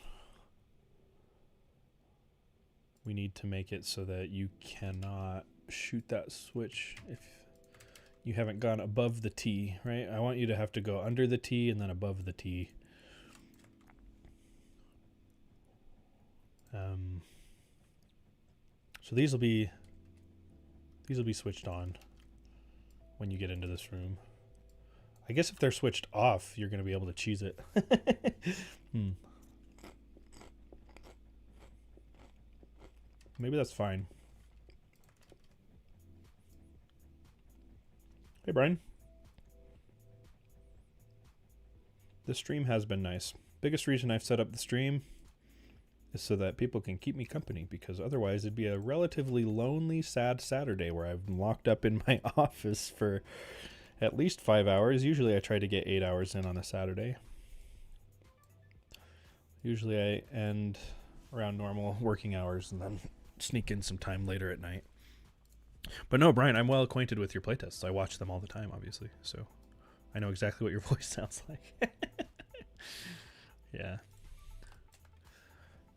we need to make it so that you cannot shoot that switch if you haven't gone above the T, right? I want you to have to go under the T and then above the T. So these will be switched on when you get into this room. I guess if they're switched off, you're going to be able to cheese it. Maybe that's fine. Hey, Brian. This stream has been nice. Biggest reason I've set up the stream is so that people can keep me company, because otherwise it'd be a relatively lonely, sad Saturday where I'm locked up in my office for at least 5 hours. Usually I try to get 8 hours in on a Saturday. Usually I end around normal working hours and then sneak in some time later at night. But no, Brian, I'm well acquainted with your playtests. I watch them all the time, obviously. So I know exactly what your voice sounds like. Yeah.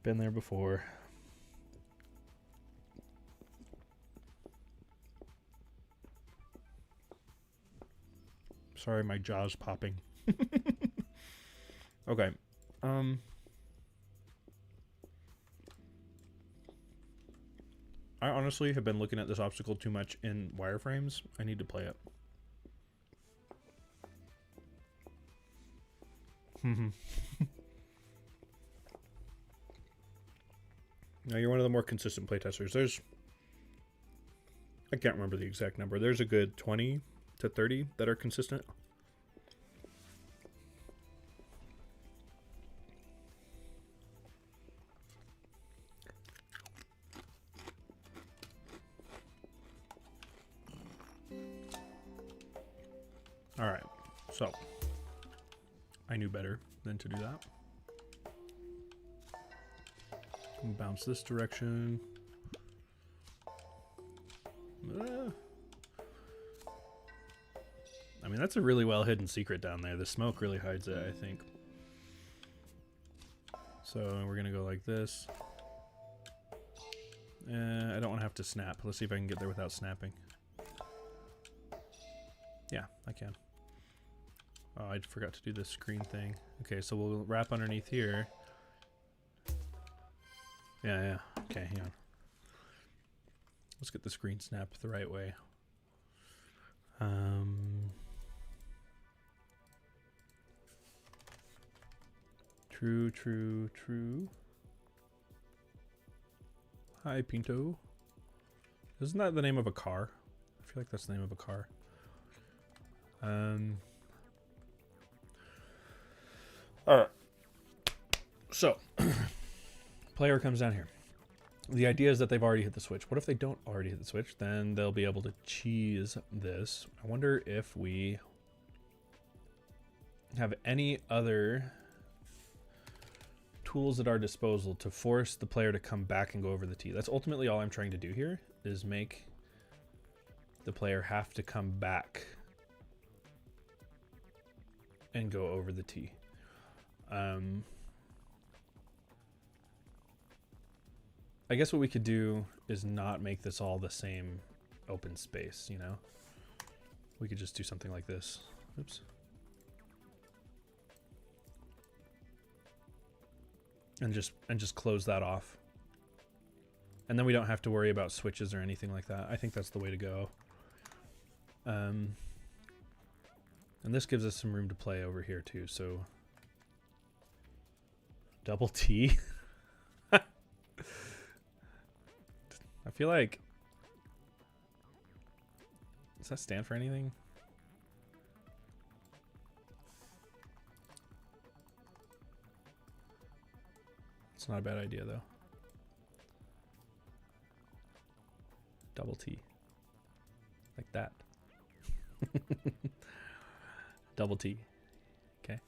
Been there before. Sorry, my jaw's popping. Okay. I honestly have been looking at this obstacle too much in wireframes. I need to play it. Now you're one of the more consistent playtesters. I can't remember the exact number. There's a good 20 to 30 that are consistent. All right, so I knew better than to do that. Bounce this direction. I mean, that's a really well hidden secret down there. The smoke really hides it, I think. So we're gonna go like this. I don't want to have to snap. Let's see if I can get there without snapping. Yeah, I can. Oh, I forgot to do the screen thing. Okay, so we'll wrap underneath here. Yeah. Okay, hang on. Let's get the screen snap the right way. True. Hi, Pinto. Isn't that the name of a car? I feel like that's the name of a car. Alright. So, player comes down here. The idea is that they've already hit the switch. What if they don't already hit the switch? Then they'll be able to cheese this. I wonder if we have any other tools at our disposal to force the player to come back and go over the T. That's ultimately all I'm trying to do here, is make the player have to come back and go over the T. I guess what we could do is not make this all the same open space, you know? We could just do something like this. Oops. And just close that off. And then we don't have to worry about switches or anything like that. I think that's the way to go. And this gives us some room to play over here too, so double T. I feel like, does that stand for anything? It's not a bad idea though. Double T. Like that. Double T. Okay.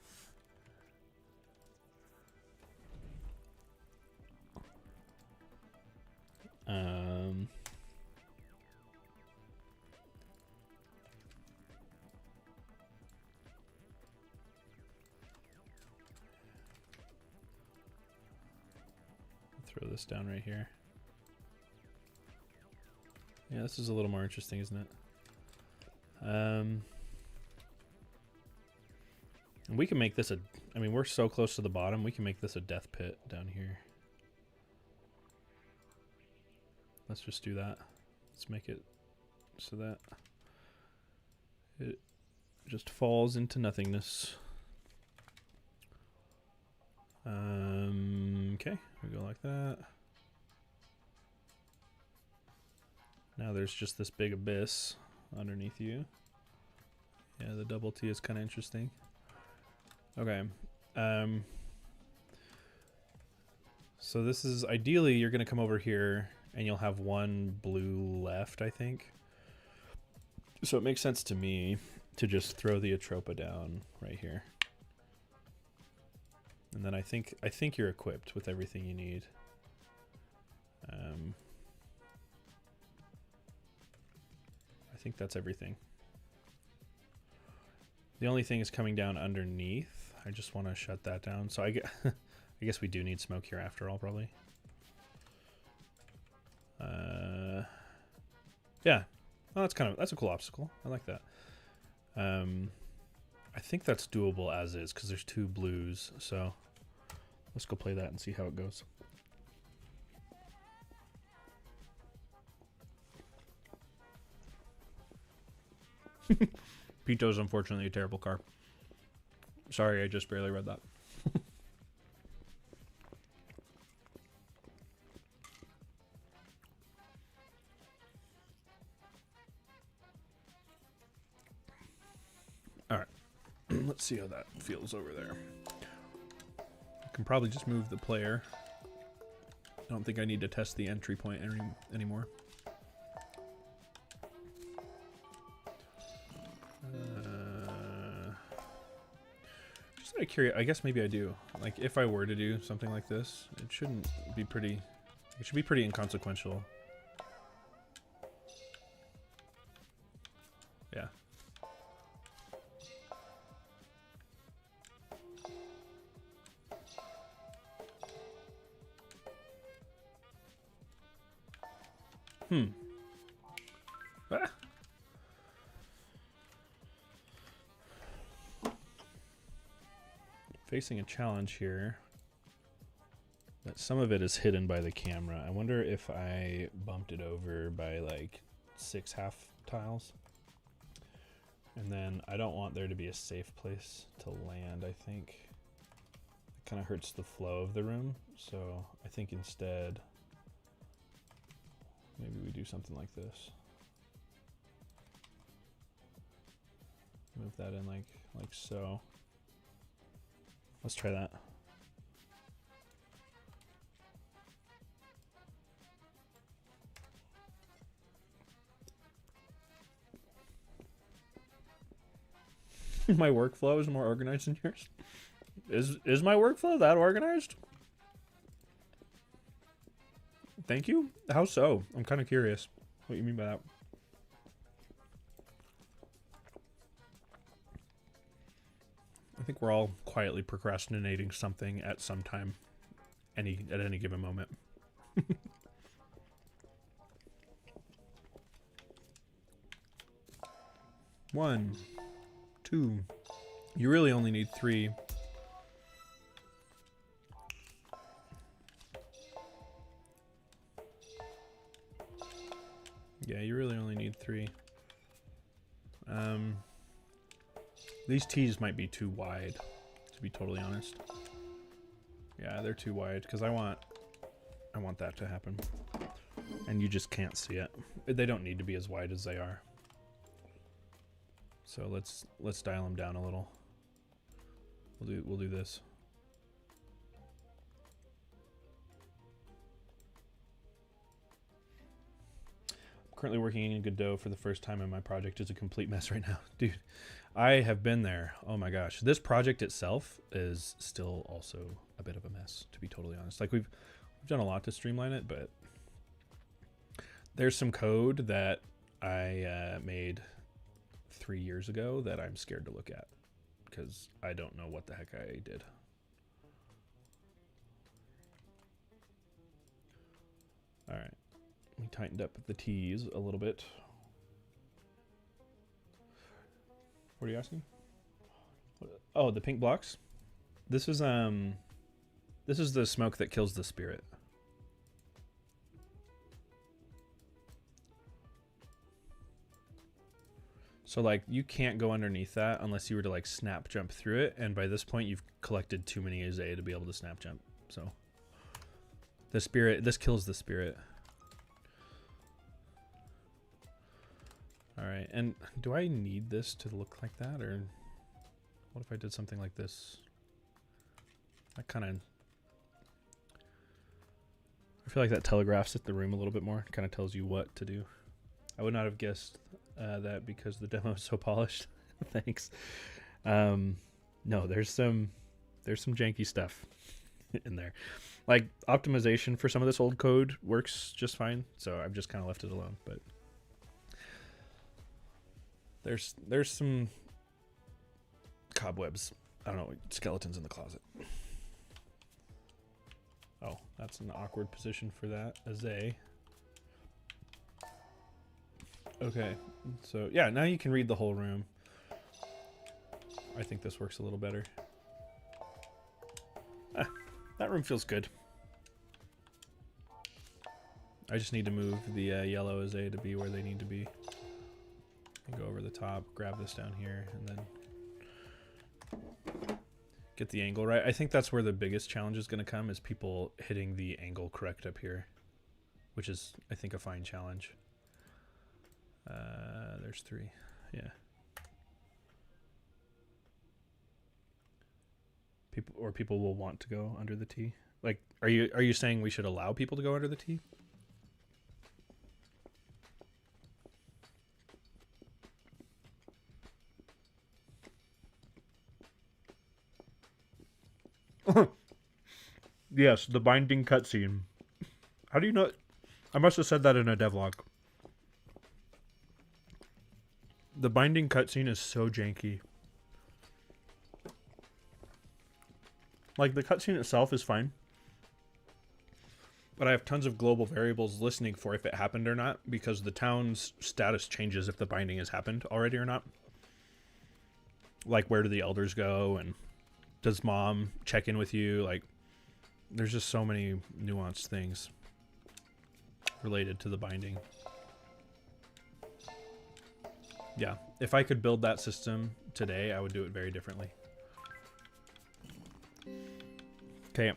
Throw this down right here. Yeah, this is a little more interesting, isn't it? And we can make this I mean, we're so close to the bottom, we can make this a death pit down here. Let's just do that. Let's make it so that it just falls into nothingness. Okay, we go like that. Now there's just this big abyss underneath you. Yeah, the double T is kind of interesting. Okay. So this is, ideally you're going to come over here and you'll have one blue left, I think. So it makes sense to me to just throw the Atropa down right here. And then I think you're equipped with everything you need. I think that's everything. The only thing is coming down underneath. I just want to shut that down. So I guess we do need smoke here after all, probably. Yeah. Oh, that's a cool obstacle. I like that. I think that's doable as is because there's two blues. So let's go play that and see how it goes. Pito's unfortunately a terrible car. Sorry, I just barely read that. All right. Let's see how that feels over there. I can probably just move the player. I don't think I need to test the entry point anymore. Just out of curiosity, I guess maybe I do. Like, if I were to do something like this, it shouldn't be pretty... It should be pretty inconsequential. Yeah. Ah. Facing a challenge here. But some of it is hidden by the camera. I wonder if I bumped it over by like 6 half tiles. And then I don't want there to be a safe place to land, I think. It kind of hurts the flow of the room. So I think instead, maybe we do something like this. Move that in like so. Let's try that. My workflow is more organized than yours. Is my workflow that organized? Thank you? How so? I'm kind of curious what you mean by that. I think we're all quietly procrastinating something at some time, at any given moment. 1, 2. You really only need 3. Yeah, you really only need 3. These T's might be too wide, to be totally honest. Yeah, they're too wide because I want that to happen, and you just can't see it. They don't need to be as wide as they are. So let's dial them down a little. We'll do this. Currently working in Godot for the first time, and my project is a complete mess right now. Dude, I have been there. Oh my gosh. This project itself is still also a bit of a mess, to be totally honest. Like, we've done a lot to streamline it, but there's some code that I made 3 years ago that I'm scared to look at because I don't know what the heck I did. All right. We tightened up the T's a little bit. What are you asking? Oh, the pink blocks? This is the smoke that kills the spirit. So like you can't go underneath that unless you were to like snap jump through it, and by this point you've collected too many Aze to be able to snap jump. So the spirit, this kills the spirit. All right, and do I need this to look like that, or what if I did something like this? That kind of, I feel like that telegraphs at the room a little bit more. Kind of tells you what to do. I would not have guessed that because the demo is so polished. Thanks. No, there's some janky stuff in there. Like optimization for some of this old code works just fine, so I've just kind of left it alone. But there's some cobwebs. I don't know, skeletons in the closet. Oh, that's an awkward position for that. Aze. Okay, so yeah, now you can read the whole room. I think this works a little better. Ah, that room feels good. I just need to move the yellow Aze to be where they need to be. and go over the top, grab this down here, and then get the angle right. I think that's where the biggest challenge is going to come, is people hitting the angle correct up here, which is, I think, a fine challenge. There's 3. Yeah. People will want to go under the T. Like, are you saying we should allow people to go under the T? Yes, the binding cutscene. How do you know? I must have said that in a devlog. The binding cutscene is so janky. Like, the cutscene itself is fine, but I have tons of global variables listening for if it happened or not, because the town's status changes if the binding has happened already or not. Like, where do the elders go, and does mom check in with you? Like, there's just so many nuanced things related to the binding. Yeah, if I could build that system today, I would do it very differently. Okay,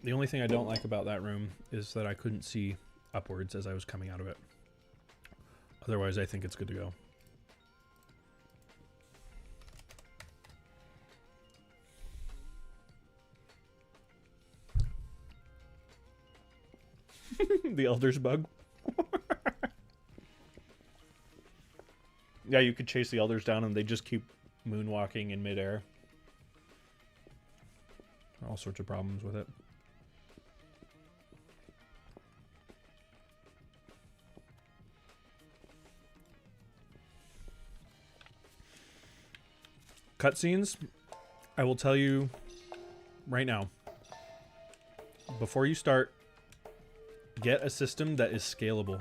the only thing I don't like about that room is that I couldn't see upwards as I was coming out of it. Otherwise, I think it's good to go. The elders bug. Yeah, you could chase the elders down and they just keep moonwalking in midair. All sorts of problems with it. Cutscenes, I will tell you right now, before you start, get a system that is scalable.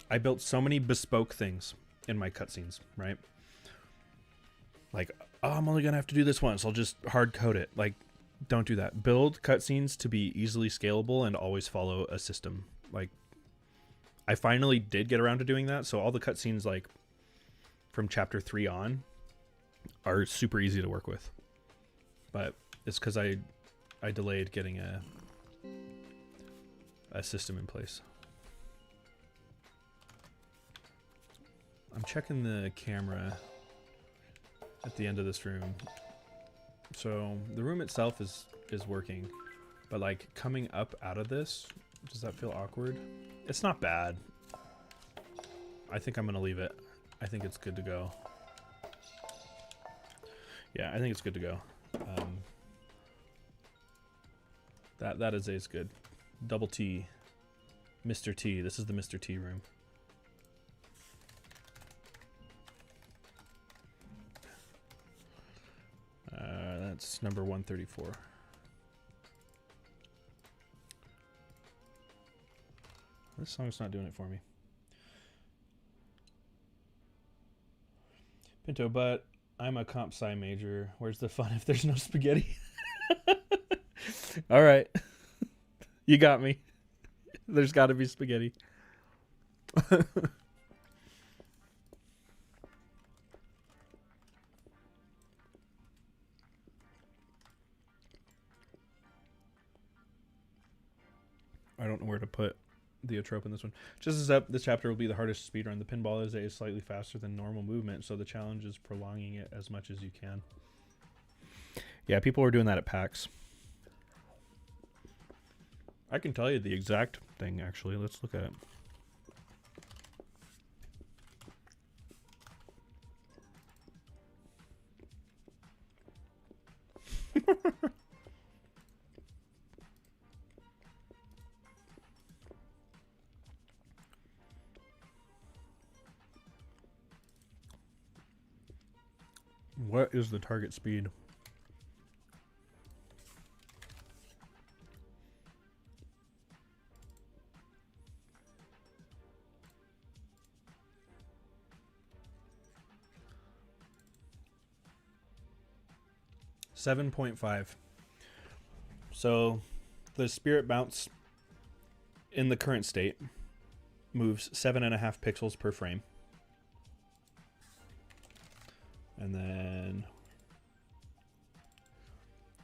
I built so many bespoke things in my cutscenes, right? Like, oh, I'm only gonna have to do this once, I'll just hard code it. Like, don't do that. Build cutscenes to be easily scalable and always follow a system. Like, I finally did get around to doing that, so all the cutscenes, like, from chapter 3 on are super easy to work with. But it's because I delayed getting a system in place. I'm checking the camera at the end of this room. So the room itself is working, but like coming up out of this, does that feel awkward? It's not bad. I think I'm gonna leave it. I think it's good to go. Yeah, I think it's good to go. That is good. Double T, Mr. T. This is the Mr. T room. That's number 134. This song's not doing it for me. Pinto, but I'm a comp sci major. Where's the fun if there's no spaghetti? All right. You got me. There's got to be spaghetti. I don't know where to put the Atropa in this one. Just as up, this chapter will be the hardest speedrun. The pinball is slightly faster than normal movement, so the challenge is prolonging it as much as you can. Yeah, people were doing that at PAX. I can tell you the exact thing, actually. Let's look at it. What is the target speed? .5. So the spirit bounce in the current state moves 7.5 pixels per frame. And then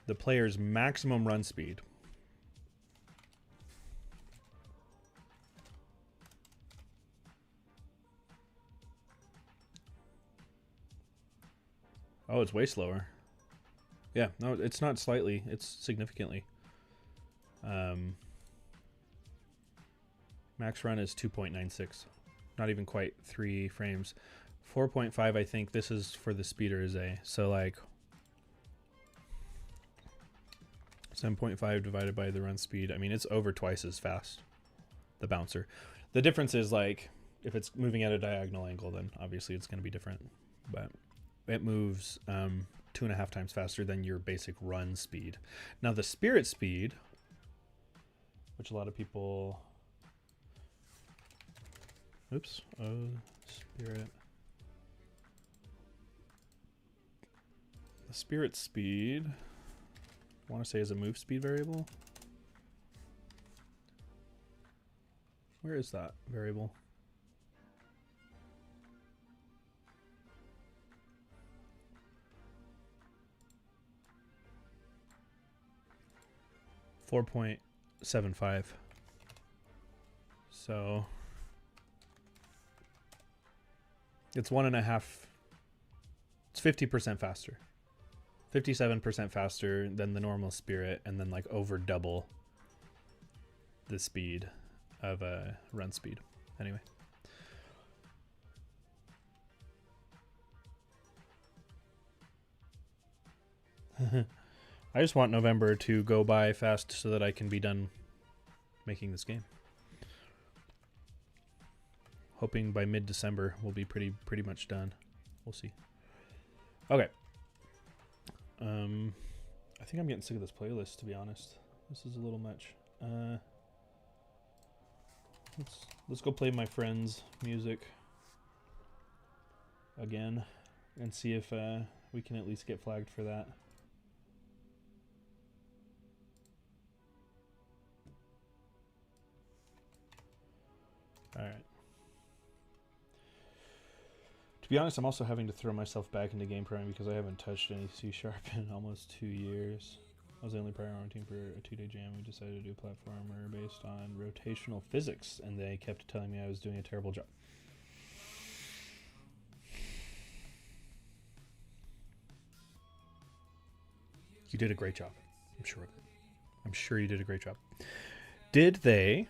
the player's maximum run speed. Oh, it's way slower. Yeah, no, it's not slightly. It's significantly. Max run is 2.96. Not even quite 3 frames. 4.5, I think this is for the speeder is A. So like 7.5 divided by the run speed. I mean, it's over twice as fast, the bouncer. The difference is like if it's moving at a diagonal angle, then obviously it's going to be different. But it moves 2.5 times faster than your basic run speed. Now the spirit speed, which a lot of people... Oops. Oh, spirit. The spirit speed, I want to say is a move speed variable. Where is that variable? .75. So it's 1.5. It's 50% faster. 57% faster than the normal spirit, and then like over double the speed of a run speed. Anyway. I just want November to go by fast so that I can be done making this game. Hoping by mid-December we'll be pretty much done. We'll see. Okay. I think I'm getting sick of this playlist, to be honest. This is a little much. Let's go play my friend's music again and see if we can at least get flagged for that. All right. To be honest, I'm also having to throw myself back into game programming because I haven't touched any C# in almost 2 years. I was the only player on our team for a 2-day jam. We decided to do a platformer based on rotational physics, and they kept telling me I was doing a terrible job. You did a great job. I'm sure of it. I'm sure you did a great job. Did they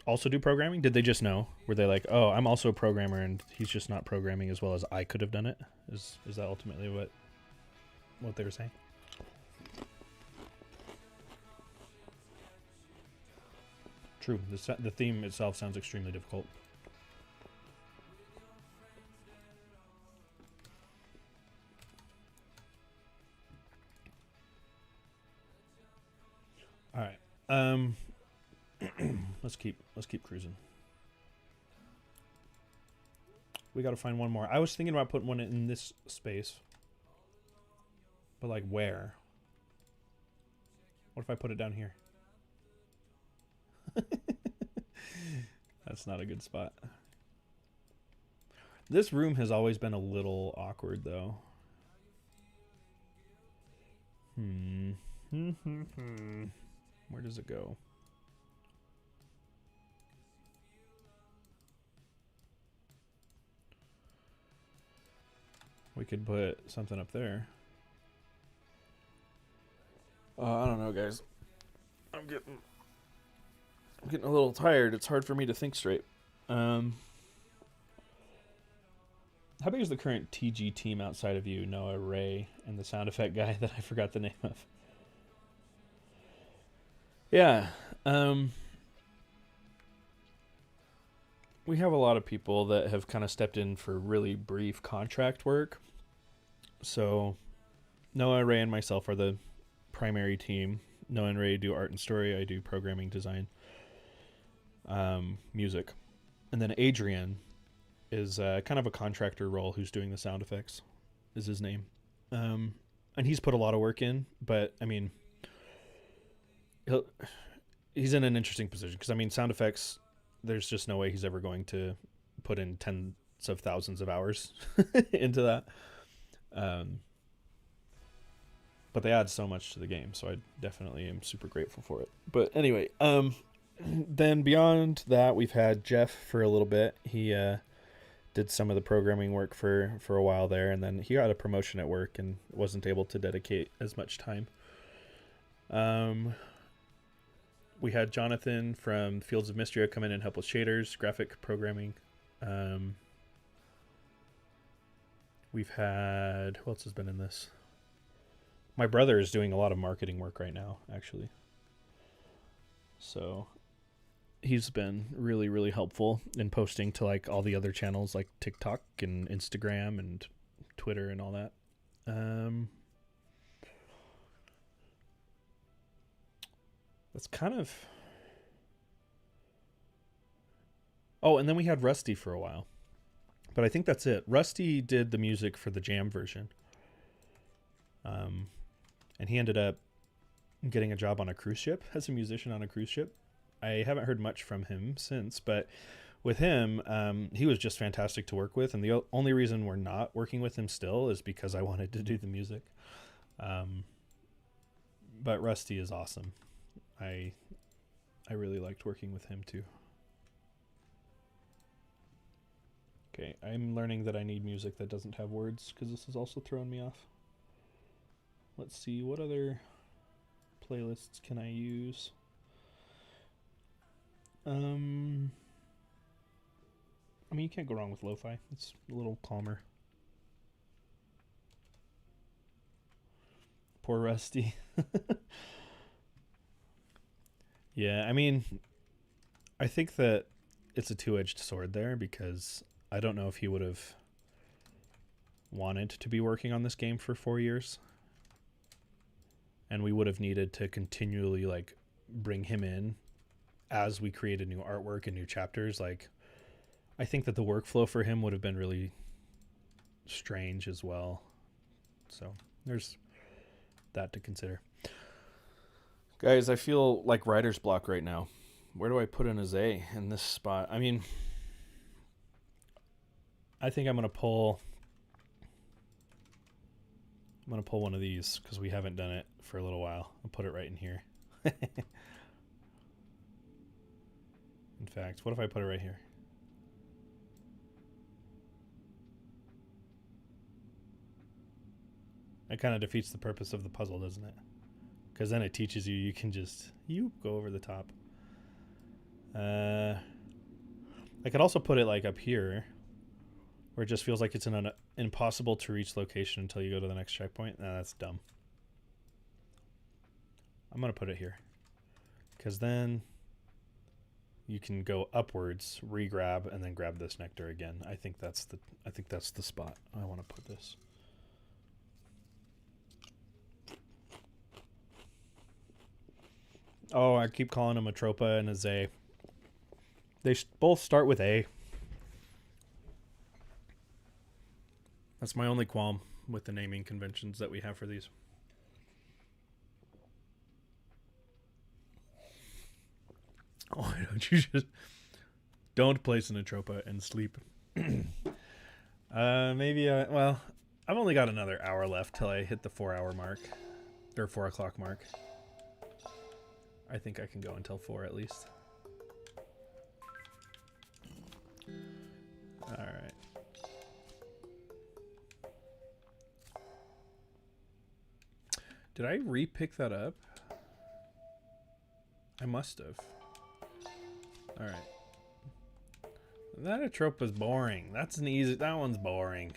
also do programming? Did they just know? Were they like, oh, I'm also a programmer and he's just not programming as well as I could have done it? Is that ultimately what they were saying? True. The theme itself sounds extremely difficult. All right. Let's keep cruising. We got to find one more. I was thinking about putting one in this space. But like where? What if I put it down here? That's not a good spot. This room has always been a little awkward though. Where does it go? We could put something up there. I don't know, guys. I'm getting a little tired. It's hard for me to think straight. How big is the current TG team outside of you, Noah, Ray, and the sound effect guy that I forgot the name of? Yeah. We have a lot of people that have kind of stepped in for really brief contract work. So Noah, Ray, and myself are the primary team. Noah and Ray do art and story. I do programming, design, music. And then Adrian is kind of a contractor role who's doing the sound effects, is his name. And he's put a lot of work in, but I mean, he's in an interesting position because I mean, sound effects, there's just no way he's ever going to put in 10 of thousands of hours into that. But they add so much to the game, so I definitely am super grateful for it. But anyway, then beyond that, we've had Jeff for a little bit. He did some of the programming work for a while there, and then he got a promotion at work and wasn't able to dedicate as much time. We had Jonathan from Fields of Mystery come in and help with shaders, graphic programming. We've had, who else has been in this? My brother is doing a lot of marketing work right now, actually. So he's been really, really helpful in posting to like all the other channels like TikTok and Instagram and Twitter and all that. That's kind of... Oh, and then we had Rusty for a while. But I think that's it. Rusty did the music for the Jam version. And he ended up getting a job on a cruise ship as a musician on a cruise ship. I haven't heard much from him since, but with him, he was just fantastic to work with. And the only reason we're not working with him still is because I wanted to do the music. But Rusty is awesome. I really liked working with him too. Okay, I'm learning that I need music that doesn't have words because this is also throwing me off. Let's see, what other playlists can I use? I mean, you can't go wrong with lo-fi. It's a little calmer. Poor Rusty. Yeah, I mean, I think that it's a two-edged sword there because I don't know if he would have wanted to be working on this game for 4 years. And we would have needed to continually like bring him in as we created new artwork and new chapters. Like, I think that the workflow for him would have been really strange as well. So there's that to consider. Guys, I feel like writer's block right now. Where do I put an Azay in this spot? I mean, I think I'm going to pull one of these because we haven't done it for a little while. I'll put it right in here. In fact, what if I put it right here? That kind of defeats the purpose of the puzzle, doesn't it? Because then it teaches you can just go over the top. I could also put it like up here, where it just feels like it's an impossible to reach location until you go to the next checkpoint. Nah, that's dumb. I'm gonna put it here, because then you can go upwards, re-grab, and then grab this nectar again. I think that's the spot I want to put this. Oh, I keep calling them Atropa and Azay. They both start with A. That's my only qualm with the naming conventions that we have for these. Oh, don't you just... Don't place an Atropa and sleep. Maybe, well, I've only got another hour left till I hit the 4-hour mark. Or 4 o'clock mark. I think I can go until 4 at least. Alright. Did I re-pick that up? I must have. Alright. That Atropa is boring. That's an easy... That one's boring.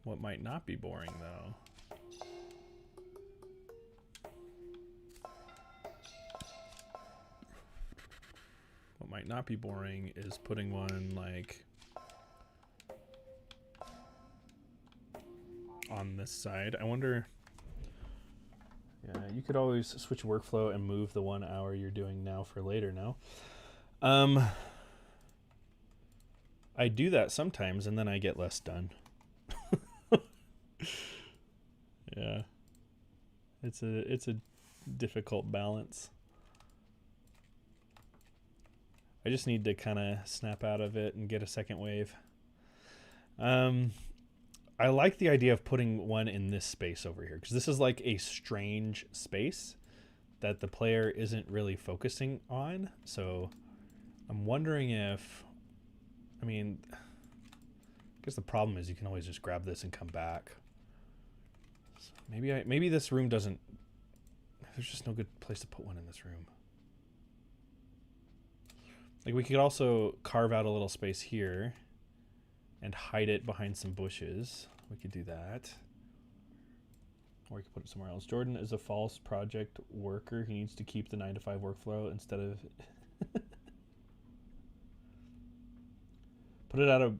What might not be boring, though? What might not be boring is putting one, like, on this side. I wonder... Yeah, you could always switch workflow and move the 1 hour you're doing now for later now. I do that sometimes, and then I get less done. Yeah. It's a difficult balance. I just need to kind of snap out of it and get a second wave. I like the idea of putting one in this space over here, because this is like a strange space that the player isn't really focusing on. So I'm wondering if, I mean, I guess the problem is you can always just grab this and come back. So maybe this room doesn't, there's just no good place to put one in this room. Like, we could also carve out a little space here and hide it behind some bushes. We could do that. Or we could put it somewhere else. Jordan is a false project worker. He needs to keep the 9-to-5 workflow instead of... Put it out of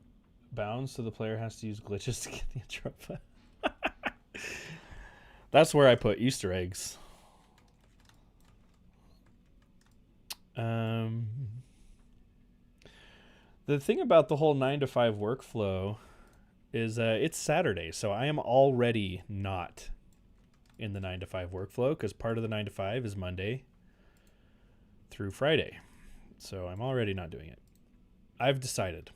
bounds so the player has to use glitches to get the Atropa. That's where I put Easter eggs. The thing about the whole 9-to-5 workflow is it's Saturday, so I am already not in the 9-to-5 workflow, because part of the 9-to-5 is Monday through Friday. So I'm already not doing it. I've decided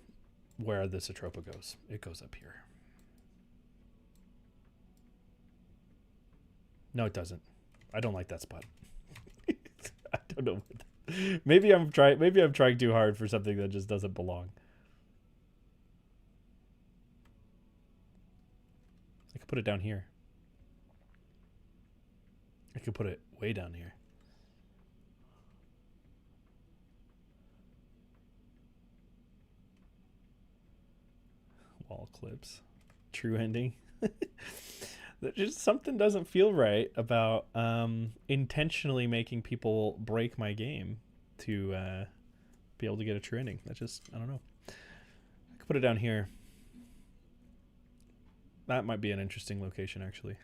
where this Atropa goes. It goes up here. No, it doesn't. I don't like that spot. I don't know. Maybe I'm trying too hard for something that just doesn't belong. I could put it down here. I could put it way down here. Wall clips. True ending. Just something doesn't feel right about intentionally making people break my game to be able to get a true ending. That just, I don't know. I could put it down here. That might be an interesting location, actually.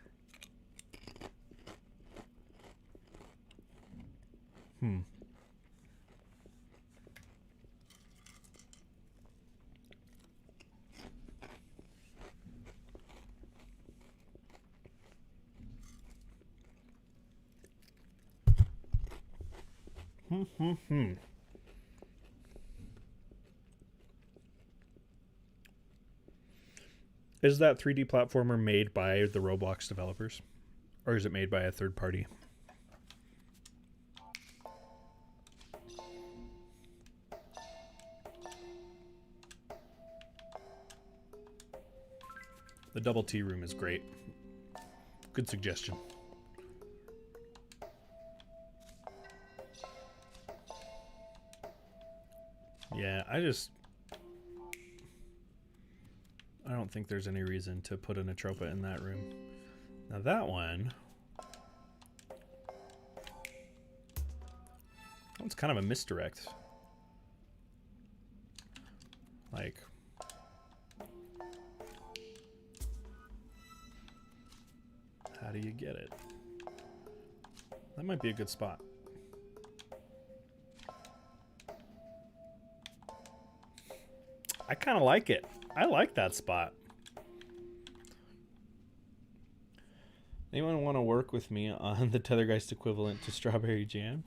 Is that 3D platformer made by the Roblox developers? Or is it made by a third party? The double T room is great. Good suggestion. Yeah, I don't think there's any reason to put an Atropa in that room. Now that one, it's kind of a misdirect. Like, how do you get it? That might be a good spot. I kind of like it. I like that spot. Anyone want to work with me on the TetherGeist equivalent to strawberry jam?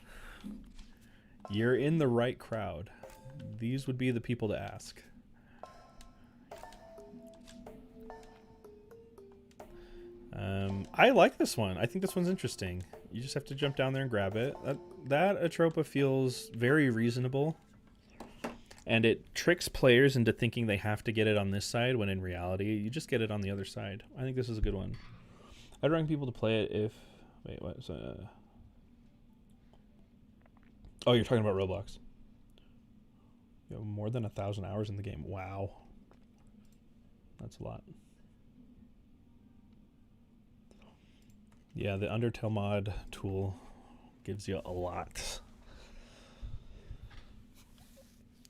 You're in the right crowd. These would be the people to ask. I like this one. I think this one's interesting. You just have to jump down there and grab it. That Atropa feels very reasonable. And it tricks players into thinking they have to get it on this side, when in reality, you just get it on the other side. I think this is a good one. I'd recommend people to play it if... Wait, what? Oh, you're talking about Roblox. You have more than 1,000 hours in the game. Wow. That's a lot. Yeah, the Undertale mod tool gives you a lot.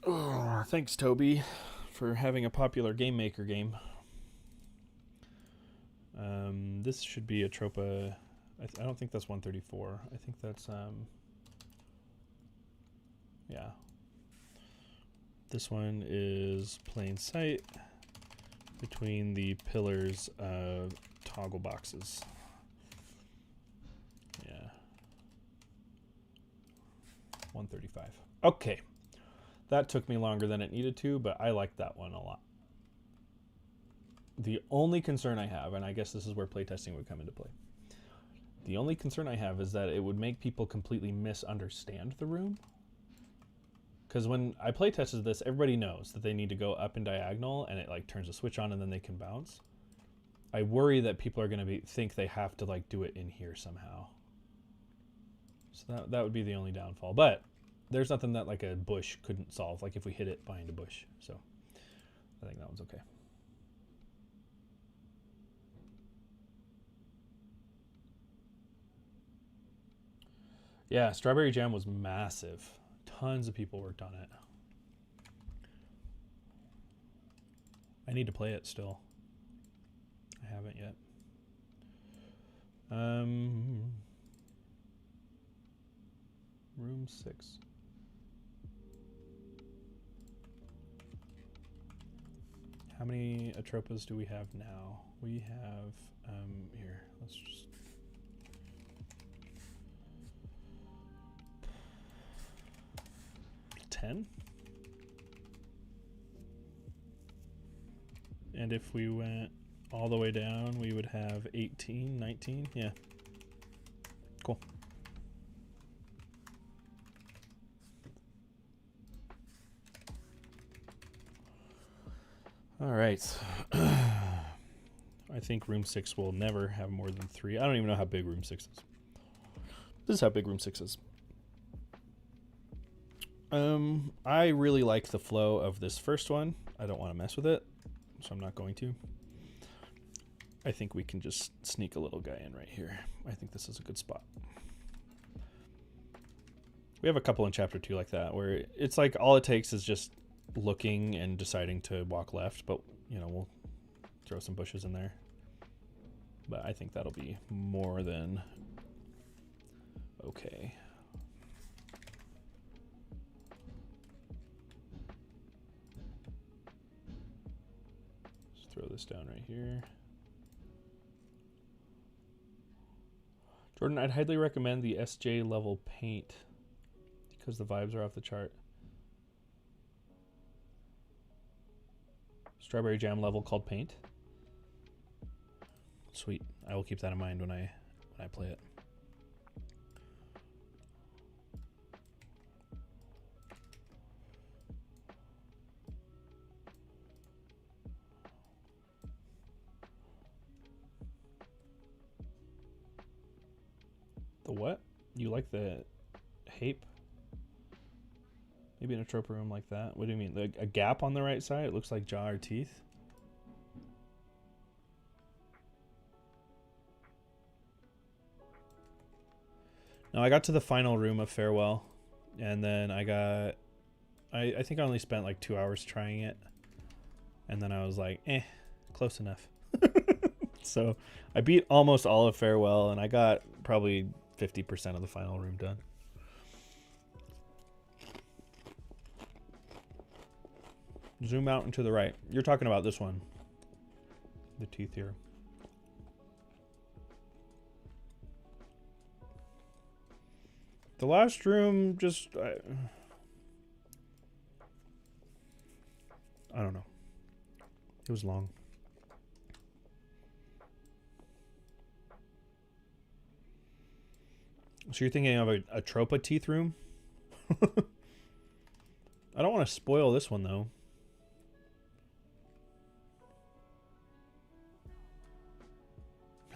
Oh, thanks, Toby, for having a popular Game Maker game. This should be Atropa. I don't think that's 134. I think that's yeah. This one is plain sight between the pillars of toggle boxes. Yeah. 135. Okay. That took me longer than it needed to, but I liked that one a lot. The only concern I have, and I guess this is where playtesting would come into play. The only concern I have is that it would make people completely misunderstand the room. Because when I playtested this, everybody knows that they need to go up and diagonal, and it like turns a switch on, and then they can bounce. I worry that people are going to think they have to like do it in here somehow. So that would be the only downfall. But there's nothing that like a bush couldn't solve, like if we hit it behind a bush. So I think that one's okay. Yeah, Strawberry Jam was massive. Tons of people worked on it. I need to play it still. I haven't yet. Room 6. How many Atropas do we have now? We have, here, let's just... $10? And if we went all the way down, we would have 18, 19, yeah. Cool. All right. I think room 6 will never have more than 3. I don't even know how big room 6 is. This is how big room 6 is. I really like the flow of this first one. I don't want to mess with it, so I'm not going to. I think we can just sneak a little guy in right here. I think this is a good spot. We have a couple in chapter 2 like that, where it's like all it takes is just looking and deciding to walk left, but you know, we'll throw some bushes in there. But I think that'll be more than okay. Just throw this down right here. Jordan, I'd highly recommend the SJ level paint because the vibes are off the chart. Strawberry Jam level called paint. Sweet. I will keep that in mind when I play it. The what? You like the hape? Maybe in a trope room like that. What do you mean? Like a gap on the right side? It looks like jaw or teeth. No, I got to the final room of Farewell, and then I think I only spent like 2 hours trying it, and then I was like, close enough. So I beat almost all of Farewell, and I got probably 50% of the final room done. Zoom out and to the right. You're talking about this one. The teeth here. The last room just... I don't know. It was long. So you're thinking of a Atropa teeth room? I don't want to spoil this one, though.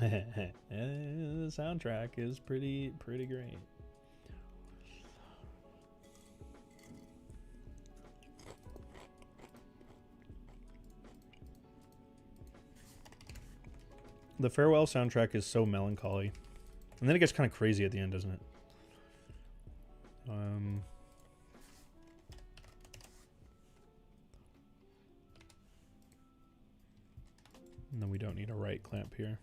The soundtrack is pretty great. The Farewell soundtrack is so melancholy. And then it gets kind of crazy at the end, doesn't it? And then we don't need a right clamp here.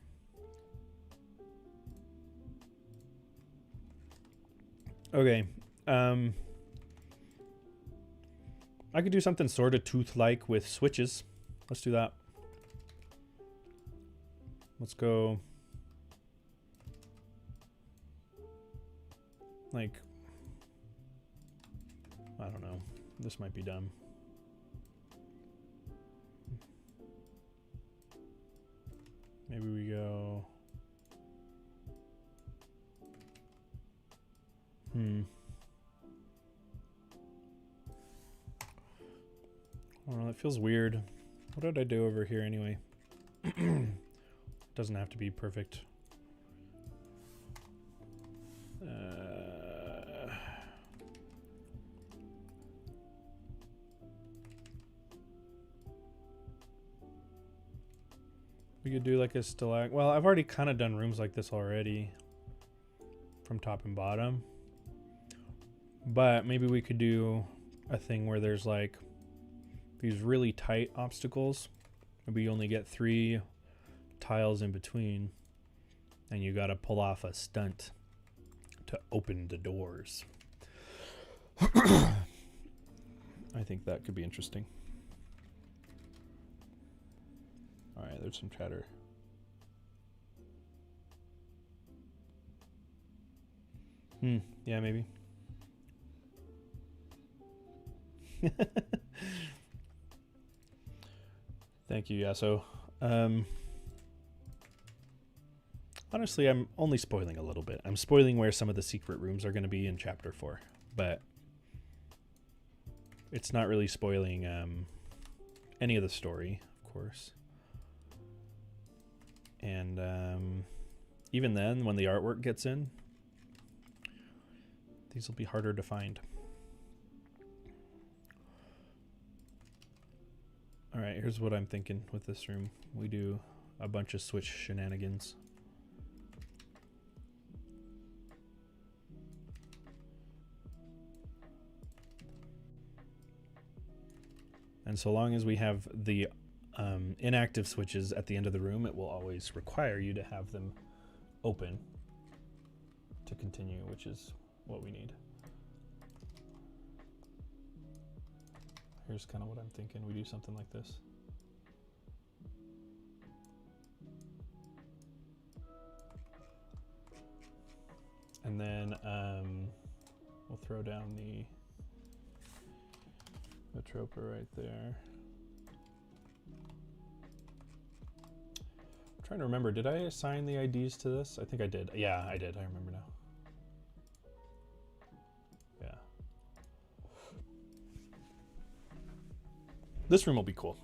Okay. I could do something sort of tooth-like with switches. Let's do that. Let's go... like... I don't know. This might be dumb. Maybe we go... Well, it feels weird. What did I do over here anyway? Doesn't have to be perfect. We could do like a stalag. Well, I've already kind of done rooms like this already, from top and bottom. But maybe we could do a thing where there's like these really tight obstacles. Maybe you only get 3 tiles in between, and you got to pull off a stunt to open the doors. I think that could be interesting. All right, there's some chatter. Yeah, maybe. Thank you, Yasso. Honestly, I'm only spoiling a little bit. I'm spoiling where some of the secret rooms are going to be in Chapter 4, but it's not really spoiling any of the story, of course. And even then, when the artwork gets in, these will be harder to find. All right, here's what I'm thinking with this room. We do a bunch of switch shenanigans. And so long as we have the inactive switches at the end of the room, it will always require you to have them open to continue, which is what we need. Here's kind of what I'm thinking. We do something like this. And then we'll throw down the Atropa right there. I'm trying to remember, did I assign the IDs to this? I think I did. Yeah, I did. I remember now. Yeah. This room will be cool.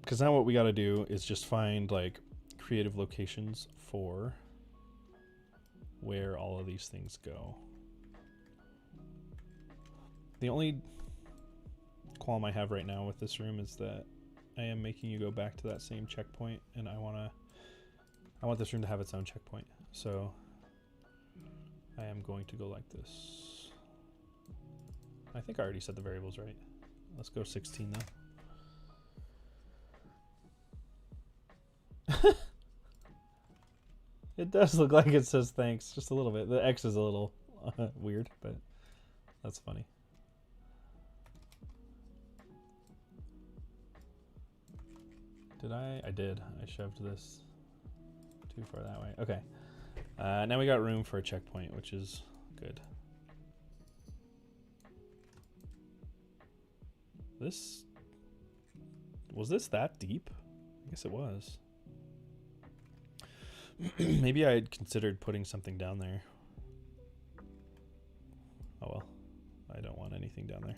Because now what we got to do is just find like creative locations for where all of these things go. The only qualm I have right now with this room is that I am making you go back to that same checkpoint, and I want this room to have its own checkpoint. So I am going to go like this. I think I already set the variables right. Let's go 16 though. It does look like it says thanks, just a little bit. The X is a little weird, but that's funny. Did I? I did. I shoved this too far that way. Okay. Now we got room for a checkpoint, which is good. Was this that deep? I guess it was. Maybe I had considered putting something down there. Oh well. I don't want anything down there.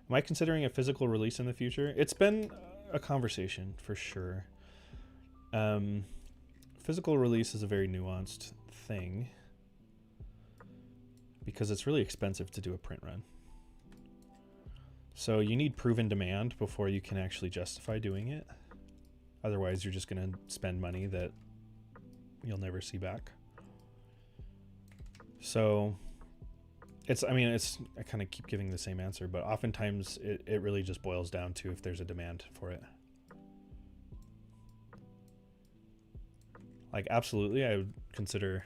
Am I considering a physical release in the future? It's been a conversation for sure. Physical release is a very nuanced thing because it's really expensive to do a print run. So you need proven demand before you can actually justify doing it. Otherwise, you're just going to spend money that you'll never see back. So I kind of keep giving the same answer, but oftentimes it really just boils down to if there's a demand for it. Like, absolutely, I would consider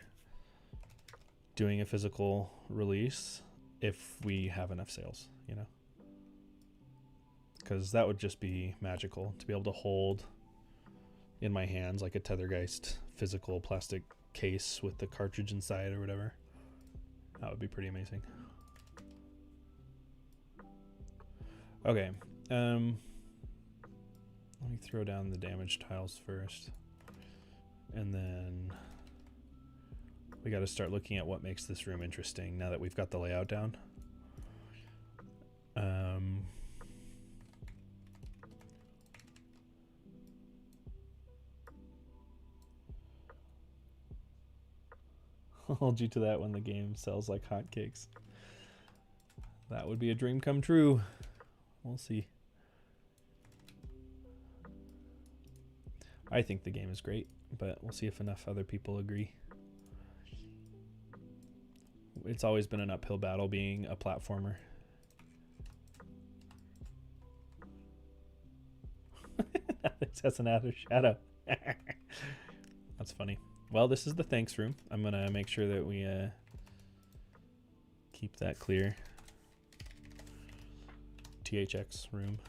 doing a physical release if we have enough sales, you know? Because that would just be magical to be able to hold in my hands, like a TetherGeist physical plastic case with the cartridge inside or whatever. That would be pretty amazing. Okay, let me throw down the damaged tiles first, and then we got to start looking at what makes this room interesting now that we've got the layout down. I'll hold you to that when the game sells like hotcakes. That would be a dream come true. We'll see. I think the game is great, but we'll see if enough other people agree. It's always been an uphill battle being a platformer. Alex has an outer shadow. That's funny. Well, this is the thanks room. I'm gonna make sure that we keep that clear. THX room.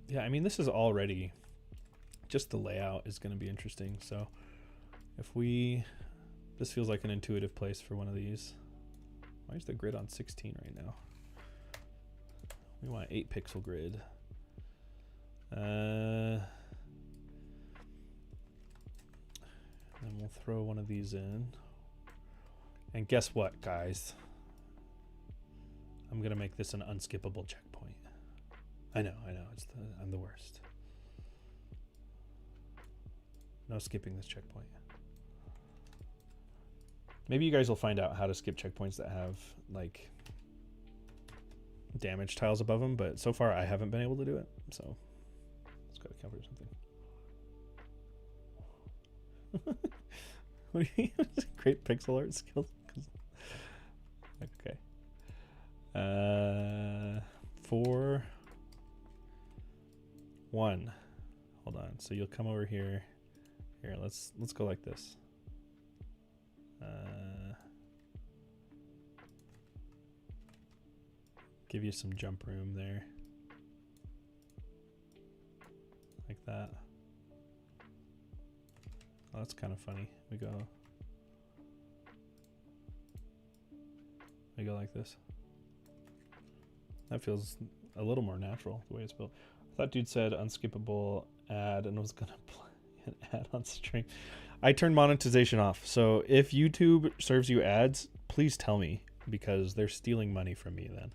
Yeah, I mean, this is already just the layout is going to be interesting. So if this feels like an intuitive place for one of these. Why is the grid on 16 right now? We want 8 pixel grid. And we'll throw one of these in. And guess what, guys? I'm gonna make this an unskippable checkpoint. I know. I'm the worst. No skipping this checkpoint. Maybe you guys will find out how to skip checkpoints that have like damage tiles above them, but so far I haven't been able to do it. So it's got to count for something. What do you mean? Great pixel art skills. Okay. 4, 1. Hold on. So you'll come over here. Here, let's go like this. Give you some jump room there. Like that. Oh, that's kind of funny. We go like this. That feels a little more natural the way it's built. I thought dude said unskippable ad and was gonna play an ad on stream. I turned monetization off. So if YouTube serves you ads, please tell me, because they're stealing money from me then.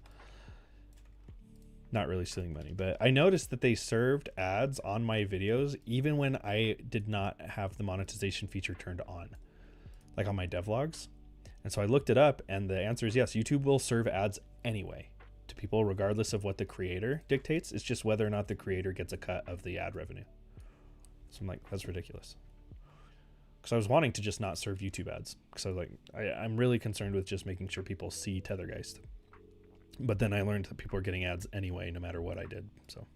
Not really stealing money, but I noticed that they served ads on my videos even when I did not have the monetization feature turned on, like on my devlogs. And so I looked it up, and the answer is yes, YouTube will serve ads anyway to people regardless of what the creator dictates. It's just whether or not the creator gets a cut of the ad revenue. So I'm like, that's ridiculous. Because I was wanting to just not serve YouTube ads. Because I was like, I'm really concerned with just making sure people see TetherGeist. But then I learned that people are getting ads anyway, no matter what I did. So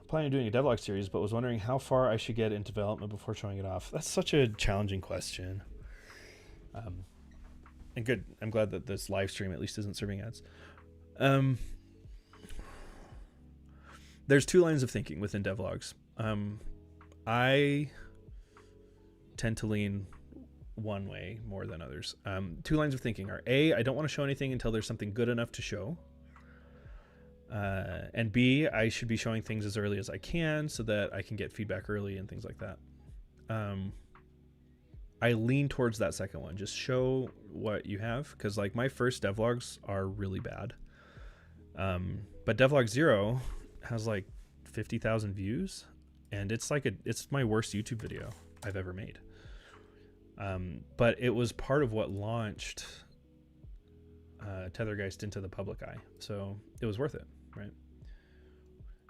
planning on doing a devlog series, but was wondering how far I should get in development before showing it off. That's such a challenging question. And good. I'm glad that this live stream at least isn't serving ads. There's 2 lines of thinking within devlogs. I tend to lean one way more than others. 2 lines of thinking are A, I don't want to show anything until there's something good enough to show. And B, I should be showing things as early as I can so that I can get feedback early and things like that. I lean towards that second one. Just show what you have, because like my first devlogs are really bad. But devlog 0 has like 50,000 views, and it's my worst YouTube video I've ever made. But it was part of what launched TetherGeist into the public eye, so it was worth it, right?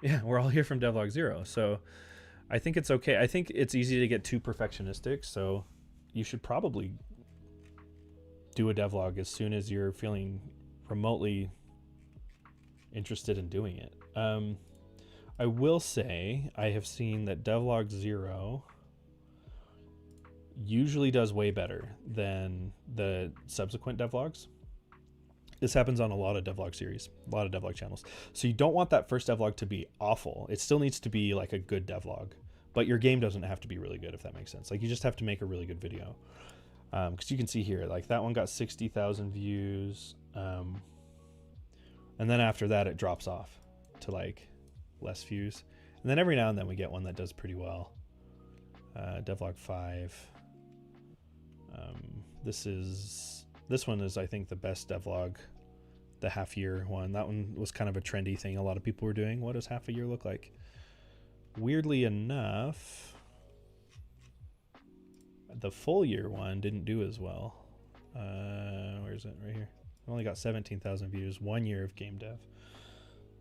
Yeah, we're all here from devlog 0, so I think it's okay. I think it's easy to get too perfectionistic, so you should probably do a devlog as soon as you're feeling remotely interested in doing it. I will say I have seen that devlog 0 usually does way better than the subsequent devlogs. This happens on a lot of devlog series, a lot of devlog channels. So you don't want that first devlog to be awful. It still needs to be like a good devlog, but your game doesn't have to be really good, if that makes sense. Like you just have to make a really good video. Because you can see here, like that one got 60,000 views. And then after that, it drops off to like less views. And then every now and then we get one that does pretty well. Devlog 5. This one is, I think, the best devlog, the half year one. That one was kind of a trendy thing a lot of people were doing. What does half a year look like? Weirdly enough, the full year one didn't do as well. Where is it? Right here. Only got 17,000 views, 1 year of game dev.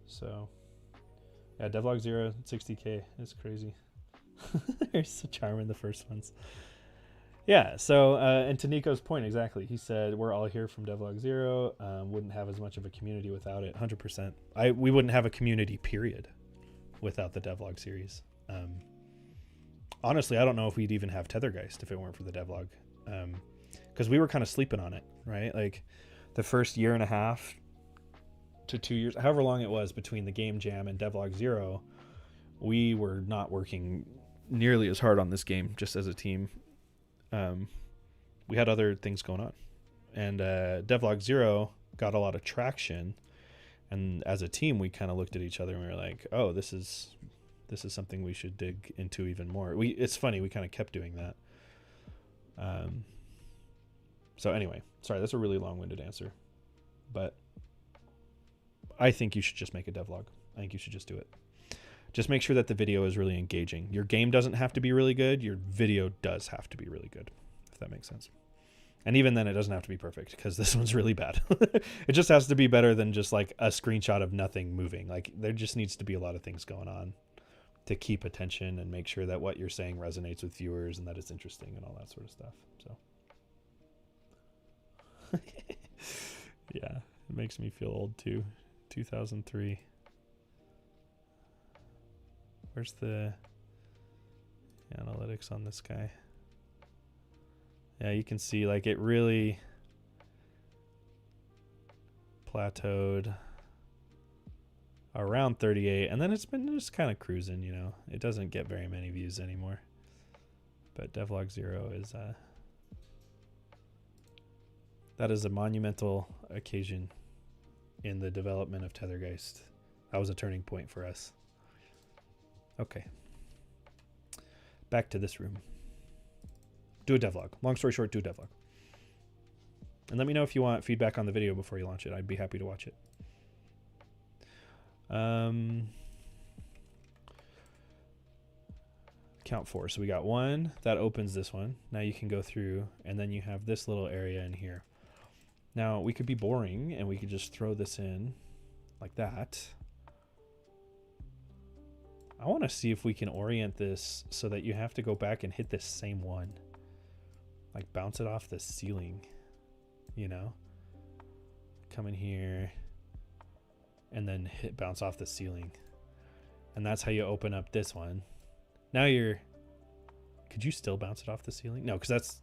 So yeah, devlog 0, 60K. It's crazy. There's a charm in the first ones. Yeah, so, and to Nico's point, exactly. He said, we're all here from devlog 0. Wouldn't have as much of a community without it. 100%. We wouldn't have a community, period, without the devlog series. Honestly, I don't know if we'd even have TetherGeist if it weren't for the devlog. Because we were kind of sleeping on it, right? Like the first year and a half to 2 years, however long it was between the game jam and devlog 0, we were not working nearly as hard on this game just as a team. We had other things going on, and devlog 0 got a lot of traction, and as a team we kind of looked at each other and we were like, oh, this is something we should dig into even more. It's funny, we kind of kept doing that. So anyway, sorry, that's a really long-winded answer, but I think you should just make a devlog. I think you should just do it. Just make sure that the video is really engaging. Your game doesn't have to be really good. Your video does have to be really good, if that makes sense. And even then, it doesn't have to be perfect, because this one's really bad. It just has to be better than just like a screenshot of nothing moving. Like there just needs to be a lot of things going on to keep attention and make sure that what you're saying resonates with viewers and that it's interesting and all that sort of stuff. So yeah, it makes me feel old too. 2003. Where's the analytics on this guy? Yeah, you can see like it really plateaued around 38, and then it's been just kind of cruising, you know. It doesn't get very many views anymore. But devlog 0 is that is a monumental occasion in the development of TetherGeist. That was a turning point for us. Okay. Back to this room. Do a devlog. Long story short, do a devlog. And let me know if you want feedback on the video before you launch it. I'd be happy to watch it. Count 4. So we got 1. That opens this one. Now you can go through, and then you have this little area in here. Now we could be boring, and we could just throw this in like that. I want to see if we can orient this so that you have to go back and hit this same one. Like bounce it off the ceiling, you know? Come in here and then bounce off the ceiling. And that's how you open up this one. Now could you still bounce it off the ceiling? No, because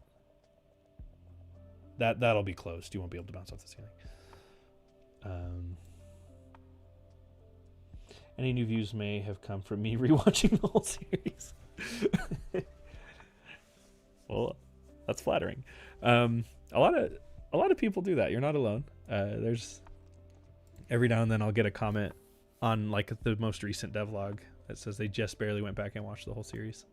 that'll be closed. You won't be able to bounce off the ceiling. Any new views may have come from me rewatching the whole series. Well, that's flattering. A lot of people do that. You're not alone. There's every now and then I'll get a comment on like the most recent devlog that says they just barely went back and watched the whole series.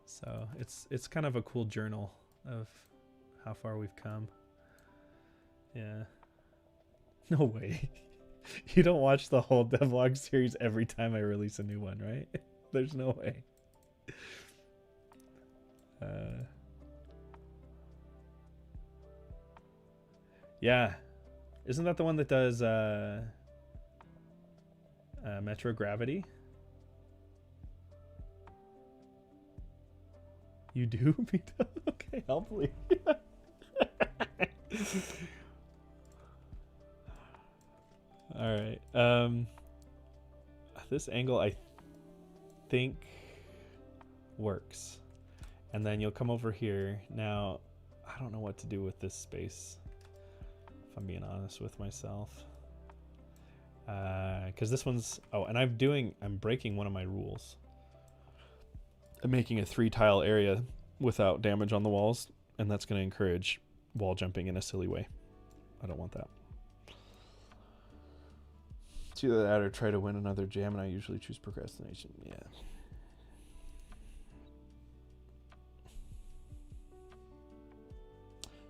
So it's kind of a cool journal of how far we've come. Yeah. No way. You don't watch the whole devlog series every time I release a new one, right? There's no way. Yeah. Isn't that the one that does Metro Gravity? You do? Okay, I'll believe you. All right. This angle I think works. And then you'll come over here. Now, I don't know what to do with this space. I'm being honest with myself. Because this one's... Oh, and I'm breaking one of my rules. I'm making a 3-tile area without damage on the walls, and that's going to encourage wall jumping in a silly way. I don't want that. It's either that or try to win another jam, and I usually choose procrastination. Yeah.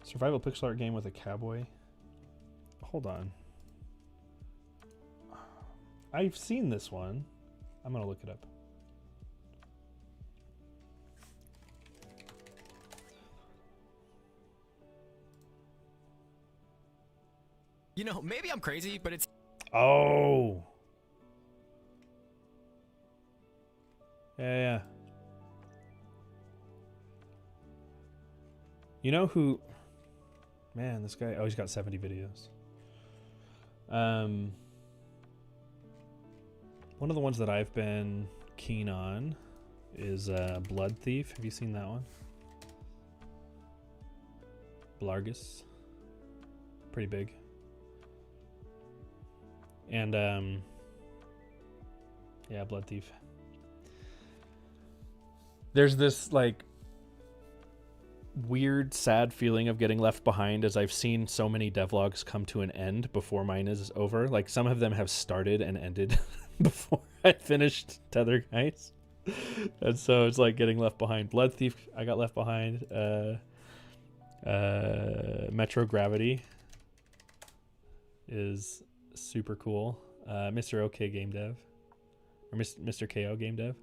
Survival pixel art game with a cowboy. Hold on. I've seen this one. I'm going to look it up. You know, maybe I'm crazy, but it's... Oh. Yeah. You know who... Man, this guy... Oh, he's got 70 videos. One of the ones that I've been keen on is Blood Thief. Have you seen that one? Blargus. Pretty big. And yeah, Blood Thief. There's this like weird, sad feeling of getting left behind as I've seen so many devlogs come to an end before mine is over. Like some of them have started and ended before I finished TetherGeist. And so it's like getting left behind. Blood Thief, I got left behind. Metro Gravity is super cool. Mr. OK Game Dev, or Mr. KO Game Dev.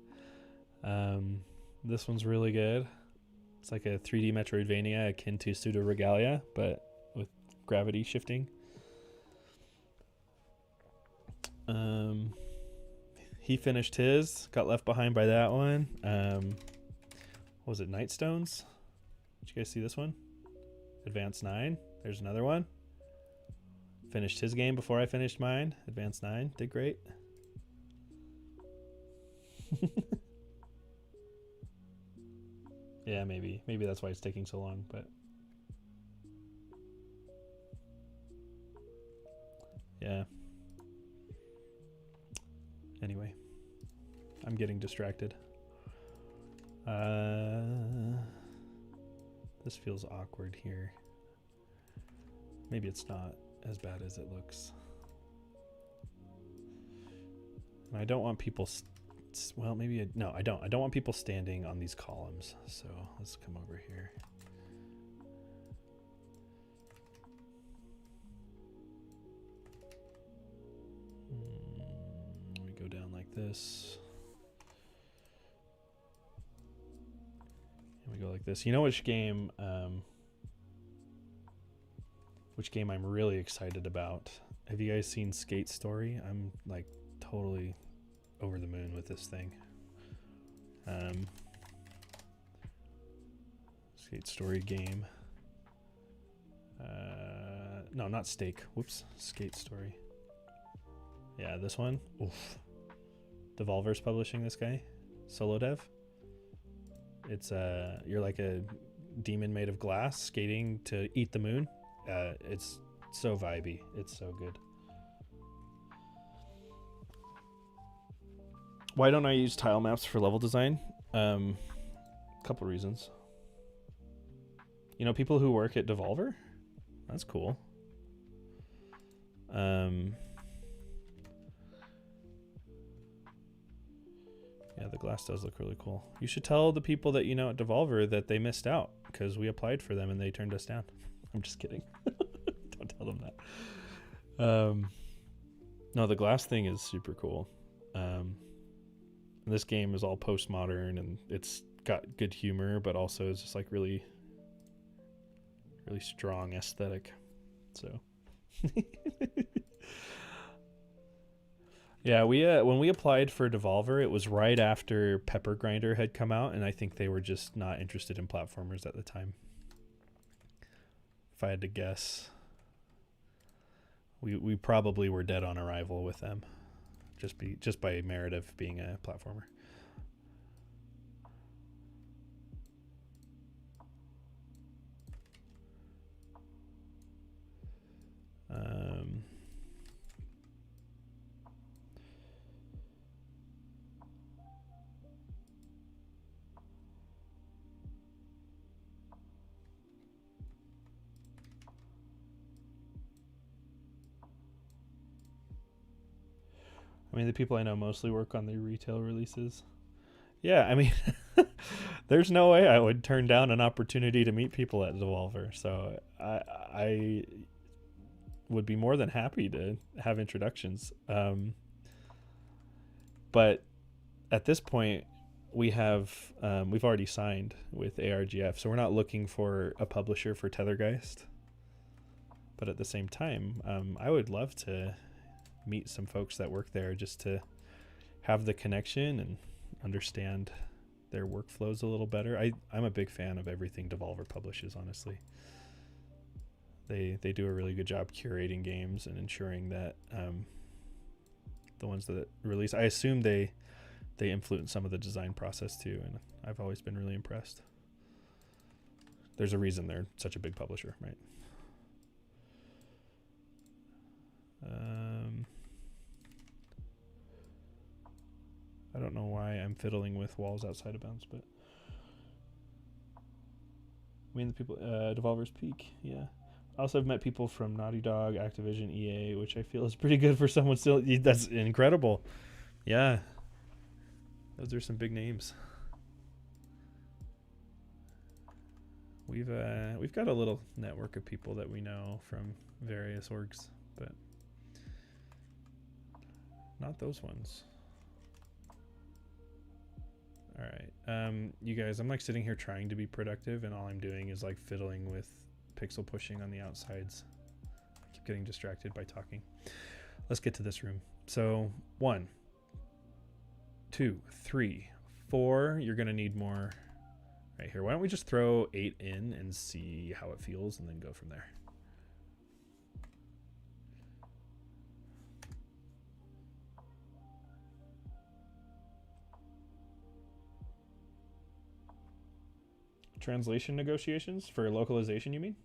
This one's really good. It's like a 3D Metroidvania akin to Pseudo Regalia, but with gravity shifting. He finished his, got left behind by that one. What was it, Nightstones? Did you guys see this one? Advanced 9. There's another one. Finished his game before I finished mine. Advanced 9, did great. Yeah, maybe that's why it's taking so long, but yeah. Anyway, I'm getting distracted. This feels awkward here. Maybe it's not as bad as it looks. And I don't want people... Well, maybe... No, I don't. I don't want people standing on these columns. So let's come over here. We go down like this. And we go like this. You know which game I'm really excited about? Have you guys seen Skate Story? I'm like totally over the moon with this thing. Skate Story game. No, not Steak. Whoops. Skate Story. Yeah, this one. Oof. Devolver's publishing this guy. Solo dev. It's you're like a demon made of glass skating to eat the moon. It's so vibey. It's so good. Why don't I use tile maps for level design? Couple reasons. You know, people who work at Devolver? That's cool. Yeah, the glass does look really cool. You should tell the people that you know at Devolver that they missed out because we applied for them and they turned us down. I'm just kidding. Don't tell them that. No, the glass thing is super cool. This game is all postmodern and it's got good humor, but also it's just like really, really strong aesthetic. So, yeah, we when we applied for Devolver, it was right after Pepper Grinder had come out, and I think they were just not interested in platformers at the time. If I had to guess, we probably were dead on arrival with them, just by merit of being a platformer. Um, I mean, the people I know mostly work on the retail releases. Yeah, I mean, there's no way I would turn down an opportunity to meet people at Devolver. So I would be more than happy to have introductions. But at this point, we've already signed with ARGF, so we're not looking for a publisher for TetherGeist. But at the same time, I would love to meet some folks that work there just to have the connection and understand their workflows a little better. I'm a big fan of everything Devolver publishes, honestly. They do a really good job curating games and ensuring that the ones that release, I assume they influence some of the design process too, and I've always been really impressed. There's a reason they're such a big publisher, right? I don't know why I'm fiddling with walls outside of bounds, but I mean the people, Devolver's Peak, yeah. I also have met people from Naughty Dog, Activision, EA, which I feel is pretty good for someone still. That's incredible. Yeah, those are some big names. We've got a little network of people that we know from various orgs, but not those ones. All right, you guys, I'm like sitting here trying to be productive, and all I'm doing is like fiddling with pixel pushing on the outsides. I keep getting distracted by talking. Let's get to this room. So 1, 2, 3, 4. You're gonna need more right here. Why don't we just throw 8 in and see how it feels, and then go from there. Translation negotiations for localization, you mean?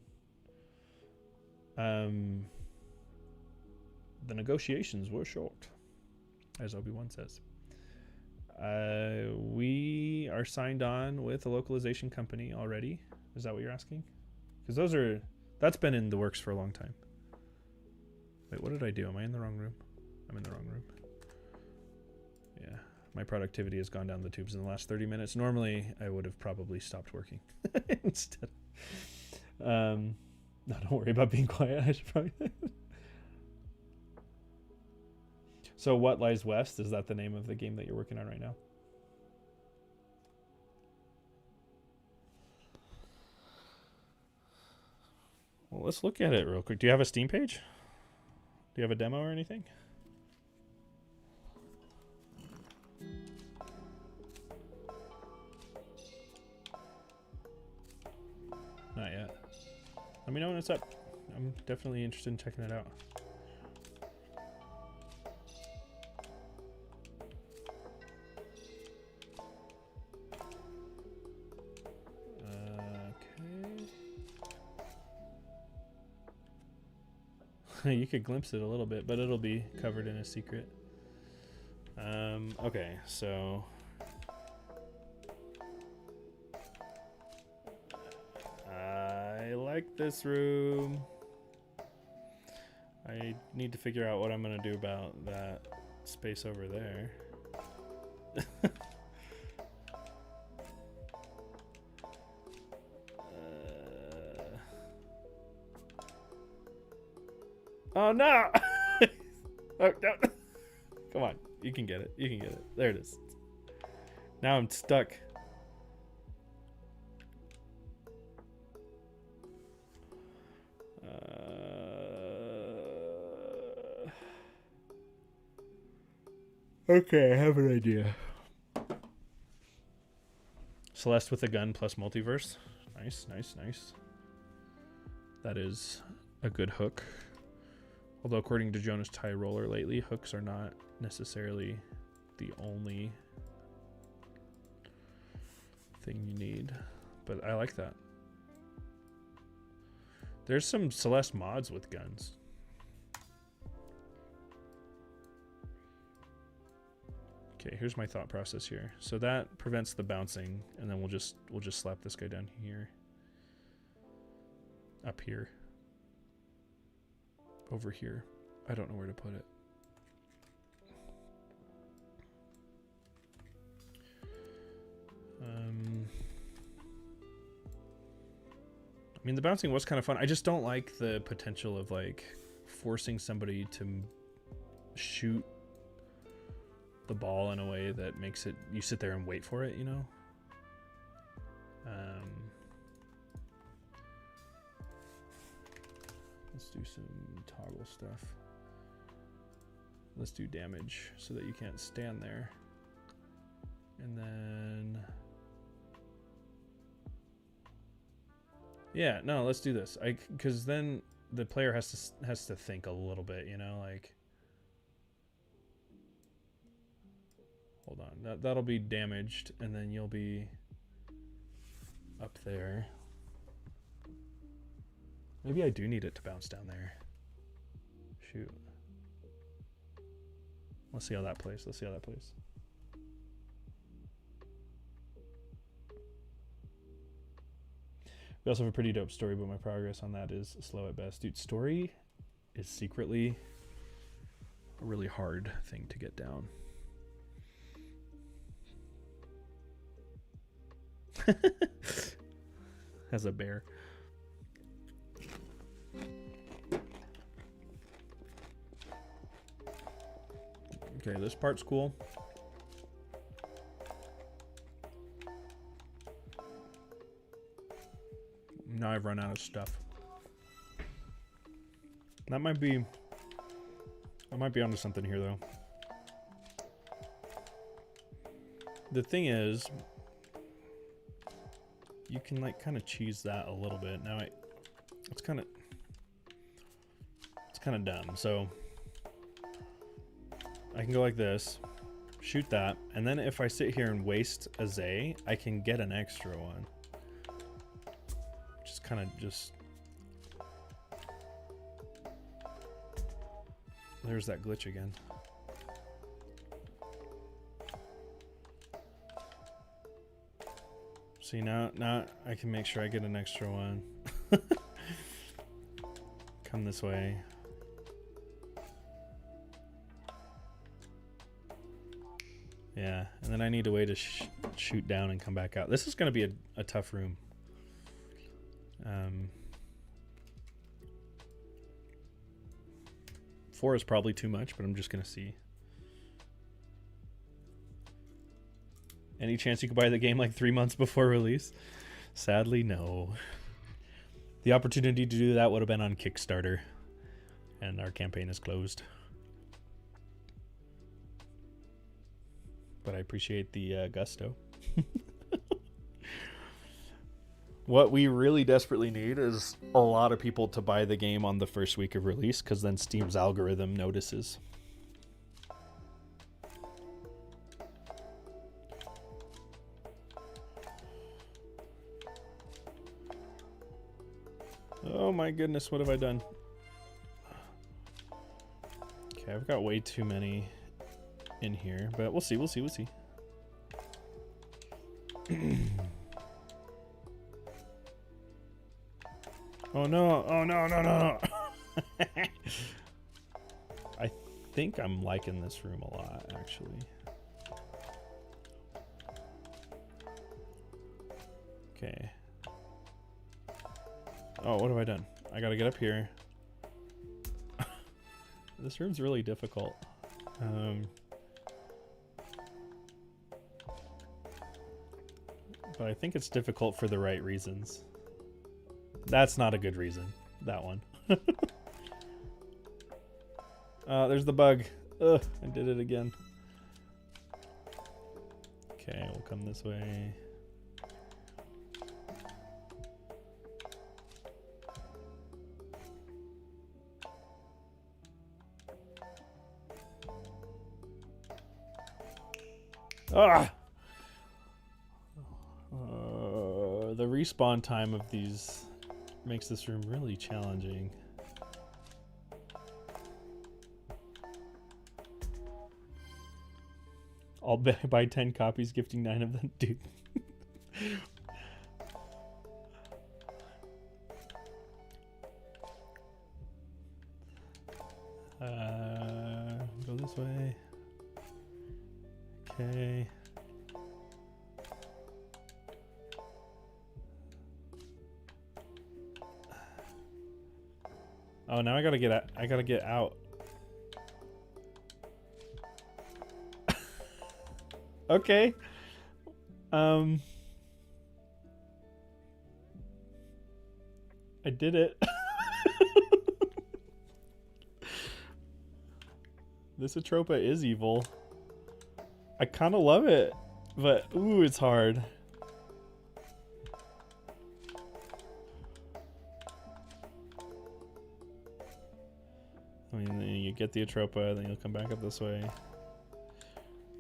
The negotiations were short, as Obi-Wan says. We are signed on with a localization company already. Is that what you're asking? Because that's been in the works for a long time. Wait, what did I do? Am I in the wrong room? I'm in the wrong room. Yeah, my productivity has gone down the tubes in the last 30 minutes. Normally, I would have probably stopped working instead. No, don't worry about being quiet. I should probably. So, What Lies West? Is that the name of the game that you're working on right now? Well, let's look at it real quick. Do you have a Steam page? Do you have a demo or anything? Not yet. Let me know when it's up. I'm definitely interested in checking it out. Okay. You could glimpse it a little bit, but it'll be covered in a secret. Okay, so I like this room. I need to figure out what I'm gonna do about that space over there. Oh no! Oh, no. Come on, you can get it. You can get it. There it is. Now I'm stuck. Okay, I have an idea. Celeste with a gun plus multiverse. Nice, nice, nice. That is a good hook. Although according to Jonas Tie Roller lately, hooks are not necessarily the only thing you need. But I like that. There's some Celeste mods with guns. Okay, here's my thought process here. So that prevents the bouncing, and then we'll just slap this guy down here. Up here. Over here. I don't know where to put it. I mean, the bouncing was kind of fun. I just don't like the potential of like forcing somebody to shoot the ball in a way that makes it you sit there and wait for it, you know. Let's do some toggle stuff. Let's do damage so that you can't stand there, and then yeah, no, let's do this. Because then the player has to think a little bit, you know, like. Hold on, that'll be damaged, and then you'll be up there. Maybe I do need it to bounce down there. Shoot. Let's see how that plays. Let's see how that plays. We also have a pretty dope story, but my progress on that is slow at best. Dude, story is secretly a really hard thing to get down. As a bear. Okay, this part's cool. Now I've run out of stuff. I might be onto something here though. The thing is, you can like kind of cheese that a little bit. Now it's kind of dumb. So I can go like this, shoot that, and then if I sit here and waste a Zay, I can get an extra one. Just kind of just. There's that glitch again. See, now I can make sure I get an extra one. Come this way. Yeah, and then I need a way to shoot down and come back out. This is going to be a tough room. 4 is probably too much, but I'm just going to see. Any chance you could buy the game like 3 months before release? Sadly, no. The opportunity to do that would have been on Kickstarter, and our campaign is closed. But I appreciate the gusto. What we really desperately need is a lot of people to buy the game on the first week of release, because then Steam's algorithm notices. Oh my goodness, what have I done? Okay, I've got way too many in here, but we'll see. Oh no, no. I think I'm liking this room a lot, actually. Okay. Oh, what have I done? I gotta get up here. This room's really difficult. But I think it's difficult for the right reasons. That's not a good reason. That one. There's the bug. Ugh, I did it again. Okay, we'll come this way. Ah! The respawn time of these makes this room really challenging. I'll buy 10 copies, gifting 9 of them, dude. Go this way. Okay. Oh, now I gotta get out. I gotta get out. Okay. I did it. This Atropa is evil. I kind of love it, but ooh, it's hard. I mean, you get the Atropa, then you'll come back up this way.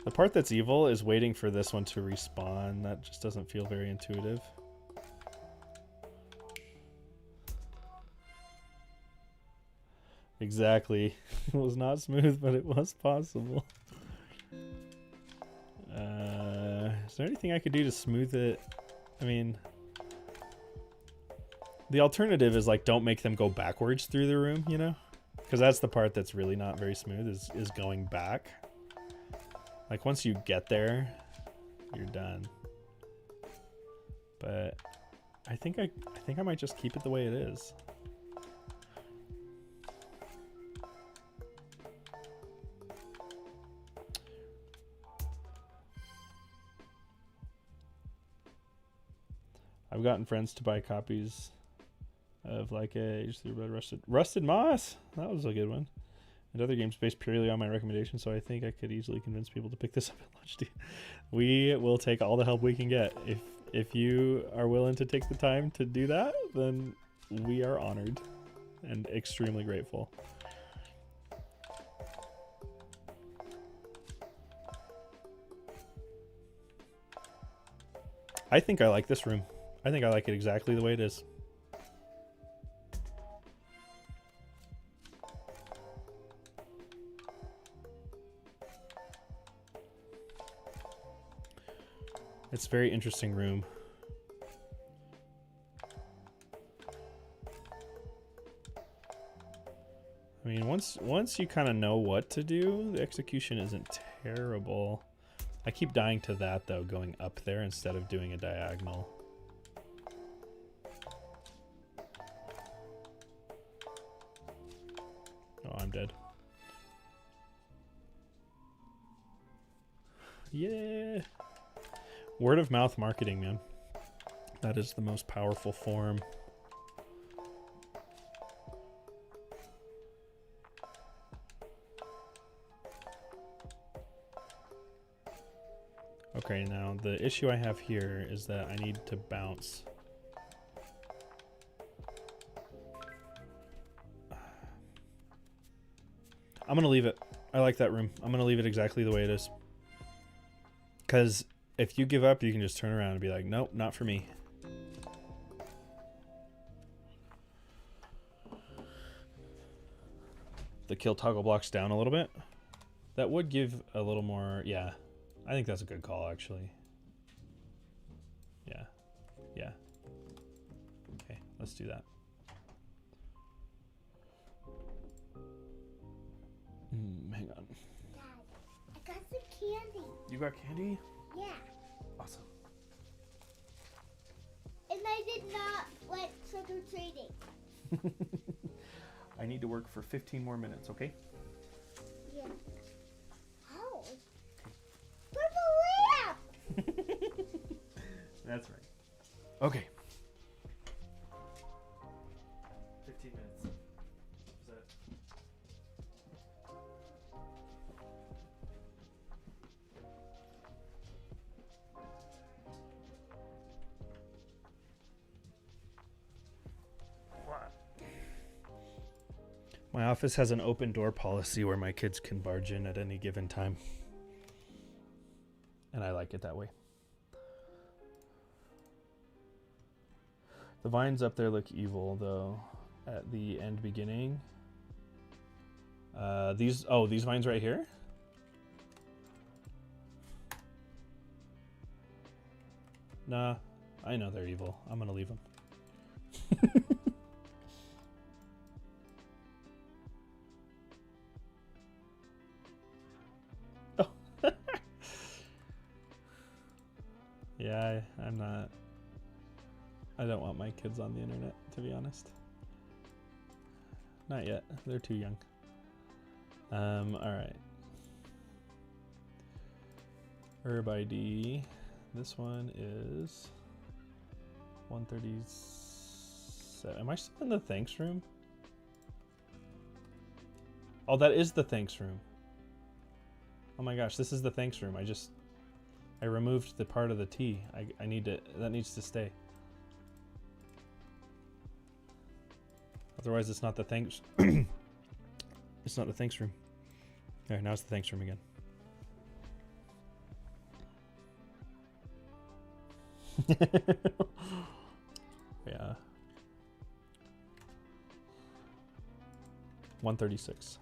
The part that's evil is waiting for this one to respawn. That just doesn't feel very intuitive. Exactly. It was not smooth, but it was possible. Is there anything I could do to smooth it? I mean, the alternative is like don't make them go backwards through the room, you know? Because that's the part that's really not very smooth is going back. Like once you get there, you're done. But I think I might just keep it the way it is. I've gotten friends to buy copies of like Rusted Moss. That was a good one. And other games based purely on my recommendation, so I think I could easily convince people to pick this up at launch. We will take all the help we can get. If you are willing to take the time to do that, then we are honored and extremely grateful. I think I like this room. I think I like it exactly the way it is. It's a very interesting room. I mean, once you kind of know what to do, the execution isn't terrible. I keep dying to that though, going up there instead of doing a diagonal. Oh, I'm dead. Yeah. Word of mouth marketing, man. That is the most powerful form. Okay, now the issue I have here is that I need to bounce. I'm gonna leave it. I like that room. I'm gonna leave it exactly the way it is. Because if you give up, you can just turn around and be like, nope, not for me. The kill toggle blocks down a little bit. That would give a little more, yeah. I think that's a good call, actually. Yeah. Yeah. Okay, let's do that. Hang on. Dad, I got some candy. You got candy? Yeah. Awesome. And I did not like trick-or-treating. I need to work for 15 more minutes, okay? Yeah. Oh. Purple lamp! That's right. Okay. 15 minutes. Is that... My office has an open door policy where my kids can barge in at any given time. And I like it that way. The vines up there look evil though at the end beginning. These vines right here? Nah, I know they're evil. I'm gonna leave them. Oh. Yeah, I'm not. I don't want my kids on the internet, to be honest. Not yet. They're too young. Alright. Herb ID. This one is 137. Am I still in the thanks room? Oh, that is the thanks room. Oh my gosh, this is the thanks room. I removed the part of the T. I need to, that needs to stay. Otherwise it's not the thanks. It's not the thanks room. Alright, now it's the thanks room again. Yeah. 136.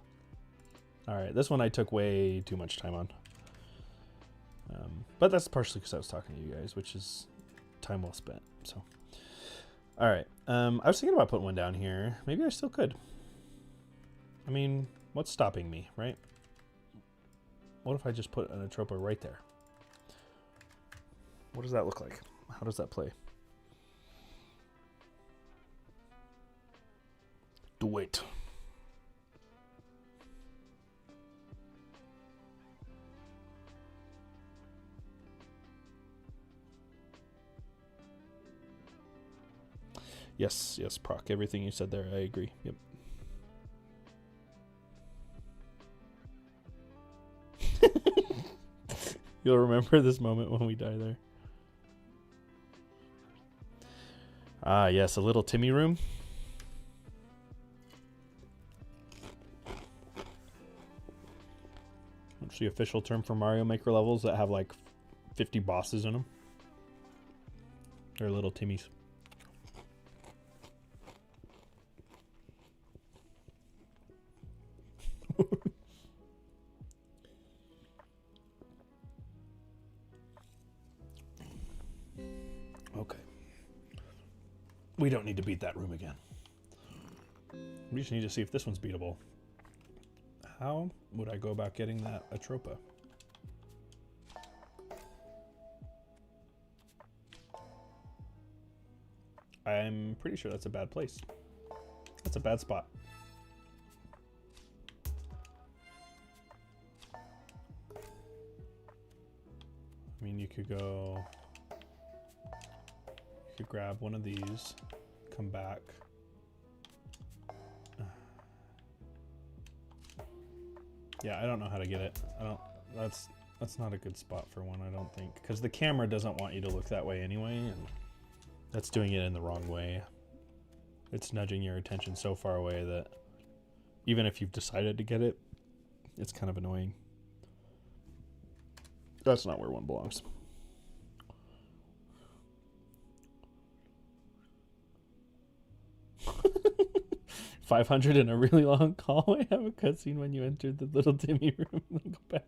Alright, this one I took way too much time on. But that's partially because I was talking to you guys, which is time well spent. So, alright. I was thinking about putting one down here. Maybe I still could. I mean, what's stopping me, right? What if I just put an Atropa right there? What does that look like? How does that play? Do it. Yes, yes, Proc. Everything you said there, I agree. Yep. You'll remember this moment when we die there. Ah, yes, a little Timmy room. That's the official term for Mario Maker levels that have like 50 bosses in them. They're little Timmys. Okay. We don't need to beat that room again. We just need to see if this one's beatable. How would I go about getting that Atropa? I'm pretty sure that's a bad place. That's a bad spot. I mean, you could go... You could grab one of these, come back. Yeah, I don't know how to get it. That's not a good spot for one, I don't think. Because the camera doesn't want you to look that way anyway, and that's doing it in the wrong way. It's nudging your attention so far away that even if you've decided to get it, it's kind of annoying. That's not where one belongs. $500 in a really long hallway. Have a cutscene when you entered the little Timmy room and then go back.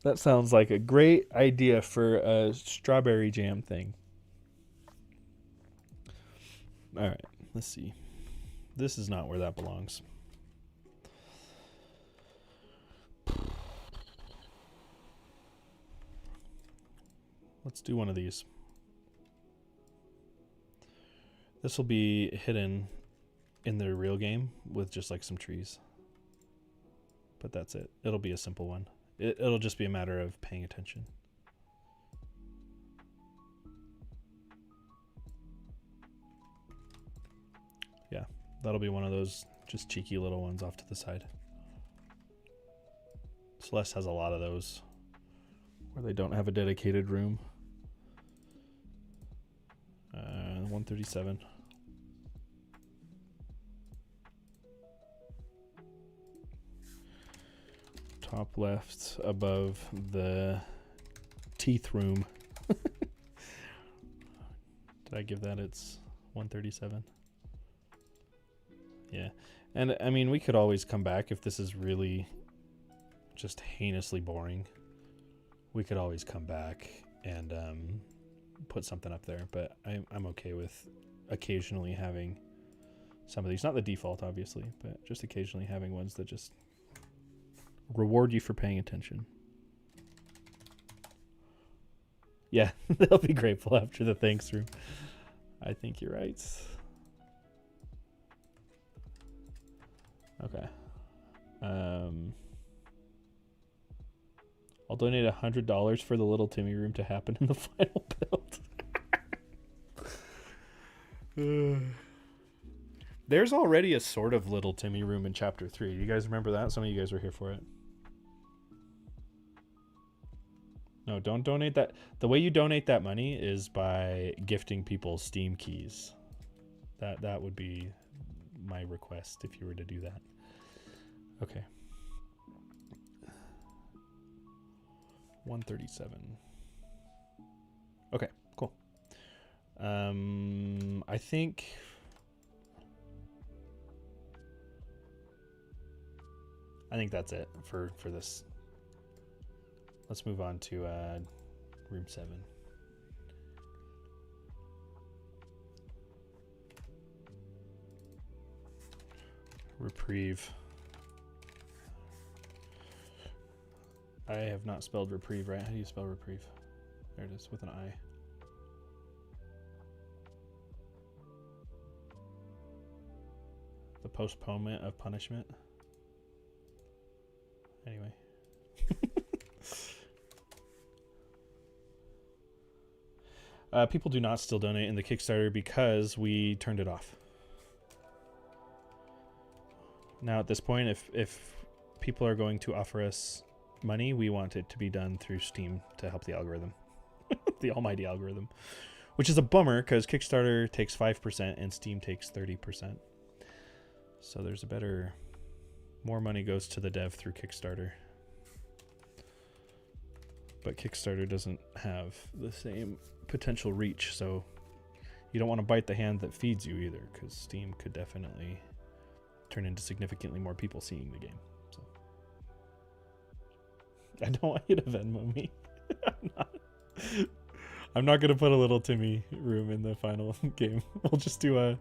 That sounds like a great idea for a strawberry jam thing. All right, let's see. This is not where that belongs. Let's do one of these. This will be hidden in the real game with just like some trees. But that's it. It'll be a simple one. It'll just be a matter of paying attention. Yeah, that'll be one of those just cheeky little ones off to the side. Celeste has a lot of those where they don't have a dedicated room. 137. Top left above the teeth room. Did I give that its 137? Yeah. And I mean, we could always come back if this is really just heinously boring, we could always come back and put something up there. But I'm okay with occasionally having some of these. Not the default, obviously, but just occasionally having ones that just reward you for paying attention. Yeah, they'll be grateful after the thanks room. I think you're right. Okay. I'll donate $100 for the little Timmy room to happen in the final build. There's already a sort of little Timmy room in chapter 3. You guys remember that? Some of you guys were here for it. No, don't donate that. The way you donate that money is by gifting people Steam keys. That would be my request if you were to do that. Okay. 137. Okay, cool. I think that's it for this. Let's move on to room 7. Reprieve. I have not spelled reprieve right. How do you spell reprieve? There it is, with an I. The postponement of punishment. Anyway. People do not still donate in the Kickstarter because we turned it off. Now at this point, if people are going to offer us money, we want it to be done through Steam to help the algorithm. The almighty algorithm. Which is a bummer because Kickstarter takes 5% and Steam takes 30%. So there's more money goes to the dev through Kickstarter. But Kickstarter doesn't have the same potential reach, so you don't want to bite the hand that feeds you either, because Steam could definitely turn into significantly more people seeing the game. So I don't want you to Venmo me. I'm not gonna put a little Timmy room in the final game. We'll just do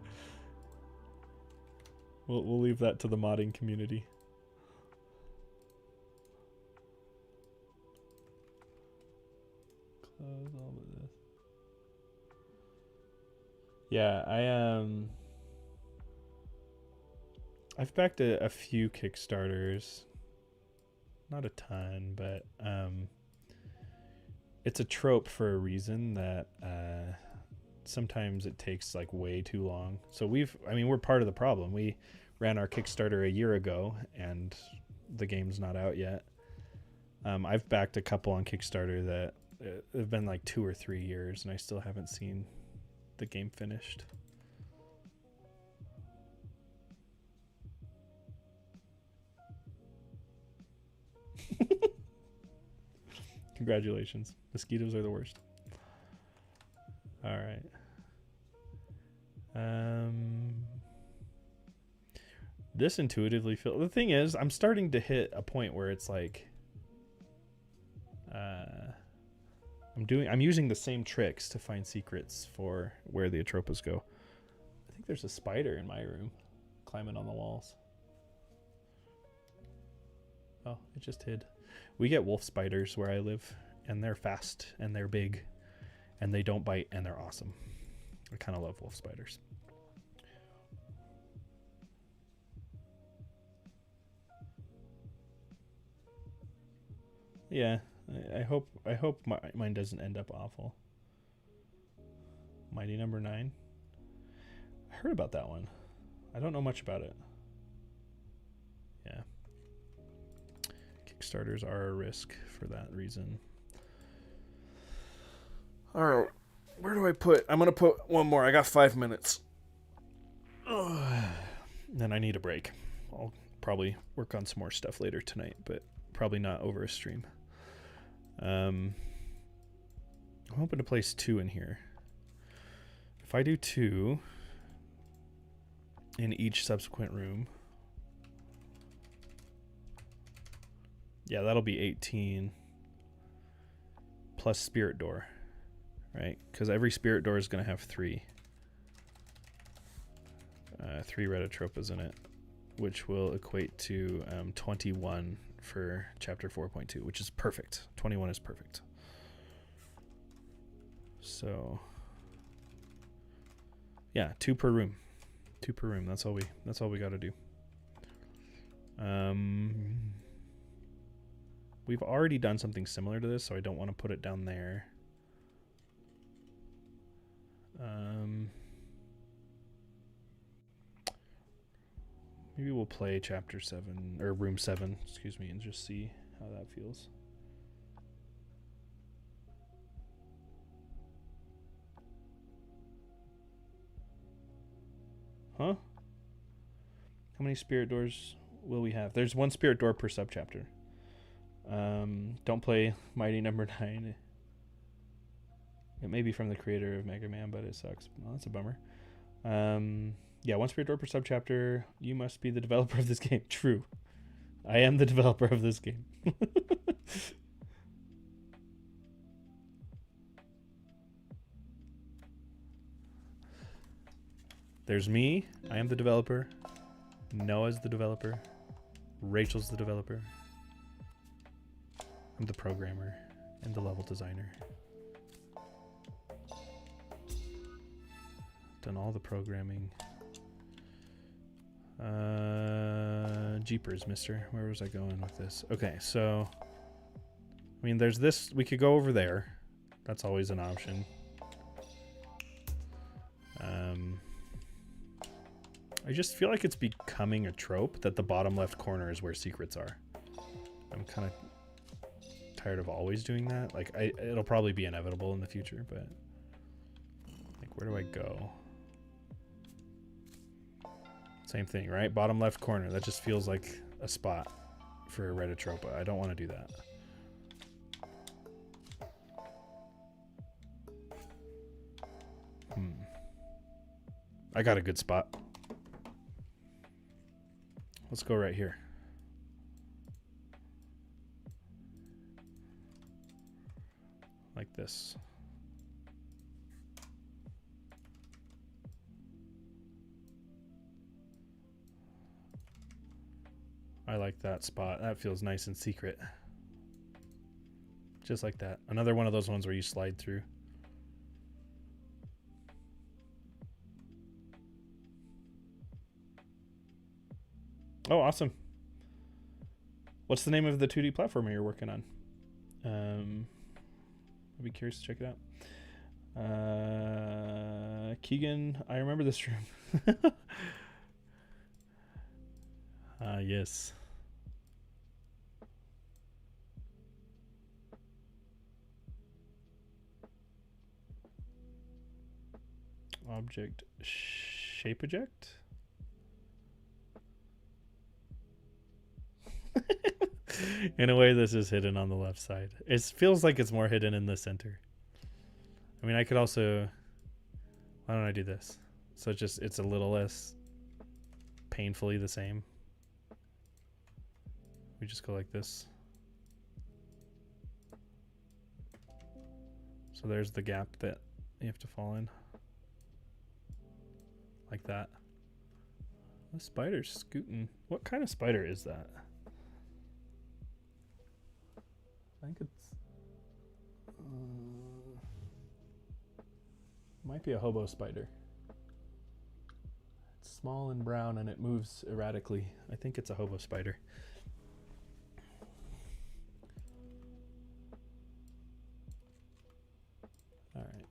we'll leave that to the modding community. Close all of this. Yeah, I've backed a few Kickstarters. Not a ton, but it's a trope for a reason that sometimes it takes like way too long. So we're part of the problem. We ran our Kickstarter a year ago and the game's not out yet. I've backed a couple on Kickstarter that have been like 2 or 3 years and I still haven't seen the game finished. Congratulations. Mosquitoes are the worst. All right. This intuitively feels... The thing is, I'm starting to hit a point where it's like... I'm using the same tricks to find secrets for where the Atropas go. I think there's a spider in my room climbing on the walls. Oh, it just hid. We get wolf spiders where I live, and they're fast, and they're big, and they don't bite, and they're awesome. I kind of love wolf spiders. Yeah, I hope mine doesn't end up awful. Mighty Number 9. I heard about that one. I don't know much about it. Yeah. Kickstarters are a risk for that reason. All right. Where do I put? I'm going to put one more. I got 5 minutes. Then I need a break. I'll probably work on some more stuff later tonight, but probably not over a stream. I'm hoping to place 2 in here. If I do 2 in each subsequent room. Yeah, that'll be 18 plus spirit door, right? Because every spirit door is going to have three red Atropas in it, which will equate to 21 for chapter 4.2, which is perfect. 21 is perfect. So yeah, 2 per room. 2 per room. That's all we got to do. We've already done something similar to this, so I don't want to put it down there. Maybe we'll play chapter 7 or room 7, excuse me, and just see how that feels. Huh? How many spirit doors will we have? There's 1 spirit door per subchapter. Don't play Mighty Number 9. It may be from the creator of Mega Man, but it sucks. Well, that's a bummer. Yeah, 1 spirit door per subchapter. You must be the developer of this game. True. I am the developer of this game. There's me. I am the developer. Noah's the developer. Rachel's the developer. I'm the programmer and the level designer. Done all the programming. Jeepers, mister. Where was I going with this? Okay, so I mean, there's this. We could go over there. That's always an option. I just feel like it's becoming a trope that the bottom left corner is where secrets are. I'm kind of tired of always doing that. Like, it'll probably be inevitable in the future, but like, where do I go? Same thing, right? Bottom left corner. That just feels like a spot for a red Atropa. I don't want to do that. I got a good spot. Let's go right here. Like this. I like that spot. That feels nice and secret. Just like that. Another one of those ones where you slide through. Oh, awesome. What's the name of the 2D platformer you're working on? I'd be curious to check it out. Keegan, I remember this room. Yes. Object shape eject? In a way, this is hidden on the left side. It feels like it's more hidden in the center. I mean, I could also... Why don't I do this? So it's a little less painfully the same. We just go like this. So there's the gap that you have to fall in. Like that. The spider's scooting. What kind of spider is that? I think it's... might be a hobo spider. It's small and brown and it moves erratically. I think it's a hobo spider. Alright.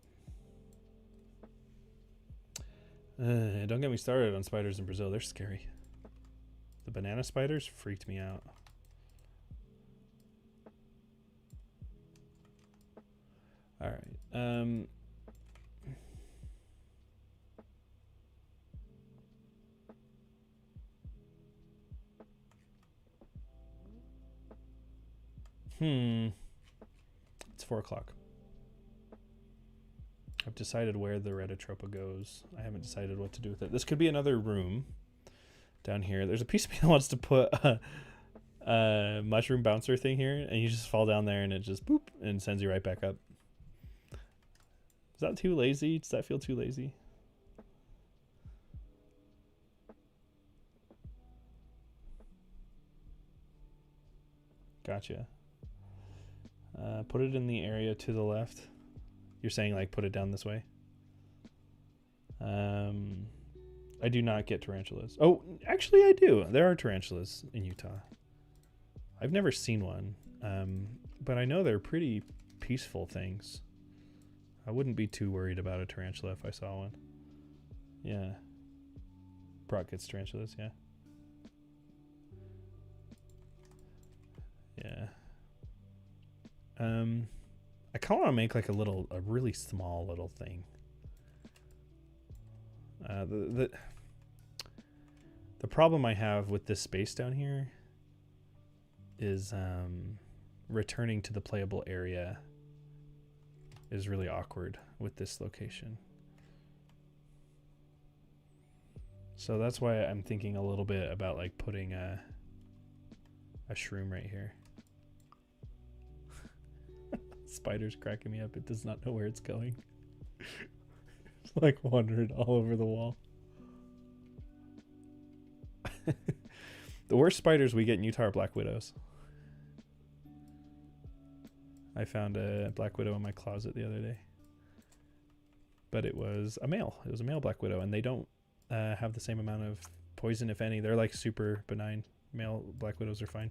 Don't get me started on spiders in Brazil. They're scary. The banana spiders freaked me out. Alright. It's 4 o'clock. I've decided where the red Atropa goes. I haven't decided what to do with it. This could be another room down here. There's a piece of me that wants to put mushroom bouncer thing here, and you just fall down there and it just boop and sends you right back up. Is that too lazy? Does that feel too lazy? Gotcha. Put it in the area to the left. You're saying like put it down this way? I do not get tarantulas. Oh, actually I do. There are tarantulas in Utah. I've never seen one, but I know they're pretty peaceful things. I wouldn't be too worried about a tarantula if I saw one. Yeah. Brock gets tarantulas, yeah. Yeah. I kind of want to make like a really small little thing. The problem I have with this space down here is returning to the playable area is really awkward with this location. So that's why I'm thinking a little bit about like putting a shroom right here. Spider's cracking me up. It does not know where it's going. It's like wandered all over the wall. The worst spiders we get in Utah are black widows. I found a black widow in my closet the other day. But it was a male. It was a male black widow, and they don't have the same amount of poison, if any. They're like super benign. Male black widows are fine. And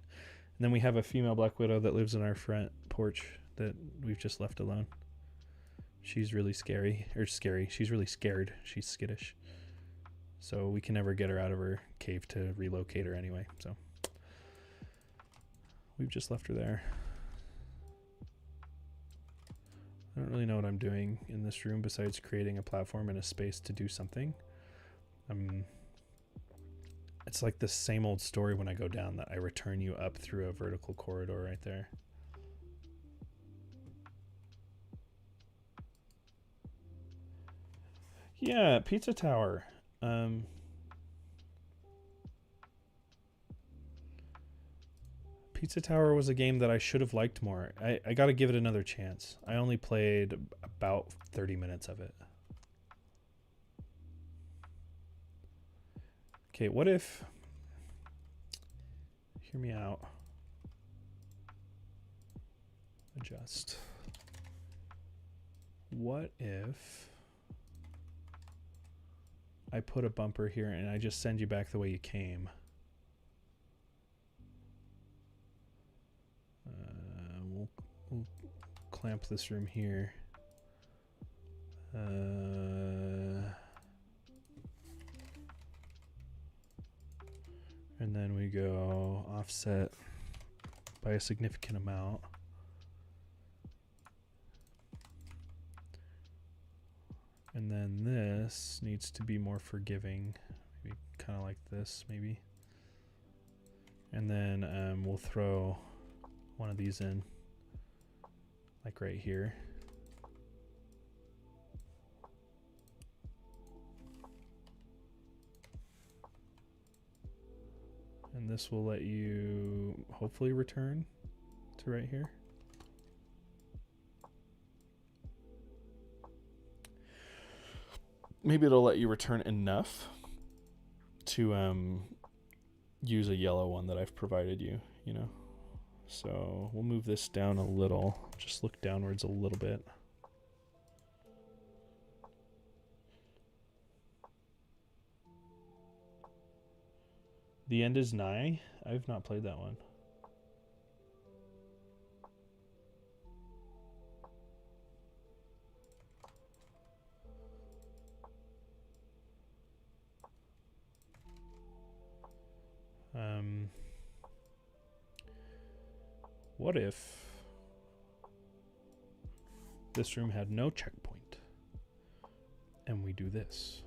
then we have a female black widow that lives in our front porch that we've just left alone. She's really scary. She's really scared. She's skittish. So we can never get her out of her cave to relocate her anyway. So we've just left her there. I don't really know what I'm doing in this room besides creating a platform and a space to do something. It's like the same old story when I go down, that I return you up through a vertical corridor right there. Yeah, Pizza Tower. Pizza Tower was a game that I should have liked more. I got to give it another chance. I only played about 30 minutes of it. Okay, what if... Hear me out. Adjust. What if I put a bumper here and I just send you back the way you came? We'll clamp this room here. And then we go offset by a significant amount. And then this needs to be more forgiving. Maybe kind of like this, maybe. And then we'll throw one of these in, like right here. And this will let you hopefully return to right here. Maybe it'll let you return enough to use a yellow one that I've provided you, you know. So we'll move this down a little, just look downwards a little bit. The End is Nigh? I've not played that one. What if this room had no checkpoint and we do this?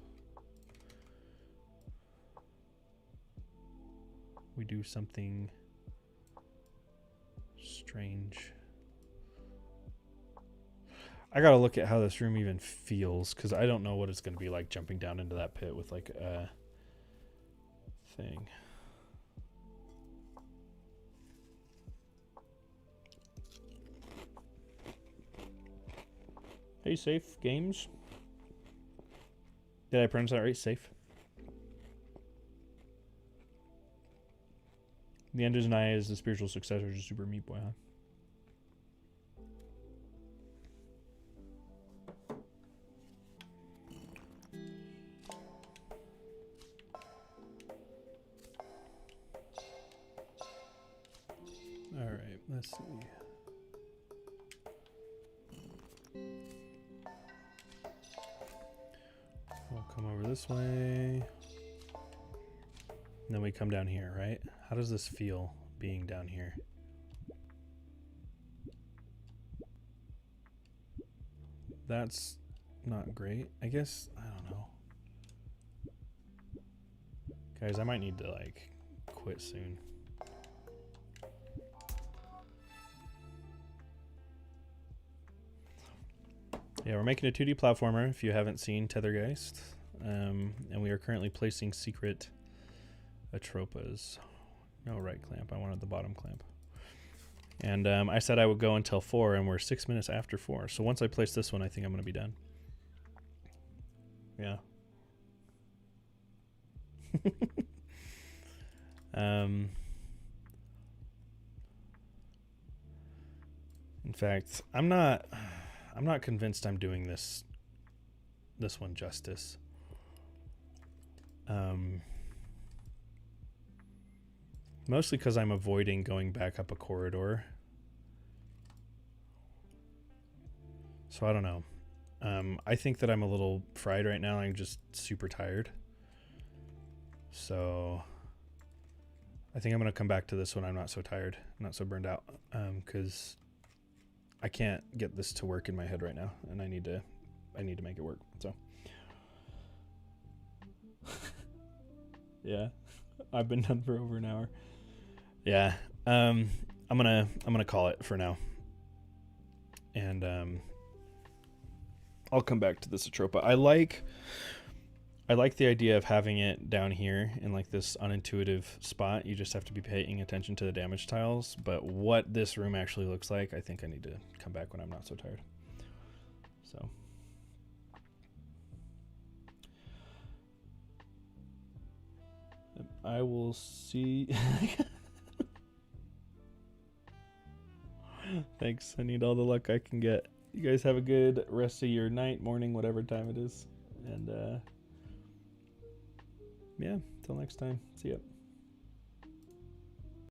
We do something strange. I gotta look at how this room even feels, because I don't know what it's gonna be like jumping down into that pit with like a thing. Hey, Safe Games. Did I pronounce that right? Safe. The Ender's Eye is the spiritual successor to Super Meat Boy, huh? All right, let's see. We'll come over this way. And then we come down here, right? How does this feel being down here? That's not great. I guess, I don't know. Guys, I might need to like quit soon. Yeah, we're making a 2D platformer if you haven't seen TetherGeist. And we are currently placing secret Atropas. No right clamp, I wanted the bottom clamp. And I said I would go until 4, and we're 6 minutes after 4. So once I place this one, I think I'm going to be done. Yeah. In fact, I'm not convinced I'm doing this one justice. Mostly because I'm avoiding going back up a corridor. So I don't know. I think that I'm a little fried right now. I'm just super tired. So I think I'm going to come back to this when I'm not so tired, not so burned out, because I can't get this to work in my head right now, and I need to make it work. So yeah, I've been done for over an hour. Yeah, I'm gonna call it for now, and I'll come back to this Atropa. I like the idea of having it down here in like this unintuitive spot. You just have to be paying attention to the damage tiles. But what this room actually looks like, I think I need to come back when I'm not so tired. So. I will see. Thanks. I need all the luck I can get. You guys have a good rest of your night, morning, whatever time it is. And yeah, till next time. See ya.